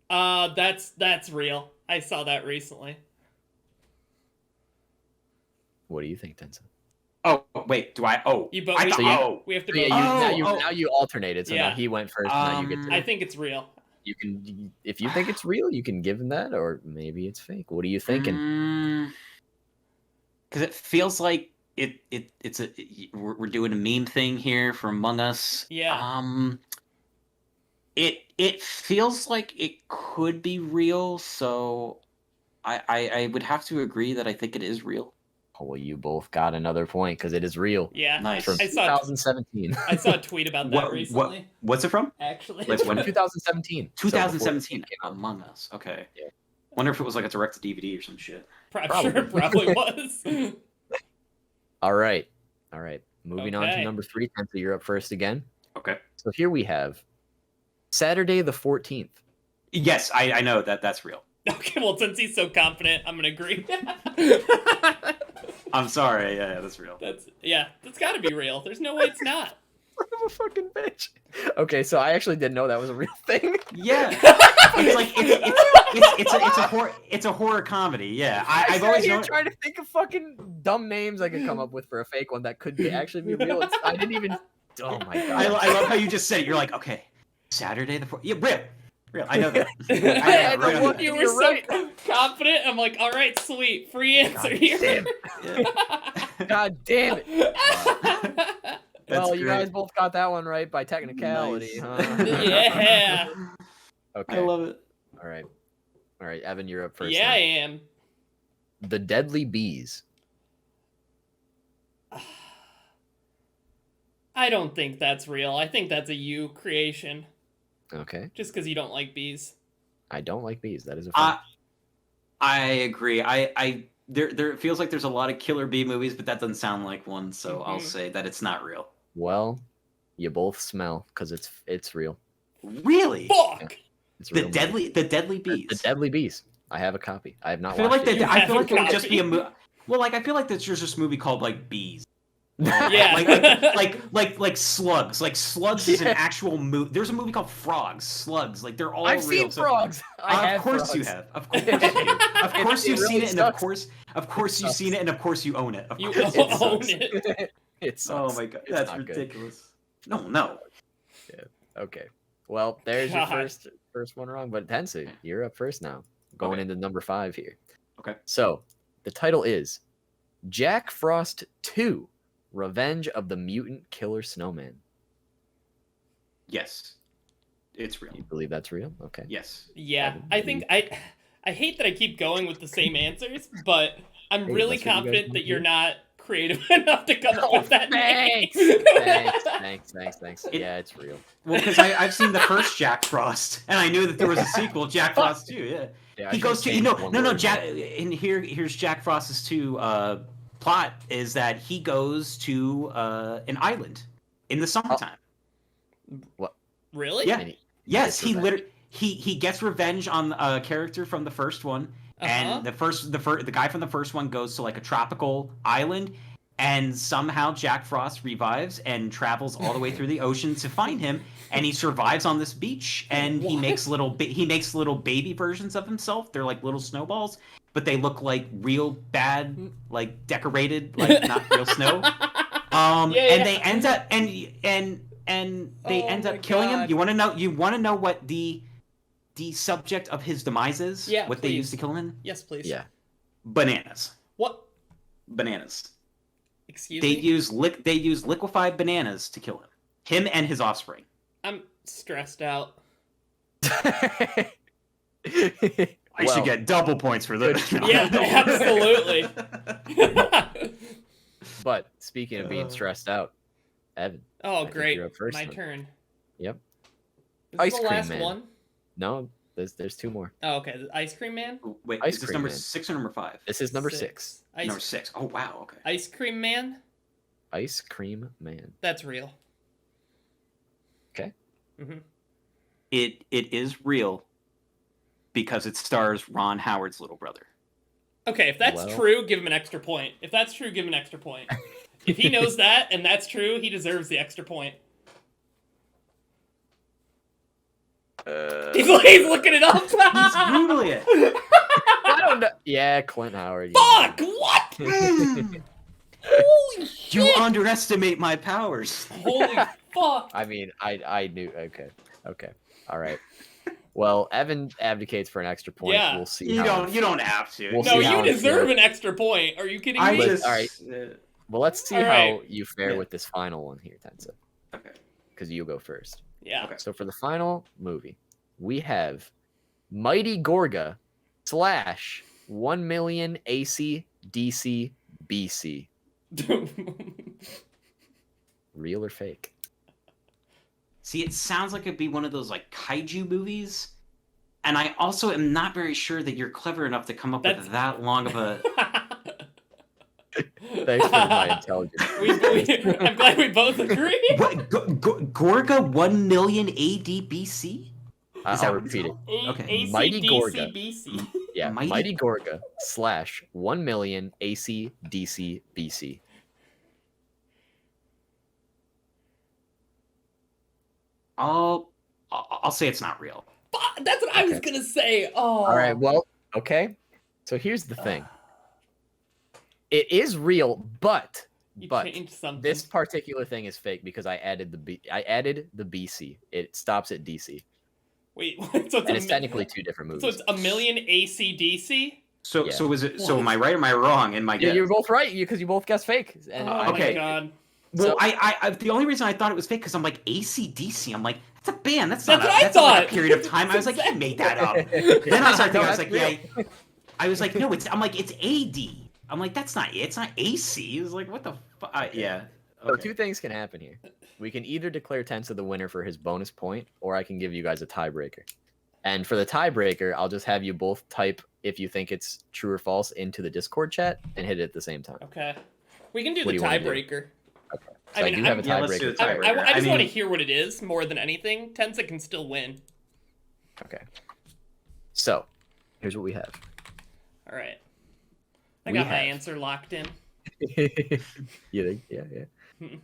That's real. I saw that recently. What do you think, Tensa? Oh wait, do I? Oh, we have to. Now you alternated, so now he went first. Now you get to. I think it's real. You can, if you think it's real, you can give him that, or maybe it's fake. What are you thinking? Because it feels like we're doing a meme thing here for Among Us. Yeah. It feels like it could be real, so I would have to agree that I think it is real. Oh, well, you both got another point because it is real. Yeah, nice. From 2017. I saw a tweet about that recently. What's it from? Actually, it's from 2017. 2017. Among Us. Okay. Yeah. Wonder if it was like a direct to DVD or some shit. Probably was. All right. Moving on to number 3. Tensa, you're up first again. Okay. So here we have Saturday the 14th. Yes, I know that's real. Okay, well, since he's so confident, I'm gonna agree. I'm sorry. Yeah, that's real. That's got to be real. There's no way it's not. I'm a fucking bitch. Okay, so I actually didn't know that was a real thing. Yeah, it's like it's a horror comedy. Yeah, I've always known. Trying to think of fucking dumb names I could come up with for a fake one that could actually be real. I didn't even. Oh my god! I love how you just said it. You're like, okay, Saturday the 4th. Yeah, real. I know that. You were so confident. I'm like, all right, sweet, free answer here. God damn it! Well, you guys both got that one right by technicality, huh? Yeah. Okay. I love it. All right, Evan, you're up first. Yeah, now. I am. The Deadly Bees. I don't think that's real. I think that's a you creation. Okay. Just because you don't like bees. I don't like bees. That is a fact. I agree. There feels like there's a lot of killer bee movies, but that doesn't sound like one. So I'll say that it's not real. Well, you both smell because it's real. Really? Fuck. Yeah, it's real. The Deadly Bees. The Deadly Bees. I have a copy. I have not I feel watched like it. I feel like it would just be a movie. Well, like I feel like there's just a movie called like Bees. Yeah. like Slugs. Like Slugs is an actual movie. There's a movie called Frogs. Slugs. Like they're all I've real. seen Frogs. Of course you have. Of course you do. Of course you've seen it, and of course you've seen it, and of course you own it. Of you course own it. It sucks. Oh my god, that's ridiculous. Good. No. Yeah. Okay. Well, there's your first one wrong, but Tensa, you're up first now. Going into number 5 here. Okay. So the title is Jack Frost 2: Revenge of the Mutant Killer Snowman. Yes. It's real. You believe that's real? Okay. Yes. Yeah. I think I hate that I keep going with the same answers, but I'm really confident that you're not creative enough to come up with that. Thanks. Thanks. Yeah, it's real. Well, because I've seen the first Jack Frost, and I knew that there was a sequel, Jack Frost 2. Yeah. He goes to no Jack, and here's Jack Frost's 2 plot is that he goes to an island in the summertime. What? Really? Yeah. Yes, he literally he gets revenge on a character from the first one. And the guy from the first one goes to like a tropical island, and somehow Jack Frost revives and travels all the way through the ocean to find him, and he survives on this beach, and he makes little baby versions of himself. They're like little snowballs, but they look like real bad, like decorated, like not real snow. And they end up they end up killing him. You want to know what the subject of his demise is? Yeah, what they used to kill him in? Yes, please. Yeah. Bananas. What? Bananas. Excuse me? They use liquefied bananas to kill him. Him and his offspring. I'm stressed out. I should get double points for this. Yeah, absolutely. But speaking of being stressed out, Evan. Oh, great. First My turn. Yep. Is Ice this the Cream last Man. one? No, there's 2 more. Oh, okay. The Ice Cream Man? Wait, Ice is this Cream number Man. 6 or number 5? This is number 6. Number 6. Oh, wow. Okay. Ice Cream Man? Ice Cream Man. That's real. Okay. Mm-hmm. It is real because it stars Ron Howard's little brother. Okay, if that's true, give him an extra point. If that's true, give him an extra point. If he knows that and that's true, he deserves the extra point. He's looking it up. He's Googling it. I don't know. Yeah, Clint Howard. Fuck! What? Holy shit! You underestimate my powers. Holy fuck! I mean, I knew. Okay, all right. Well, Evan advocates for an extra point. Yeah. We'll see. You don't have to. We'll No, see how you it deserve feels. an extra point. Are you kidding I me? just. All right. Well, let's see All how right. you fare Yeah. with this final one here, Tensa. Okay. Because you go first. Yeah. Okay. So for the final movie, we have Mighty Gorga / 1 million AC DC BC. Real or fake? See, it sounds like it'd be one of those like kaiju movies, and I also am not very sure that you're clever enough to come up with that long of a. Thanks for my intelligence. I'm glad we both agree. What, Gorga 1 million AD BC? I'll repeat it. Okay. Mighty Gorga. ACDC. Yeah, Mighty Gorga / 1 million AC DC BC. I'll say it's not real. That's what I was gonna say. Oh. All right. Well, okay. So here's the thing. It is real, but You but changed something. this particular thing is fake because I added the BC. It stops at DC, Wait, so and it's technically two different movies. So it's 1 million ACDC? So Yeah. so is it? So am I right? Or am I wrong? In my Yeah, guess? you're both right because you both guessed fake. And Oh okay. my god. Well, So- I the only reason I thought it was fake because I'm like AC/DC. I'm like, that's a band. That's That's not. what I That's not like a thought. period of time. I was like, he made that up. Then I started thinking, I was like, yeah. I was like, no, it's. I'm like, it's AD. I'm like, that's not it. It's not AC. It was like, what the fuck? Yeah. So Okay. two things can happen here. We can either declare Tensa the winner for his bonus point, or I can give you guys a tiebreaker. And for the tiebreaker, I'll just have you both type if you think it's true or false into the Discord chat and hit it at the same time. Okay. We can do What the do you wanna do? tiebreaker. Okay. So I do have a Yeah, let's do tiebreaker. the tiebreaker. I just want to mean- hear what it is more than anything. Tensa can still win. Okay. So, here's what we have. All right. I We got my have- answer locked in. You think? Yeah.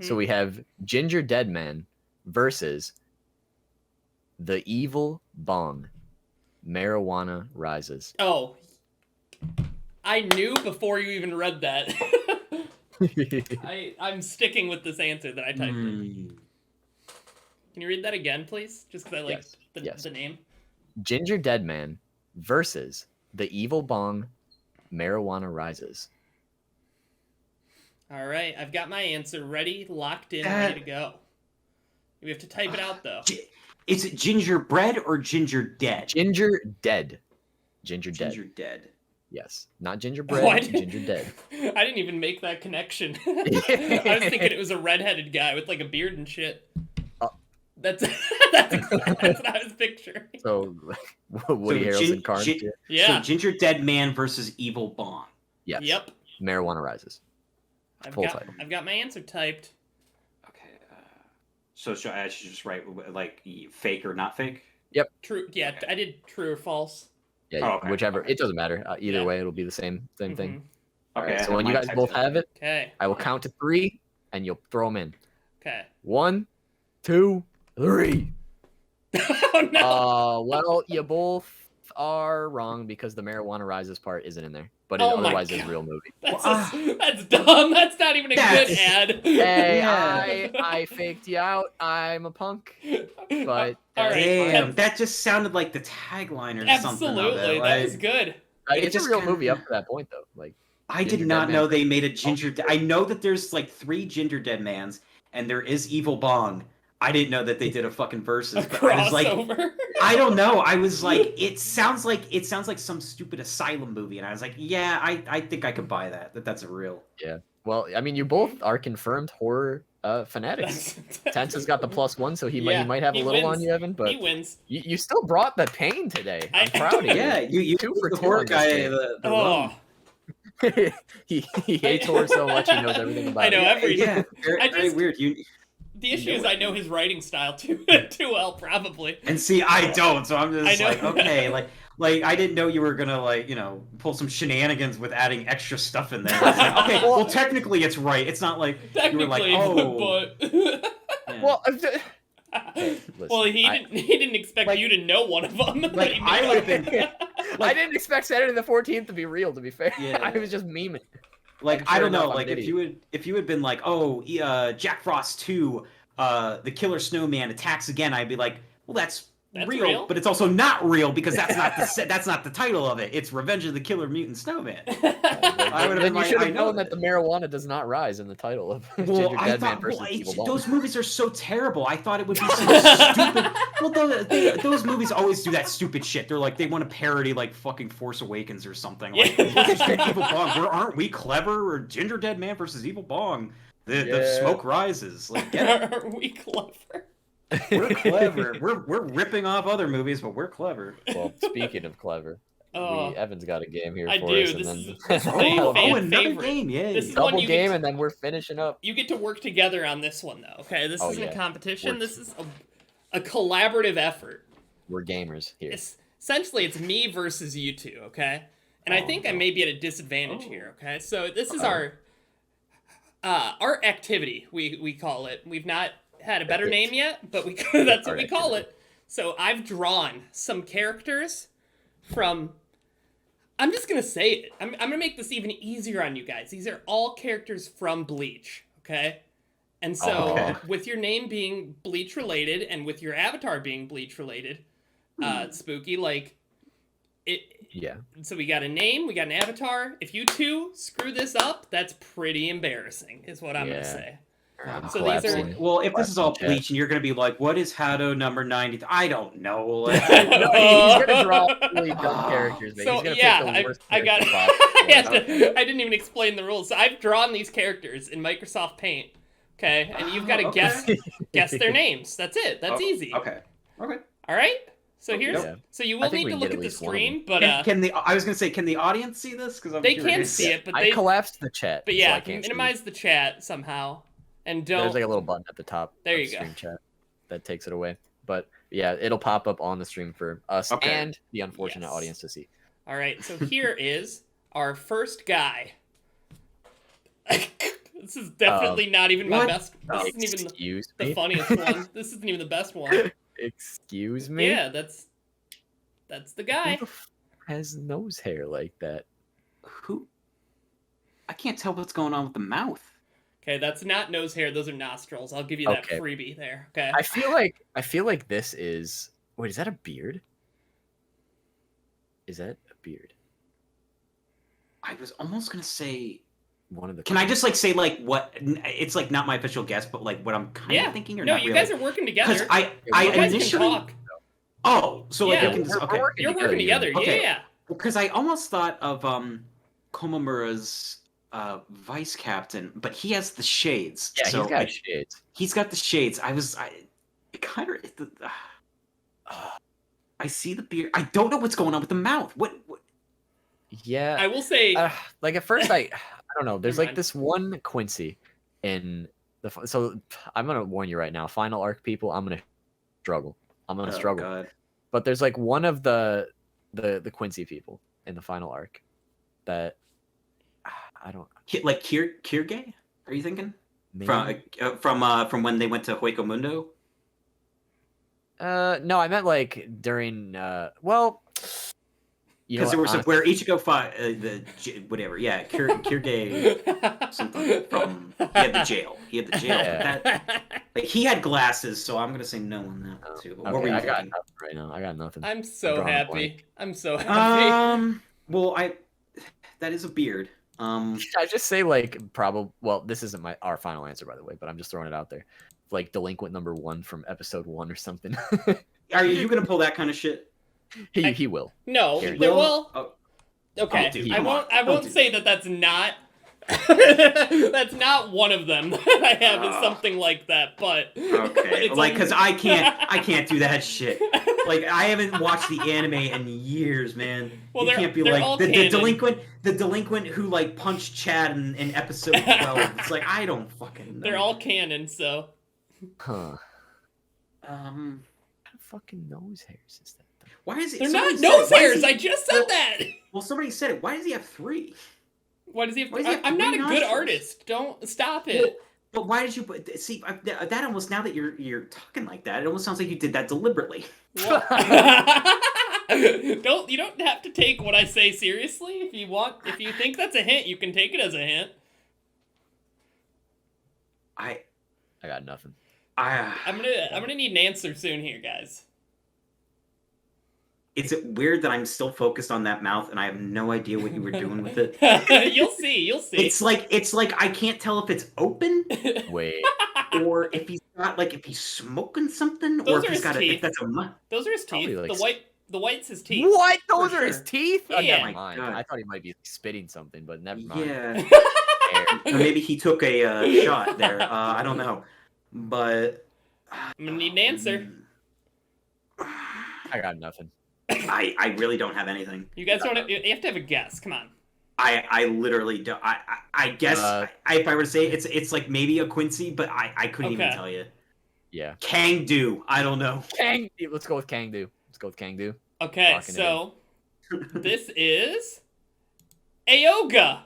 So we have Ginger Deadman versus the Evil Bong. Marijuana Rises. Oh. I knew before you even read that. I'm sticking with this answer that I typed in. Can you read that again, please? Just because I liked the name. Ginger Deadman versus the Evil Bong. Marijuana Rises. All right, I've got my answer ready, locked in, ready to go. We have to type it out though. Is it gingerbread or ginger dead? Ginger Dead. Ginger Dead. Ginger dead. Yes. Not gingerbread, What? Ginger Dead. I didn't even make that connection. I was thinking it was a redheaded guy with like a beard and shit. That's that's what I was picturing. So, Woody Harrelson Carnage. Yeah. So ginger dead man versus evil bong. Yes. Yep. Marijuana Rises. Full title. I've got my answer typed. Okay. So I should just write like fake or not fake? Yep. True. Yeah, Okay. I did true or false. Yeah, Oh, okay. whichever. Okay. It doesn't matter. Either Yeah. way, it'll be the same thing. Mhm. All Okay. right, I so have when you mine guys typed both in. have it, Okay. I will count to 3, and you'll throw them in. Okay. 1, 2, 3. Oh no. Well, you both are wrong because the Marijuana Rises part isn't in there, but it Oh my otherwise is a God. real movie. That's dumb. That's not even a good ad. Hey, Yeah. I faked you out. I'm a punk. But all right. Damn, Tensa. that just sounded like the tagline or something. of Absolutely, it. that Like, was good. It it's a just real kinda- movie up to that point, though. Like, I did Ginger not Dead know Man. they made a ginger. I know that there's like 3 ginger dead mans, and there is evil bong. I didn't know that they did a fucking versus. A But I was like, crossover. I don't know. I was like, it sounds like some stupid asylum movie, and I was like, yeah, I think I could buy that. That's a real. well, I mean, you both are confirmed horror fanatics. Tensa's got the +1, so he might have a he little wins. on you, Evan. But He wins. you still brought the pain today. I'm I- proud of you. Yeah, you 2 for the 2 horror on this guy. game. The Oh, he hates horror so much he knows everything about I know it. everything. Yeah, very, I very just- weird. The issue is I know his writing style too well, probably. And see, I don't, so I'm just I know. like, okay, like I didn't know you were gonna pull some shenanigans with adding extra stuff in there. It's like, okay, well, technically it's right. It's not like you were like, Technically, oh, but yeah. Well, well, he I- didn't expect like- you to know one of them. like, but he I made would've up. I didn't expect Saturday the 14th to be real. To be fair, Yeah. I was just memeing. Like sure I don't know, enough, like if you had been like, oh, Jack Frost 2, the Killer Snowman attacks again, I'd be like, well, that's real, but it's also not real because that's not the title of it. It's Revenge of the Killer Mutant Snowman. I would have been like, should have known that the marijuana does not rise in the title of Ginger Dead Man versus Evil Bong. Those movies are so terrible. I thought it would be so stupid. Well, those movies always do that stupid shit. They're like, they want to parody like fucking Force Awakens or something. Like, look at Evil Bong. Aren't we clever? Or Ginger Dead Man versus Evil Bong. The smoke rises. Like, are we clever? We're clever. We're ripping off other movies, but we're clever. Well, speaking of clever, Evan's got a game here for us. And then... another game, yay. This is double game, and then we're finishing up. You get to work together on this one, though, okay? This isn't a competition. This is a collaborative effort. We're gamers here. Essentially, it's me versus you two, okay? And I think I may be at a disadvantage here, okay? So this is our activity, we call it. We've not had a better name yet, but that's what we call it. So I've drawn some characters from... I'm just going to say it. I'm going to make this even easier on you guys. These are all characters from Bleach, okay? And so with your name being Bleach related and with your avatar being Bleach related, Spooky, like... Yeah. So we got a name, we got an avatar. If you two screw this up, that's pretty embarrassing, is what I'm going to say. So these are... Well, if this is all Bleach and you're going to be like, what is Hado number 90? I don't know. Like... He's going to draw really dumb characters. Man. So, he's gonna pick the worst I got it. I didn't even explain the rules. So I've drawn these characters in Microsoft Paint, okay? And you've got to guess their names. That's it. That's easy. Okay. All right? So so you will need to look at the stream, but I was gonna say, can the audience see this? Because they can see it, but I collapsed the chat. But yeah, so minimize the chat somehow, and don't. There's like a little button at the top. There you of stream chat that takes it away. But yeah, it'll pop up on the stream for us and the unfortunate audience to see. All right, so here is our first guy. This is definitely not even my best. This isn't even the funniest one. This isn't even the best one. Excuse me? Yeah, that's the guy. Who has nose hair like that? Who? I can't tell what's going on with the mouth. Okay, that's not nose hair. Those are nostrils. I'll give you that freebie there. Okay. I feel like this is... Wait, is that a beard? Is that a beard? I was almost gonna say... One of the... Can I just like say like what? It's like not my official guess, but like what I'm kind of thinking or not really? No, you guys are working together. Because I initially... talk. Oh, so like you're working together. Yeah. Because I almost thought of Komamura's vice captain, but he has the shades. Yeah, so he's got shades. He's got the shades. I see the beard. I don't know what's going on with the mouth. What? Yeah. I will say, like at first I don't know. There's like this one Quincy in the... So I'm gonna warn you right now, final arc people. I'm gonna struggle. God. But there's like one of the Quincy people in the final arc that I don't like Kirge. Are you thinking maybe? from when they went to Hueco Mundo? No, I meant like during because there was where Ichigo fought whatever. Yeah, Kirge something from. He had the jail. Yeah. Like he had glasses, so I'm gonna say no on that too. But what were you thinking? Got nothing right now. I got nothing. I'm so happy. Well, that is a beard. Should I just say like probably? Well, this isn't our final answer, by the way, but I'm just throwing it out there. Like delinquent number 1 from episode 1 or something. Are you gonna pull that kind of shit? He will. No, there will. Oh. Okay, dude, I won't say that's not. That's not one of them that I have is something like that, but okay, like because I can't do that shit. Like I haven't watched the anime in years, man. Well, you can't be like the delinquent who like punched Chad in episode 12. It's like I don't fucking know. They're all canon, so. Huh. What fucking nose hairs is that? Why is it? They're not nose hairs. I just said that. Well, somebody said it. Why does he have 3? Why does he have? I'm not a good artist. Don't stop it. Well, but why did you see that? Almost now that you're talking like that, it almost sounds like you did that deliberately. You don't have to take what I say seriously. If you think that's a hint, you can take it as a hint. I got nothing. I'm gonna need an answer soon here, guys. Is it weird that I'm still focused on that mouth and I have no idea what you were doing with it? You'll see. It's like I can't tell if it's open. Wait. Or if he's smoking something, Those or if he's got teeth. Those are his teeth. Like the white's his teeth. What? Those For are his teeth? Yeah. Oh, never My mind. God. I thought he might be spitting something, but never mind. Yeah. Or maybe he took a shot there. I don't know. But I'm gonna need an answer. I got nothing. I really don't have anything. You guys don't. You have to have a guess. Come on. I literally don't. I guess if I were to say it's like maybe a Quincy, but I couldn't even tell you. Yeah. Kangdu. I don't know. Let's go with Kangdu. Okay, so this is Aoga.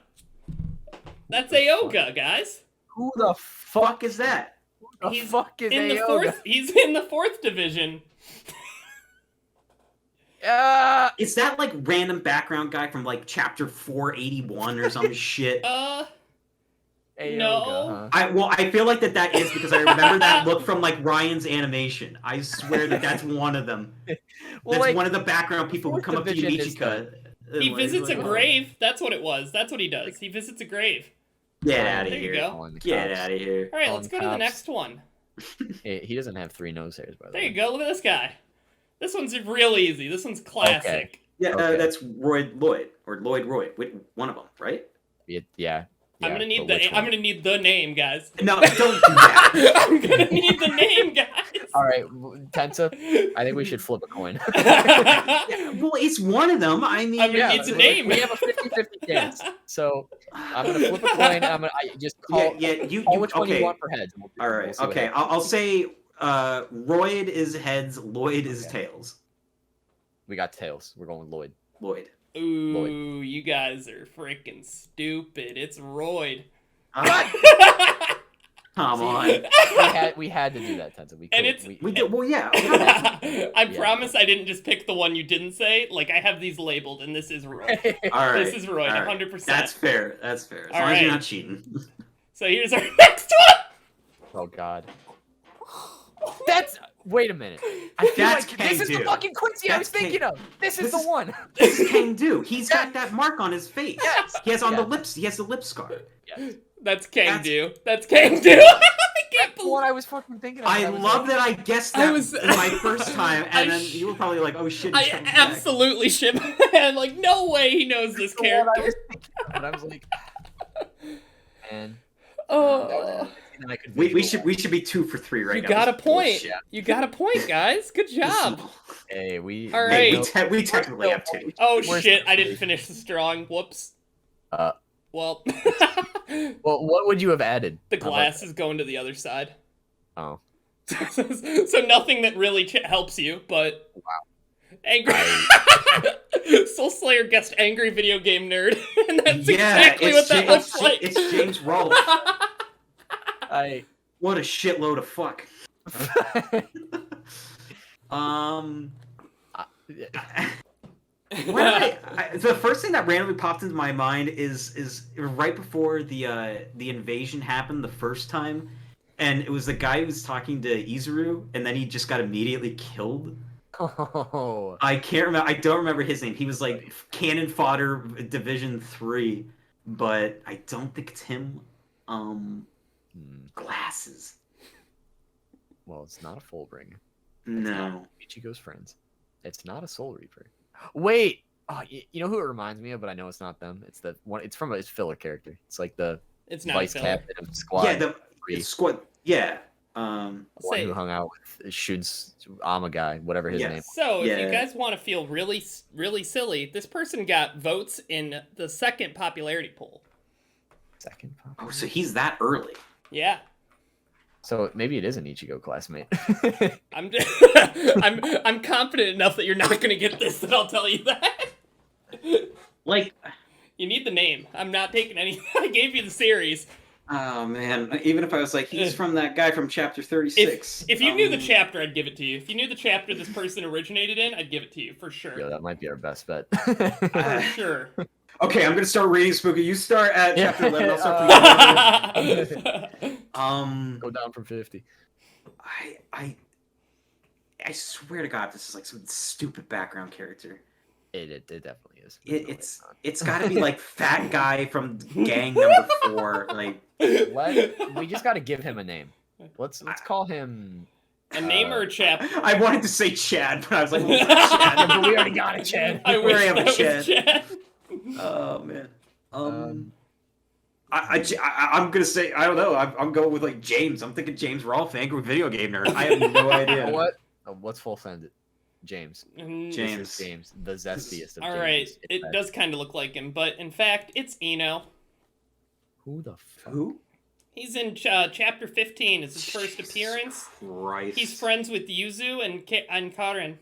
That's Aoga, guys. Who the fuck is that? Who the fuck is in Aoga? He's in the 4th division. Is that like random background guy from like chapter 481 or some shit? Aoga, no. Huh? I feel like that is because I remember that look from like Ryan's animation. I swear that's one of them. That's like, one of the background people who come up to Michika. He visits a grave. That's what it was. That's what he does. He visits a grave. Get out of here. There you go. Get out of here. All right, let's go to the next one. Hey, he doesn't have 3 nose hairs, by the way. There you go. Look at this guy. This one's real easy. This one's classic. Okay. Yeah, that's Lloyd or Lloyd Roy. One of them, right? Yeah. I'm gonna need the name, guys. No, don't do that. I'm gonna need the name, guys. All right, Tensa. I think we should flip a coin. Yeah, well, it's one of them. I mean, it's a name. We have a 50-50 chance. So I'm gonna flip a coin. I just call. You which one you want for heads. All right. Okay. I'll say Royd is heads. Lloyd is tails. We got tails. We're going with Lloyd. Ooh, Lloyd. You guys are freaking stupid. It's Royd. Come on. We had to do that, Tensa. We did. Well, yeah. I promise I didn't just pick the one you didn't say. Like, I have these labeled, and this is Royd. All right. This is Royd, 100%. That's fair. As long as you're not cheating. So here's our next one. Oh, God. Wait a minute. This is the fucking Quincy I was thinking of. This is the one. This is Kangdu. He's got that mark on his face. Yes. He has on the lips. He has the lip scar. Yes. That's Kangdu. That's Kangdu. That's what I was fucking thinking of. I love that I guessed that my first time, and then you were probably like, "Oh shit!" I absolutely shit my hand. Like, no way he knows this character. But I was like, and we should be 2 for 3 right now. You got a point. You got a point, guys. Good job. Hey, we. All right. We technically have 2. Oh shit! I didn't finish the drawing. Whoops. Well. Well, what would you have added? The glass is going to the other side. Oh. So nothing that really helps you, but. Wow. Angry. Soul Slayer guessed angry video game nerd, and that's exactly what that looks like. It's James Rolfe. What a shitload of fuck. The first thing that randomly popped into my mind is right before the invasion happened the first time, and it was the guy who was talking to Izuru, and then he just got immediately killed. Oh. I can't remember. I don't remember his name. He was like cannon fodder Division 3, but I don't think it's him. Glasses. Well, it's not a Fullbringer. No. Ichigo's friends. It's not a Soul Reaper. Wait. Oh, you know who it reminds me of, but I know it's not them. It's the one. It's from a filler character. It's like the vice captain of Squad. Yeah, it's Squad. Yeah. One who hung out with Shun's Ama guy, whatever his name. So, if you guys want to feel really, really silly, this person got votes in the 2nd popularity poll. Oh, so he's that early. Yeah. So maybe it is an Ichigo classmate. I'm confident enough that you're not going to get this that I'll tell you that. Like, you need the name. I'm not taking any. I gave you the series. Oh man! Even if I was like, he's from that guy from chapter 36. If you knew the chapter, I'd give it to you. If you knew the chapter this person originated in, I'd give it to you for sure. Yeah, that might be our best bet. For sure. Okay, I'm gonna start reading Spooky. You start at chapter 11. I'll start from Go down from 50. I swear to God, this is like some stupid background character. It definitely is. It's got to be like fat guy from gang number 4. Like, we just got to give him a name. Let's call him a name or a chapter. I wanted to say Chad, but I was like, Chad, but we already got a Chad. I wish that was Chad. Oh man. I'm gonna say I don't know. I'm going with like James. I'm thinking James Rolfe, angry video game nerd. I have no idea. What's full send it? James, James, the zestiest of all James. Right, it does kind of look like him, but in fact, it's Eno. Who the fuck? Who? He's in chapter 15. It's his first appearance. Christ. He's friends with Yuzu and Karin.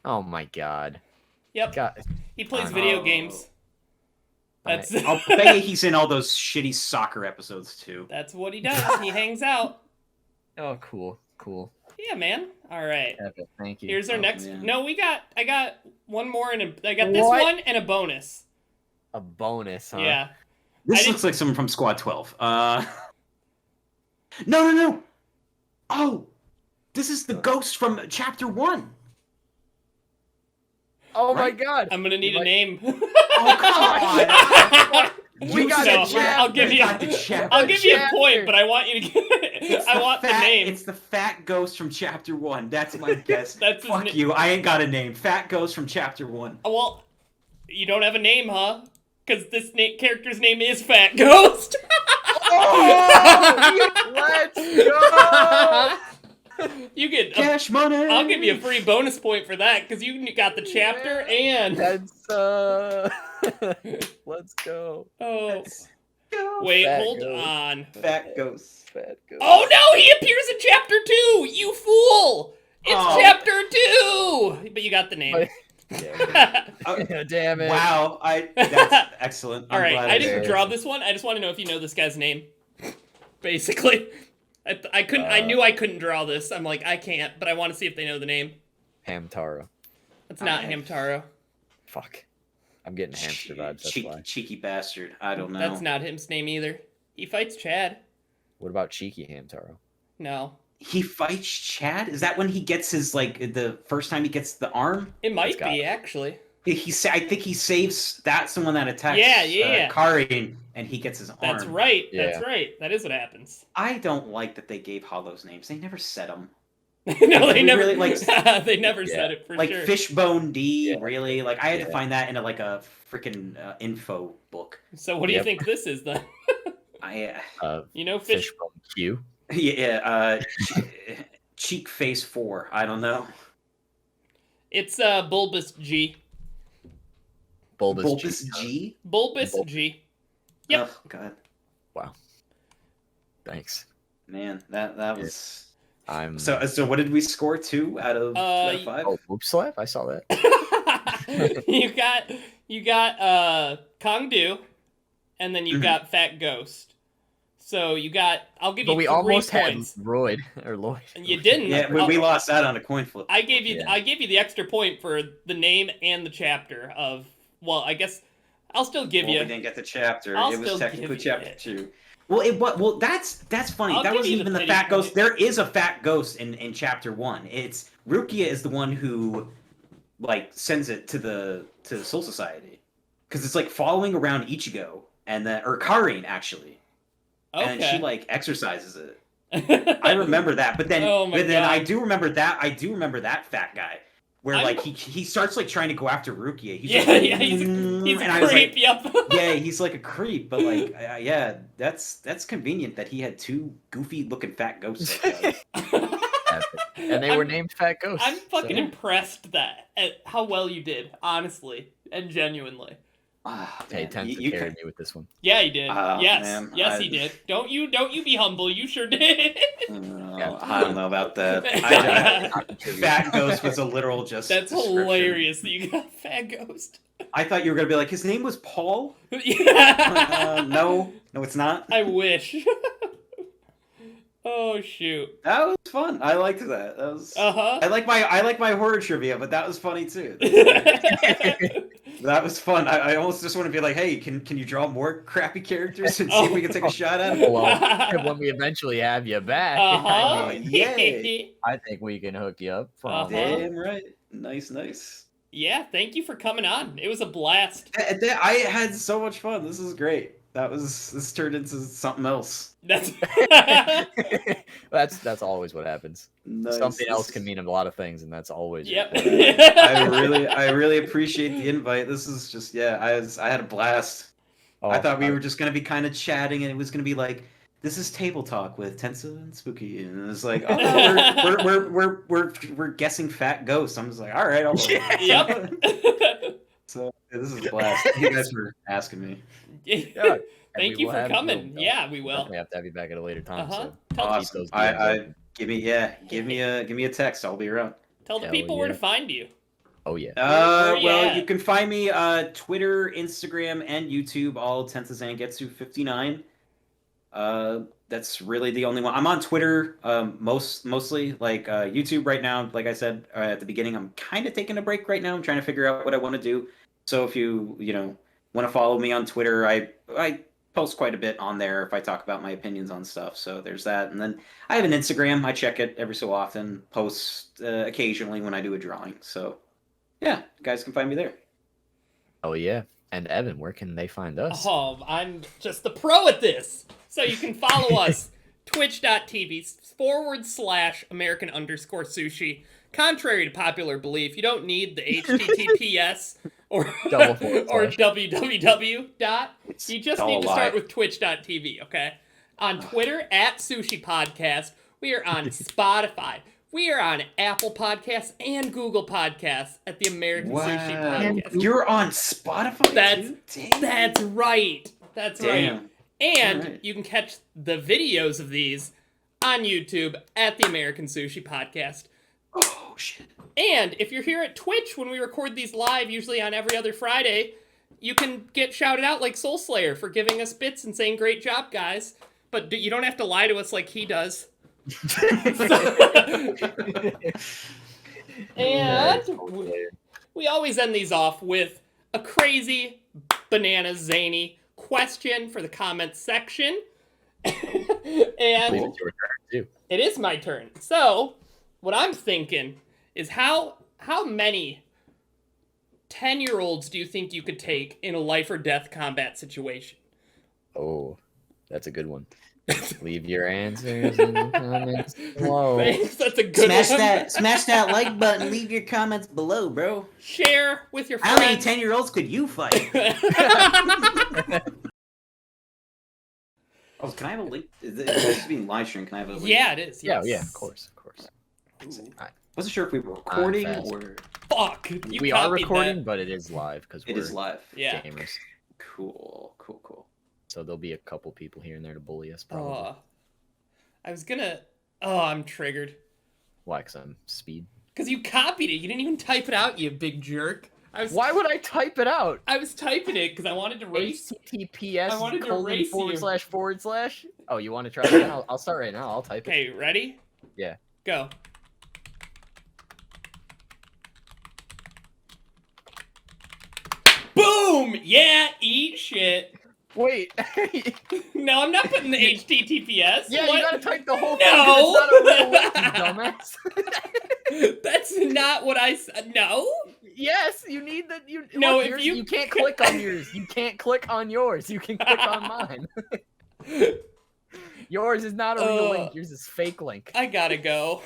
Oh my god. Yep. God. He plays video games. That's. I'll bet you he's in all those shitty soccer episodes too. That's what he does. He hangs out. Oh, cool. Yeah, man. All right. Epic. Thank you. Here's our next. Man. No, I got one more and I got this one and a bonus. A bonus, huh? Yeah. This looks like someone from Squad 12. No. Oh, this is the ghost from chapter 1. Oh my god. I'm gonna need a name. Oh come on. We got a chapter. I'll give you a point, but I want you to get the name. It's the fat ghost from chapter 1. That's my guess. Fuck you. I ain't got a name. Fat ghost from chapter 1. Well, you don't have a name, huh? Because this character's name is Fat Ghost. Oh, let's go. You get cash money. I'll give you a free bonus point for that because you got the chapter and. Let's go. Oh. Let's go. Wait, Fat hold ghost. on. Fat ghost. Oh no, he appears in chapter 2. You fool! It's chapter 2. But you got the name. Damn it! Wow, that's excellent. All right, I didn't draw this one. I just want to know if you know this guy's name. Basically, I couldn't. I knew I couldn't draw this. I'm like, I can't, but I want to see if they know the name. Hamtaro. It's not Hamtaro. Fuck. I'm getting hamster vibes. That's why. Cheeky bastard. I don't know. That's not his name either. He fights Chad. What about cheeky Hamtaro? No. He fights Chad? Is that when he gets his, like, the first time he gets the arm? It might be, actually. I think he saves someone that attacks Karin, and he gets his arm. That's right. Yeah. That's right. That is what happens. I don't like that they gave Hollows names. They never said them. No, they never. Really, they never said it for like sure. Like Fishbone D, really? Like I had to find that in a freaking info book. So what do you think this is then? You know, Fishbone Q. Yeah, Cheek Face 4. I don't know. It's Bulbous G. Bulbous G. Bulbous G. Yep. Oh God. Wow. Thanks. Man, that was. So what did we score? 2 out of 5? Oh, oops, slap! I saw that. you got Kongdu, and then you got Fat Ghost. So you got. I'll give you. But we 3 almost points. had Royd or Lloyd. You didn't. Yeah, we lost that on a coin flip. I gave you the extra point for the name and the chapter of. Well, I guess I'll still give you. We didn't get the chapter. It was technically chapter 2. Well, that's funny. I'll that wasn't even the fat ghost. point. There is a fat ghost in chapter 1. It's Rukia is the one who like sends it to the Soul Society because it's like following around Ichigo or Karin actually, and she like exercises it. I remember that, but then I do remember that fat guy. Where like he starts like trying to go after Rukia. He's he's a creep. Like, yeah, he's like a creep, but like that's convenient that he had 2 goofy looking fat ghosts. Like and they were named Fat Ghosts. I'm fucking impressed at how well you did, honestly and genuinely. Hey, Tensa carried me with this one. Yeah, he did. Yes, man, he did. Don't you be humble. You sure did. I don't know about that. Fat Ghost was a literal just. That's hilarious that you got Fat Ghost. I thought you were gonna be like his name was Paul. Yeah. No, No, it's not. I wish. Oh shoot. That was fun. I liked that. That was. I like my horror trivia, but that was funny too. That was fun. I almost just want to be like, hey, can you draw more crappy characters and see if we can take a shot at them? Well, when we eventually have you back, yay! I think we can hook you up. Damn right. Nice. Yeah, thank you for coming on. It was a blast. I had so much fun. This is great. This turned into something else. That's always what happens. Nice. Something else can mean a lot of things, and that's always. Yep. I really appreciate the invite. This is just I had a blast. I thought we were just gonna be kind of chatting, and it was gonna be like, this is table talk with Tensa and Spooky, and it's like, oh, we're guessing fat ghosts. I'm just like, all right, I'll Yep. So this is a blast. Thank you guys for asking me. Yeah. Thank you for coming. Yeah, we will. We have to have you back at a later time. So awesome. Give me a text. I'll be around. Tell the people where to find you. Oh yeah. Well, you can find me Twitter, Instagram, and YouTube, all TensaZangetsu59. That's really the only one. I'm on Twitter mostly. Like YouTube right now, like I said at the beginning, I'm kind of taking a break right now. I'm trying to figure out what I want to do. So if you want to follow me on Twitter, I post quite a bit on there if I talk about my opinions on stuff. So there's that. And then I have an Instagram. I check it every so often, post occasionally when I do a drawing. So yeah, you guys can find me there. Oh yeah. And Evan, where can they find us? Oh, I'm just the pro at this. So you can follow us, twitch.tv/American_sushi. Contrary to popular belief, you don't need the HTTPS or www. You just need to start with twitch.tv, okay? On Twitter, @Sushi Podcast. We are on Spotify. We are on Apple Podcasts and Google Podcasts at the American Sushi Podcast. You're on Spotify? That's right. That's right. And you can catch the videos of these on YouTube at the American Sushi Podcast. Oh, shit. And if you're here at Twitch when we record these live, usually on every other Friday, you can get shouted out like Soul Slayer for giving us bits and saying, great job, guys. But you don't have to lie to us like he does. And we always end these off with a crazy, bananas, zany question for the comments section. And it's your turn too. It is my turn. So what I'm thinking is how many 10-year-olds do you think you could take in a life or death combat situation? Oh, that's a good one. Leave your answers in the comments below. Thanks, that's a good one. Smash that like button. Leave your comments below, bro. Share with your friends. How many 10-year-olds could you fight? Oh, can I have a link? It's being live stream. Can I have a link? Yeah, it is. Yes. Yeah, of course. I wasn't sure if we were recording or. Fuck. We are recording, but it is live because it is live. Yeah. Gamers. Cool. So there'll be a couple people here and there to bully us, probably. I'm triggered. Why? Because I'm speed. Because you copied it. You didn't even type it out, you big jerk. Why would I type it out? I was typing it because I wanted to race. HTTPS I wanted to race // Oh, you want to try it now? I'll start right now. I'll type it. Okay, ready? Yeah. Go. Boom! Yeah, eat shit. Wait. No, I'm not putting the HTTPS. Yeah, what? You gotta type the whole thing. No! It's not a real link, you dumbass. That's not what I said. No? Yes, you need the... No, look, you can't click on yours. You can't click on yours. You can click on mine. Yours is not a real link. Yours is fake link. I gotta go.